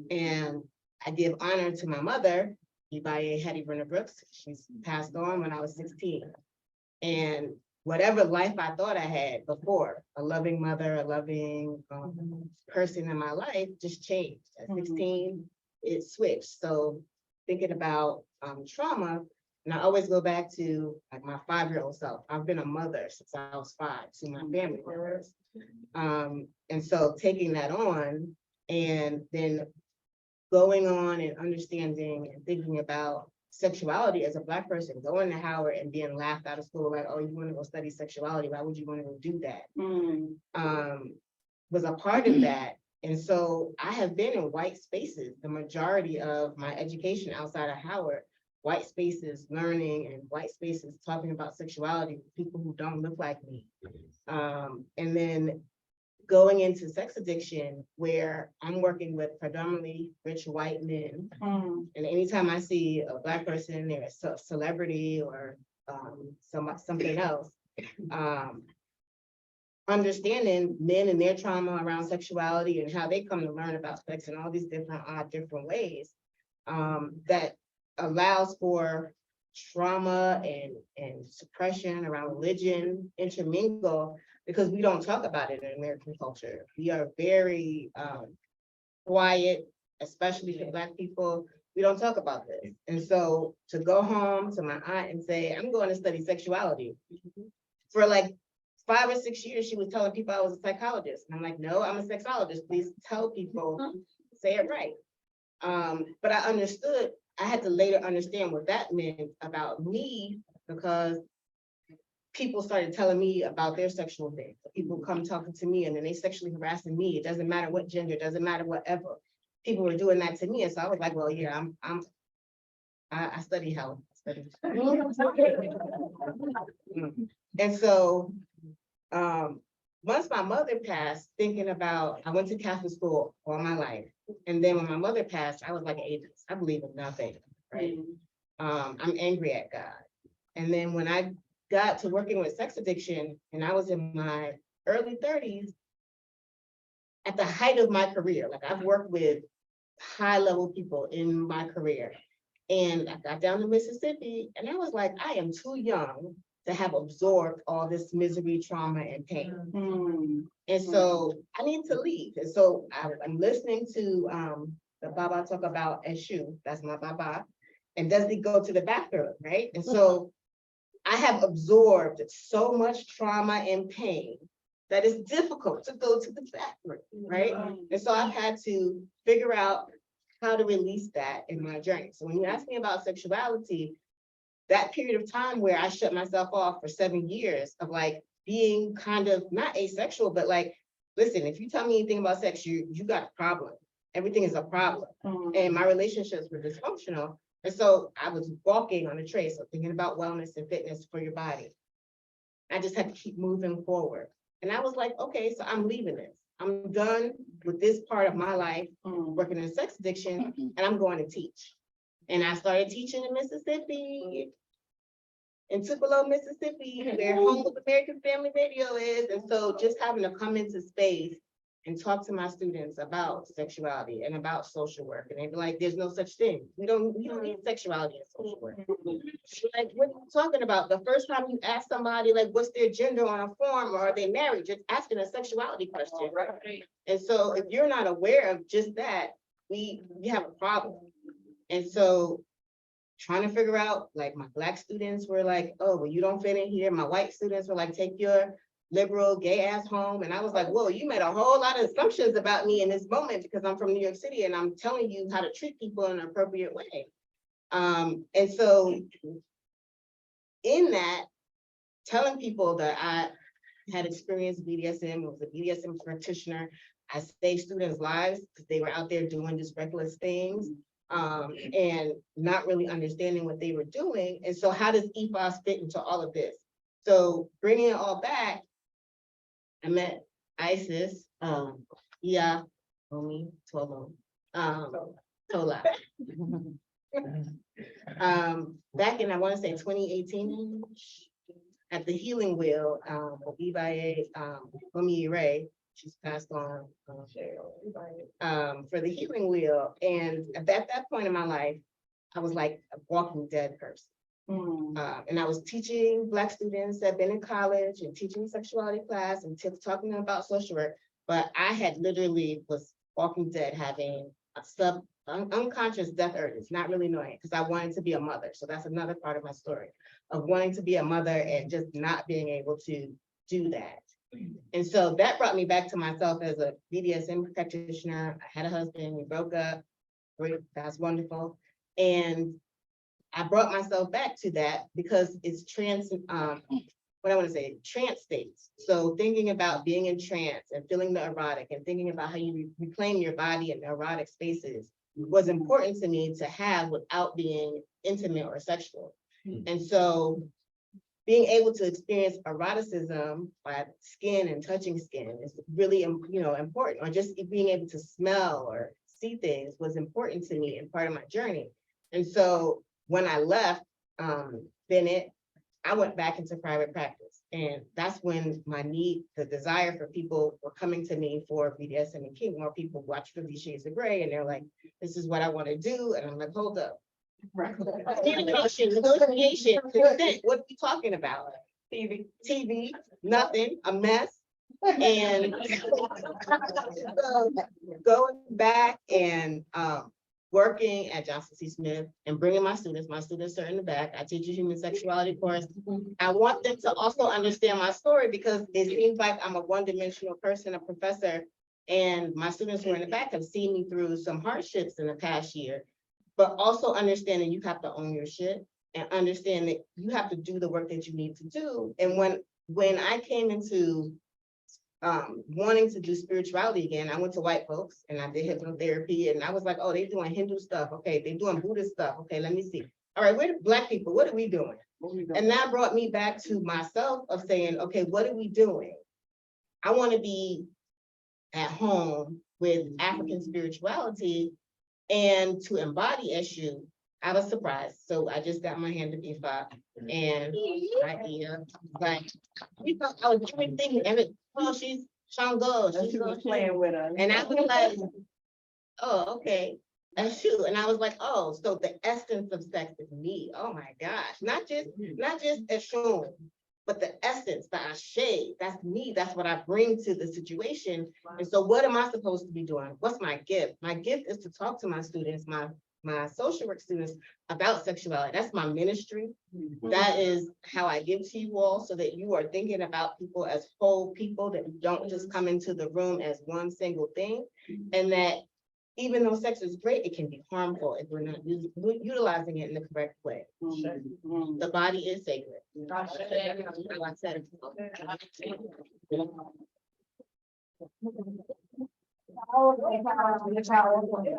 And I give honor to my mother, Ibaye Hetty Brenner Brooks. She's passed on when I was 16. And whatever life I thought I had before, a loving mother, a loving person in my life just changed. At 16, it switched. So thinking about trauma, and I always go back to like my 5-year-old self. I've been a mother since I was 5 to my family members. And so taking that on and then going on and understanding and thinking about sexuality as a Black person, going to Howard and being laughed out of school, like, oh, you want to go study sexuality? Why would you want to go do that? Was a part of that. And so I have been in white spaces, the majority of my education outside of Howard, white spaces learning and white spaces talking about sexuality with people who don't look like me. And then going into sex addiction, where I'm working with predominantly rich white men. And anytime I see a Black person, they're a celebrity or something else, understanding men and their trauma around sexuality and how they come to learn about sex in all these different ways, that allows for trauma and suppression around religion intermingle, because we don't talk about it in American culture. We are very quiet, especially for Black people. We don't talk about this. And so to go home to my aunt and say, I'm going to study sexuality. For like 5 or 6 years, she was telling people I was a psychologist. And I'm like, no, I'm a sexologist. Please tell people, say it right. But I understood, I had to later understand what that meant about me, because people started telling me about their sexual things. People come talking to me and then they sexually harassing me. It doesn't matter what gender, it doesn't matter whatever. People were doing that to me. And so I was like, well, yeah, I study health. And so, once my mother passed, thinking about, I went to Catholic school all my life. And then when my mother passed, I was like an atheist. I believe in nothing, right? I'm angry at God. And then when I got to working with sex addiction and I was in my early 30s, at the height of my career, like I've worked with high level people in my career. And I got down to Mississippi and I was like, I am too young to have absorbed all this misery, trauma, and pain. And so I need to leave. And so I'm listening to the Baba talk about Eshu, that's my Baba, and does he go to the bathroom, right? And so I have absorbed so much trauma and pain that it's difficult to go to the bathroom, right? And so I've had to figure out how to release that in my journey. So when you ask me about sexuality, that period of time where I shut myself off for 7 years of like being kind of not asexual, but like, listen, if you tell me anything about sex, you got a problem. Everything is a problem. And my relationships were dysfunctional. And so I was walking on a trace of thinking about wellness and fitness for your body. I just had to keep moving forward. And I was like, okay, so I'm leaving this. I'm done with this part of my life, working in sex addiction, and I'm going to teach. And I started teaching in Mississippi, in Tupelo, Mississippi, where Home of American Family Radio is. And so just having to come into space and talk to my students about sexuality and about social work. And they'd be like, there's no such thing. We don't need sexuality in social work. Like, what are you talking about? The first time you ask somebody, like, what's their gender on a form, or are they married? Just asking a sexuality question. Right. And so if you're not aware of just that, we have a problem. And so trying to figure out, like, my Black students were like, oh, well, you don't fit in here. My white students were like, take your liberal gay ass home. And I was like, whoa, you made a whole lot of assumptions about me in this moment because I'm from New York City and I'm telling you how to treat people in an appropriate way. And so in that, telling people that I had experienced BDSM, was a BDSM practitioner, I saved students' lives because they were out there doing just reckless things. And not really understanding what they were doing. And so how does ethos fit into all of this? So bringing it all back, I met Isis, Tola, Tola. Back in, I want to say 2018, at the Healing Wheel, Ibaye, Ray, she's passed on for the Healing Wheel. And at that point in my life, I was like a walking dead person. And I was teaching Black students that had been in college and teaching sexuality class and talking to them about social work. But I had literally was walking dead, having a unconscious death urges, not really knowing it, because I wanted to be a mother. So that's another part of my story of wanting to be a mother and just not being able to do that. And so that brought me back to myself as a BDSM practitioner. I had a husband, we broke up, great, that's wonderful. And I brought myself back to that because it's trance states. So thinking about being in trance and feeling the erotic and thinking about how you reclaim your body in the erotic spaces was important to me to have without being intimate or sexual. And so being able to experience eroticism by skin and touching skin is really, important, or just being able to smell or see things was important to me and part of my journey. And so when I left Bennett, I went back into private practice. And that's when the desire for people were coming to me for BDSM and kink. More people watch 50 Shades of Grey and they're like, this is what I want to do. And I'm like, hold up. Negotiation, consent, what are you talking about? TV, nothing, a mess. And so going back and working at Johnson C. Smith and bringing my students are in the back. I teach a human sexuality course. I want them to also understand my story because it seems like I'm a one-dimensional person, a professor, And my students who are in the back have seen me through some hardships in the past year, but also understanding you have to own your shit and understand that you have to do the work that you need to do. And when I came into wanting to do spirituality again, I went to white folks and I did hypnotherapy, and I was like, oh, they're doing Hindu stuff. Okay, they're doing Buddhist stuff. Okay, let me see. All right, we're Black people. What are we doing? And that brought me back to myself of saying, okay, what are we doing? I want to be at home with African spirituality and to embody Eshu. I was surprised. So I just got my hand to Ifa and idea, like, you know, I was everything, oh, she's Shango, she's playing with us. and I was like, oh, okay, Eshu. And I was like, oh, so the essence of sex is me. Oh my gosh, not just Eshu, but the essence, the ashe, that's me. That's what I bring to the situation. And so what am I supposed to be doing? What's my gift? My gift is to talk to my students, my social work students about sexuality. That's my ministry. That is how I give to you all, so that you are thinking about people as whole people, that you don't just come into the room as one single thing. And that even though sex is great, it can be harmful if we're not utilizing it in the correct way. The body is sacred. I said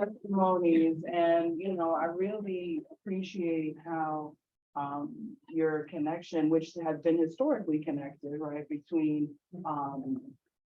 Testimonies, and you know, I really appreciate how your connection, which has been historically connected, right, between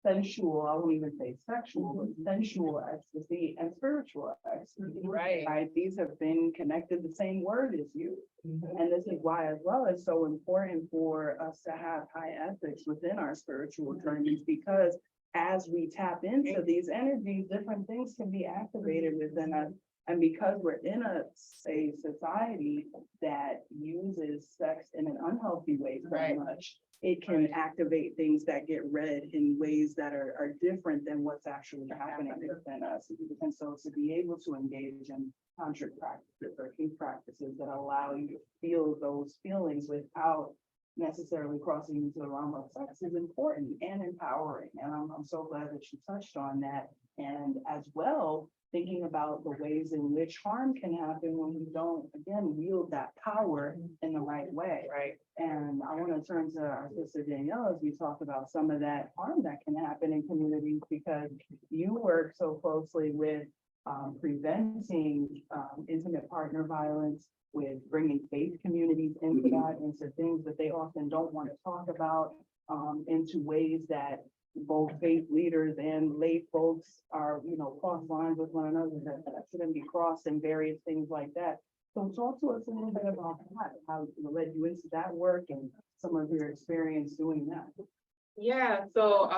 sensual, I won't even say sexual, but sensual ecstasy and spiritual ecstasy. Right. These have been connected, the same word as you. And this is why as well it's so important for us to have high ethics within our spiritual journeys, because as we tap into these energies, different things can be activated within us. And because we're in a society that uses sex in an unhealthy way very much, it can activate things that get read in ways that are different than what's actually happening within us. And so to be able to engage in tantric practices or kink practices that allow you to feel those feelings without necessarily crossing into the realm of sex is important and empowering. And I'm so glad that you touched on that. And as well, thinking about the ways in which harm can happen when we don't, again, wield that power in the right way. Right. And I want to turn to our sister Danielle as we talk about some of that harm that can happen in communities, because you work so closely with preventing intimate partner violence, with bringing faith communities into that, into things that they often don't want to talk about, into ways that both faith leaders and lay folks are, you know, cross lines with one another that shouldn't be crossed, and various things like that. So talk to us a little bit about that, how it led you into that work and some of your experience doing that. Yeah, so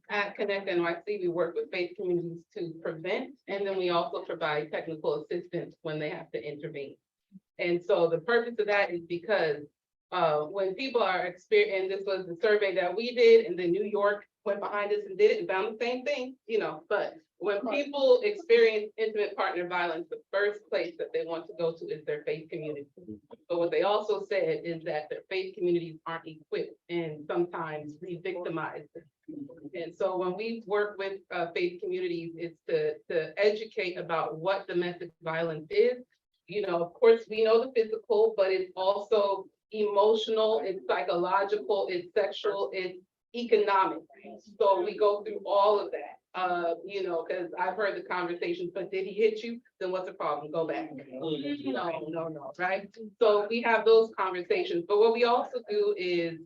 at Connect NYC, we work with faith communities to prevent, and then we also provide technical assistance when they have to intervene. And so the purpose of that is because when people are experiencing, and this was the survey that we did, and then New York went behind us and did it and found the same thing, you know, but when people experience intimate partner violence, the first place that they want to go to is their faith community. But what they also said is that their faith communities aren't equipped and sometimes re-victimized. And so when we work with faith communities, it's to educate about what domestic violence is. You know, of course, we know the physical, but it's also emotional, it's psychological, it's sexual, it's economic. So we go through all of that. You know, because I've heard the conversations, but did he hit you? Then what's the problem? Go back. No, right? So we have those conversations. But what we also do is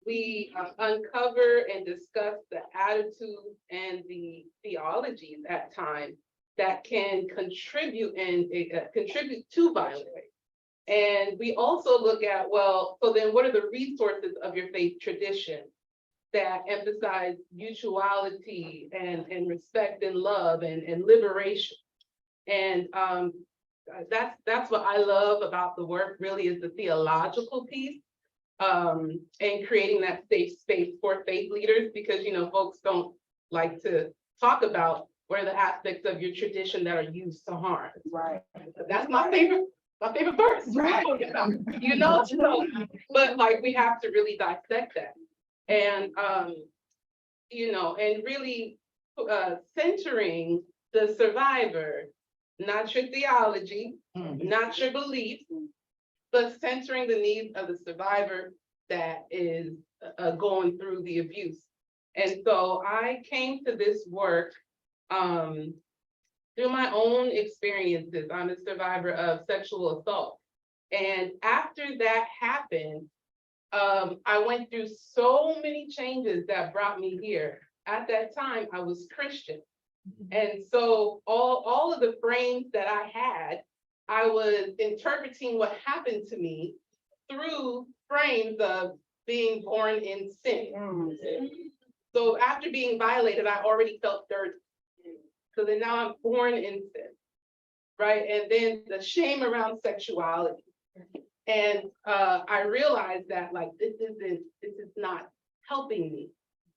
we uncover and discuss the attitudes and the theologies at times that can contribute and contribute to violence. And we also look at, well, so then what are the resources of your faith tradition that emphasize mutuality and respect and love and liberation? And that's what I love about the work, really, is the theological piece, and creating that safe space for faith leaders, because, you know, folks don't like to talk about what are the aspects of your tradition that are used to harm. Right. That's my favorite verse. Right. You know, but like we have to really dissect that. And you know, and really centering the survivor, not your theology, not your belief, but centering the needs of the survivor that is going through the abuse. And so I came to this work through my own experiences. I'm a survivor of sexual assault. And after that happened, I went through so many changes that brought me here. At that time, I was Christian. And so all of the frames that I had, I was interpreting what happened to me through frames of being born in sin. So after being violated, I already felt dirty. So then now I'm born in sin, right? And then the shame around sexuality. And I realized that like, this is not helping me.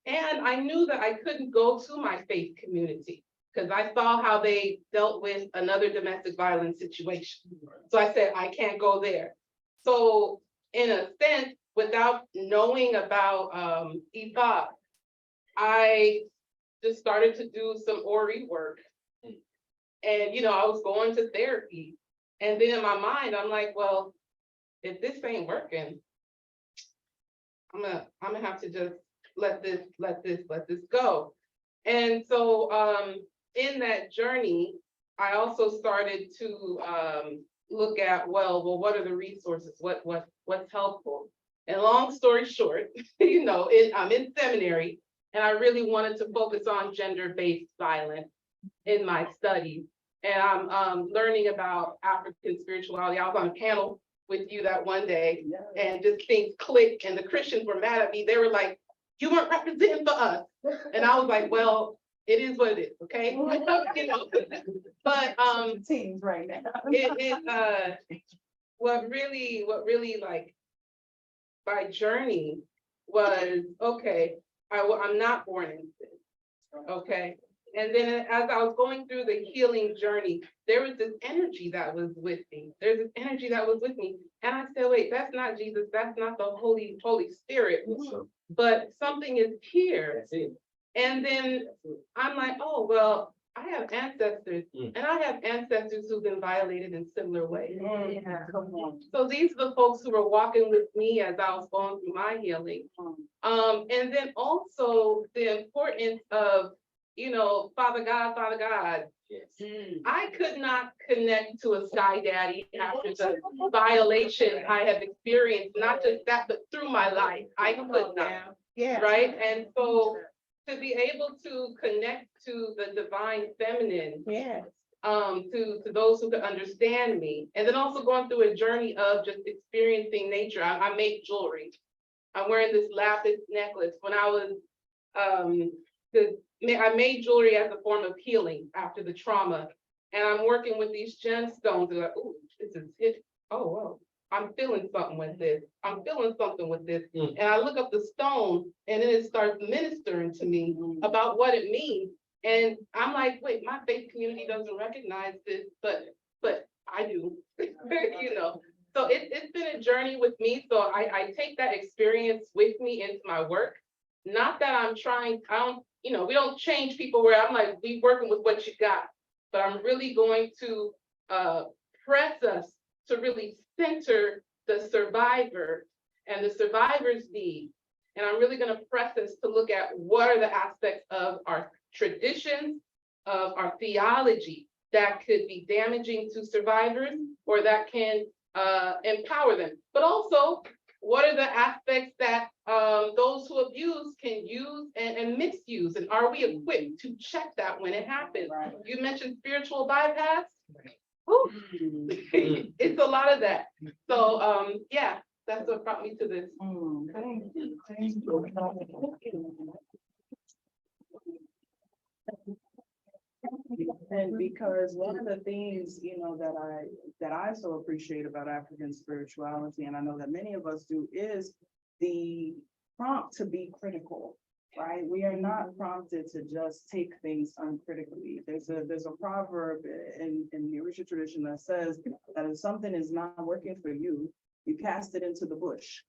And I knew that I couldn't go to my faith community because I saw how they dealt with another domestic violence situation. So I said, I can't go there. So in a sense, without knowing about EFOP, I just started to do some ORI work. And, you know, I was going to therapy. And then in my mind, I'm like, well, if this ain't working, I'm gonna have to just let this go. And so in that journey, I also started to look at, well, what are the resources? What's helpful? And long story short, you know, I'm in seminary and I really wanted to focus on gender-based violence in my studies. And I'm learning about African spirituality. I was on a panel with you that one day and just things clicked and the Christians were mad at me. They were like, you weren't representing for us. And I was like, well, it is what it is, okay? You know, but Teams right now. what really like my journey was, okay, I'm not born in sin, okay? And then as I was going through the healing journey, there was this energy that was with me. There's this energy that was with me. And I said, wait, that's not Jesus. That's not the Holy Spirit. But something is here. And then I'm like, oh, well, I have ancestors and I have ancestors who've been violated in similar ways. So these are the folks who were walking with me as I was going through my healing. And then also the importance of, you know, Father God. I could not connect to a sky daddy after the violation I have experienced, not just that, but through my life. I could not, right? And so to be able to connect to the divine feminine, to those who could understand me, and then also going through a journey of just experiencing nature. I make jewelry. I'm wearing this lapis necklace. When I was, I made jewelry as a form of healing after the trauma. And I'm working with these gemstones. They're like, oh, this is it. Oh, wow. I'm feeling something with this. I'm feeling something with this. And I look up the stone and then it starts ministering to me about what it means. And I'm like, wait, my faith community doesn't recognize this, but I do, you know. So it's been a journey with me. So I take that experience with me into my work. Not that I'm trying, you know, we don't change people where I'm like, we working with what you got, but I'm really going to press us to really center the survivor and the survivor's need. And I'm really going to press us to look at what are the aspects of our traditions, of our theology that could be damaging to survivors or that can empower them. But also, what are the aspects that those who abuse can use and misuse? And are we equipped to check that when it happens? Right. You mentioned spiritual bypass. It's a lot of that. So yeah, that's what brought me to this. Thank you. Thank you. And because one of the things, you know, that I so appreciate about African spirituality, and I know that many of us do, is the prompt to be critical, right? We are not prompted to just take things uncritically. There's a proverb in the Orisha tradition that says that if something is not working for you, you cast it into the bush,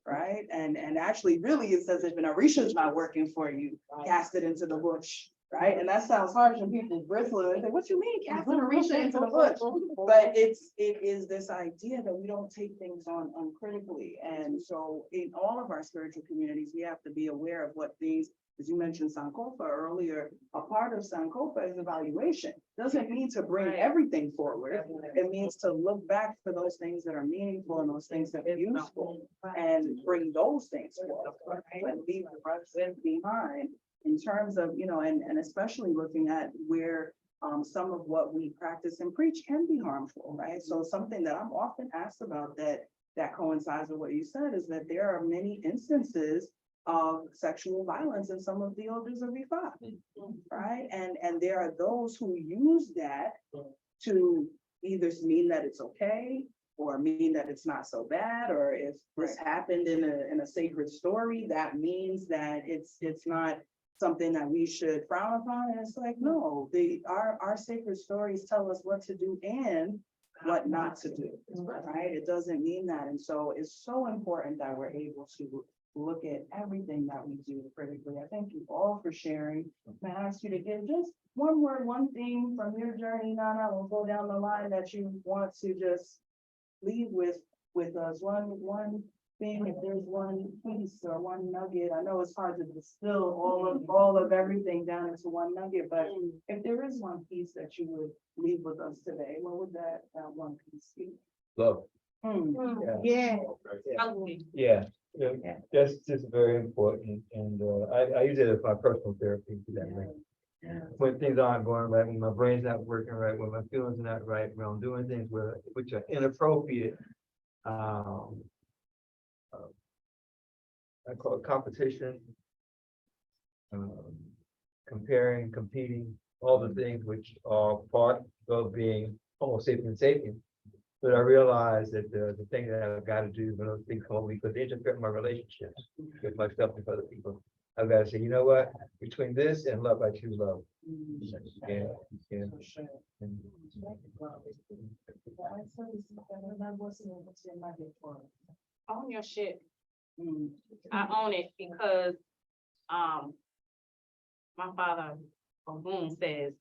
right? And actually, really, it says if an Orisha is not working for you, cast it into the bush. right? And that sounds harsh and people bristle and say, what you mean, Catherine, reach into the bush? But it is this idea that we don't take things on uncritically. And so in all of our spiritual communities, we have to be aware of what these, as you mentioned Sankofa earlier, a part of Sankofa is evaluation. Doesn't mean to bring everything forward. It means to look back for those things that are meaningful and those things that are useful and bring those things forward, right? And leave the rest behind in terms of, you know, and especially looking at where some of what we practice and preach can be harmful, right? So something that I'm often asked about that coincides with what you said is that there are many instances of sexual violence in some of the elders of Ifa, right? And there are those who use that to either mean that it's okay or mean that it's not so bad, or if this happened in a sacred story, that means that it's not something that we should frown upon. And it's like, no, our sacred stories tell us what to do and what not to do, right? It doesn't mean that. And so it's so important that we're able to look at everything that we do critically. I thank you all for sharing. May I ask you to give just one word, one thing from your journey, Nana, we'll go down the line that you want to just leave with us. One thing, if there's one piece or one nugget. I know it's hard to distill all of everything down into one nugget, but if there is one piece that you would leave with us today, what would that one piece be? Love. Yeah. Yeah, that's just very important. And I use it as my personal therapy for that reason. When things aren't going right, when my brain's not working right, when my feelings are not right, when I'm doing things which are inappropriate, I call it competition, comparing, competing, all the things which are part of being homo sapien sapien. But I realized that the thing that I've got to do when those things come over, because they interfere with my relationships with myself and with other people, I've got to say, you know what? Between this and love, I choose love. Yeah. Own your shit. I own it because my father Boom says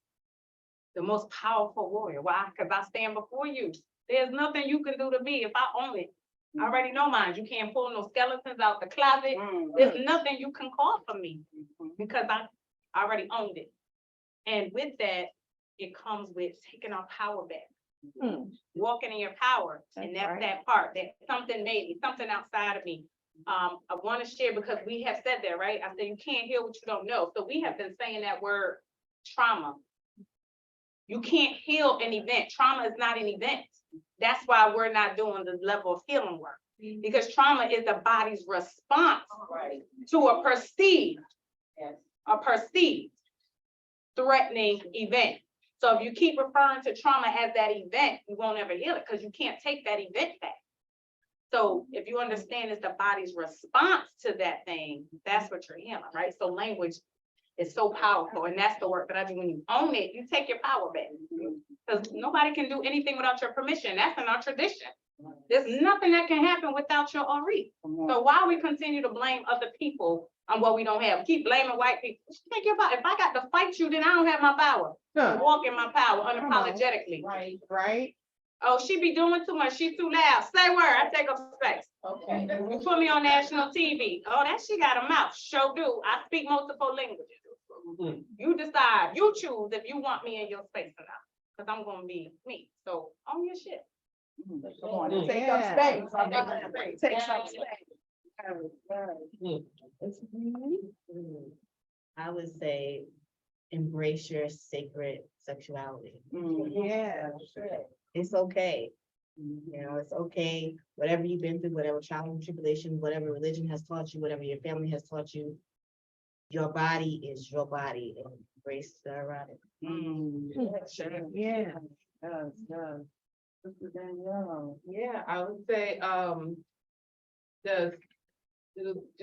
the most powerful warrior. Why? Because I stand before you. There's nothing you can do to me if I own it. I already know mine. You can't pull no skeletons out the closet. There's nothing you can call for me because I already owned it. And with that, it comes with taking our power back, walking in your power. And that's that part that something made me, something outside of me. I want to share because we have said that, right? I said, you can't hear what you don't know. So we have been saying that word trauma. You can't heal an event. Trauma is not an event. That's why we're not doing the level of healing work, because trauma is the body's response to a perceived threatening event. So if you keep referring to trauma as that event, you won't ever heal it because you can't take that event back. So if you understand it's the body's response to that thing, that's what you're healing, right? So language is so powerful, and that's the work that I do. When you own it, you take your power back. Because nobody can do anything without your permission. That's in our tradition. There's nothing that can happen without your Ori. So why we continue to blame other people on what we don't have? Keep blaming white people. Take your power. If I got to fight you, then I don't have my power. Walk in my power unapologetically. Right. Oh, she be doing too much. She too loud. Say word. I take up space. Okay. You put me on national TV. Oh, that she got a mouth. Sure do. I speak multiple languages. You decide. You choose if you want me in your space or not. Because I'm gonna be me. So own your shit. Come on, take up space. Take some space. I would say embrace your sacred sexuality. Yeah. It's okay. You know, it's okay. Whatever you've been through, whatever trial and tribulation, whatever religion has taught you, whatever your family has taught you, your body is your body, and embrace the erotic. Yeah. Yeah, I would say, do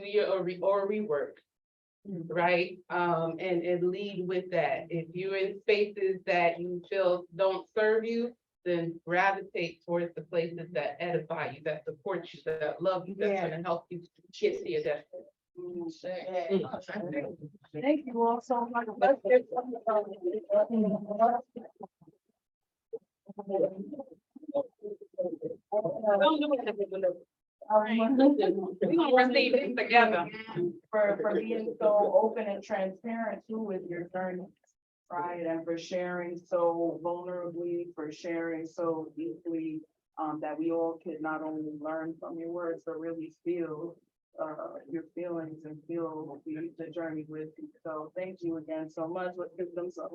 your or rework, right? And lead with that. If you're in spaces that you feel don't serve you, then gravitate towards the places that edify you, that support you, that love you, that's gonna help you get to your destiny. Thank you all so much. Let's get some, We gonna receive this together. For being so open and transparent too with your journey. Right, and for sharing so vulnerably, for sharing so deeply, that we all could not only learn from your words, but really feel your feelings and feel the journey with you. So thank you again so much. Let's give them some.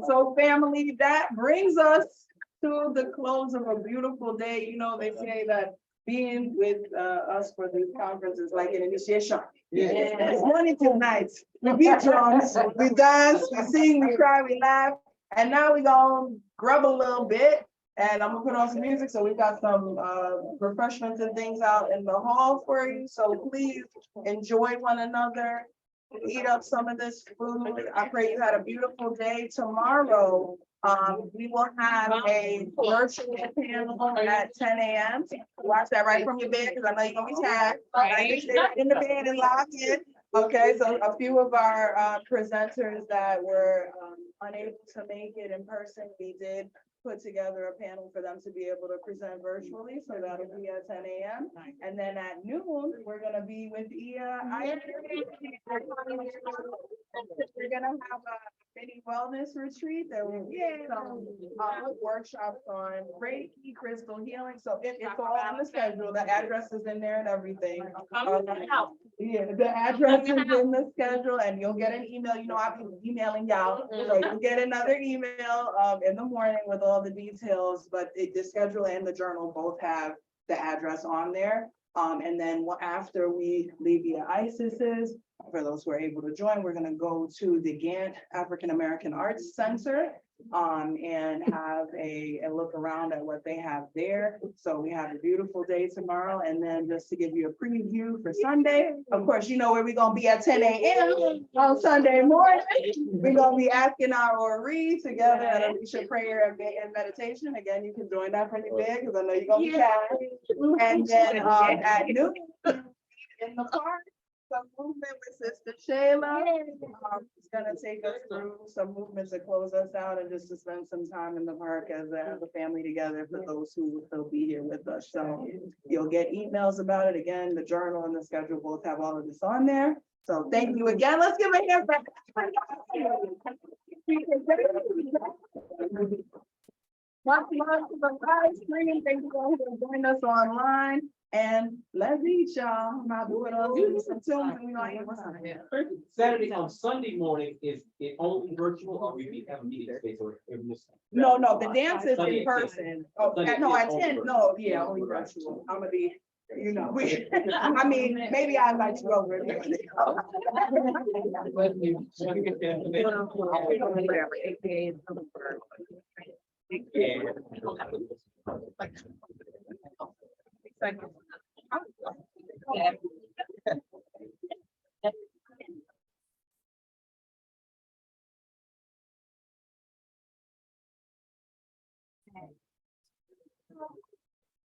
So family, that brings us to the close of a beautiful day. You know, they say that being with us for this conference is like an initiation. It's morning till night. We beat drums, we dance, we sing, we cry, we laugh. And now we gonna grub a little bit and I'm gonna put on some music. So we've got some refreshments and things out in the hall for you. So please enjoy one another. Eat up some of this food. I pray you had a beautiful day. Tomorrow, we will have a virtual panel at 10 a.m. Watch that right from your bed because I know you're gonna be tired. Right? Stay right in the bed and lock in. Okay, so a few of our presenters that were unable to make it in person, we did put together a panel for them to be able to present virtually. So that'll be at 10 a.m. And then at noon, we're gonna be with we're gonna have a mini wellness retreat. There will be some workshops on Reiki, crystal healing. So it's all on the schedule. The address is in there and everything. Yeah, the address is in the schedule and you'll get an email. You know, I've been emailing y'all. So you'll get another email in the morning with all the details, but the schedule and the journal both have the address on there. And then after we leave via ISIS's, for those who are able to join, we're gonna go to the Gantt African American Arts Center and have a look around at what they have there. So we have a beautiful day tomorrow. And then just to give you a preview for Sunday, of course, you know where we're gonna be at 10 a.m. on Sunday morning. We're gonna be asking our Ori together at Alicia prayer and meditation. Again, you can join that from your bed because I know you're gonna be tired. And then at noon in the park, some movement with Sister Shayla. It's gonna take us through some movements to close us out and just to spend some time in the park as a family together for those who will be here with us. So you'll get emails about it. Again, the journal and the schedule both have all of this on there. So thank you again. Let's give a hand back. Much love to the live stream. Thank you all for joining us online. And let's eat, y'all. Now do it all. Some tunes and we gonna eat what's on here. Saturday on Sunday morning, is it only virtual or we have a meeting space or? No, the dance is in person. Oh, no, at 10, no, yeah, only virtual. I'm gonna be, you know, I mean, maybe I invite you over.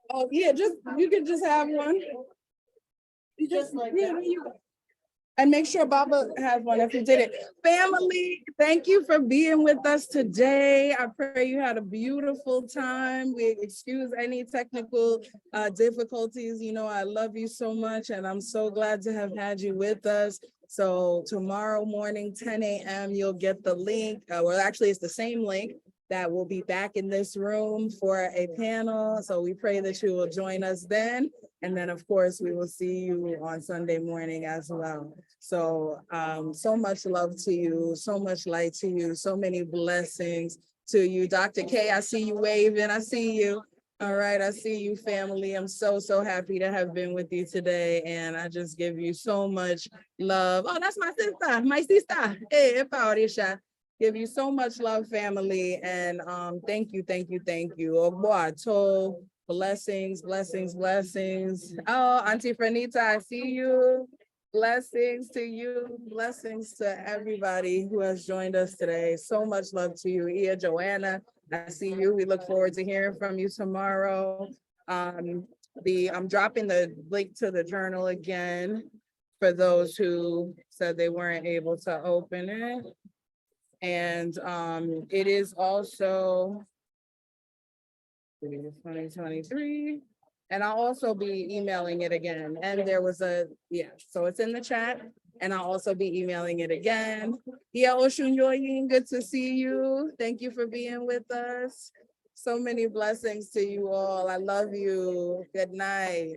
Oh, yeah, you can just have one. You just like that. And make sure Baba has one if you did it. Family, thank you for being with us today. I pray you had a beautiful time. We excuse any technical difficulties. You know, I love you so much and I'm so glad to have had you with us. So tomorrow morning, 10 a.m., you'll get the link. Well, actually, it's the same link that will be back in this room for a panel. So we pray that you will join us then. And then, of course, we will see you on Sunday morning as well. So, so much love to you, so much light to you, so many blessings to you. Dr. K, I see you waving, I see you. All right, I see you, family. I'm so happy to have been with you today. And I just give you so much love. Oh, that's my sister. Hey, Paurisha. Give you so much love, family. And thank you. Ogboato. Blessings. Oh, Auntie Franita, I see you. Blessings to you, blessings to everybody who has joined us today. So much love to you, Joanna. I see you. We look forward to hearing from you tomorrow. I'm dropping the link to the journal again for those who said they weren't able to open it. And it is also 2023. And I'll also be emailing it again. And there was so it's in the chat. And I'll also be emailing it again. Yeah, Oshunyoyin, good to see you. Thank you for being with us. So many blessings to you all. I love you. Good night.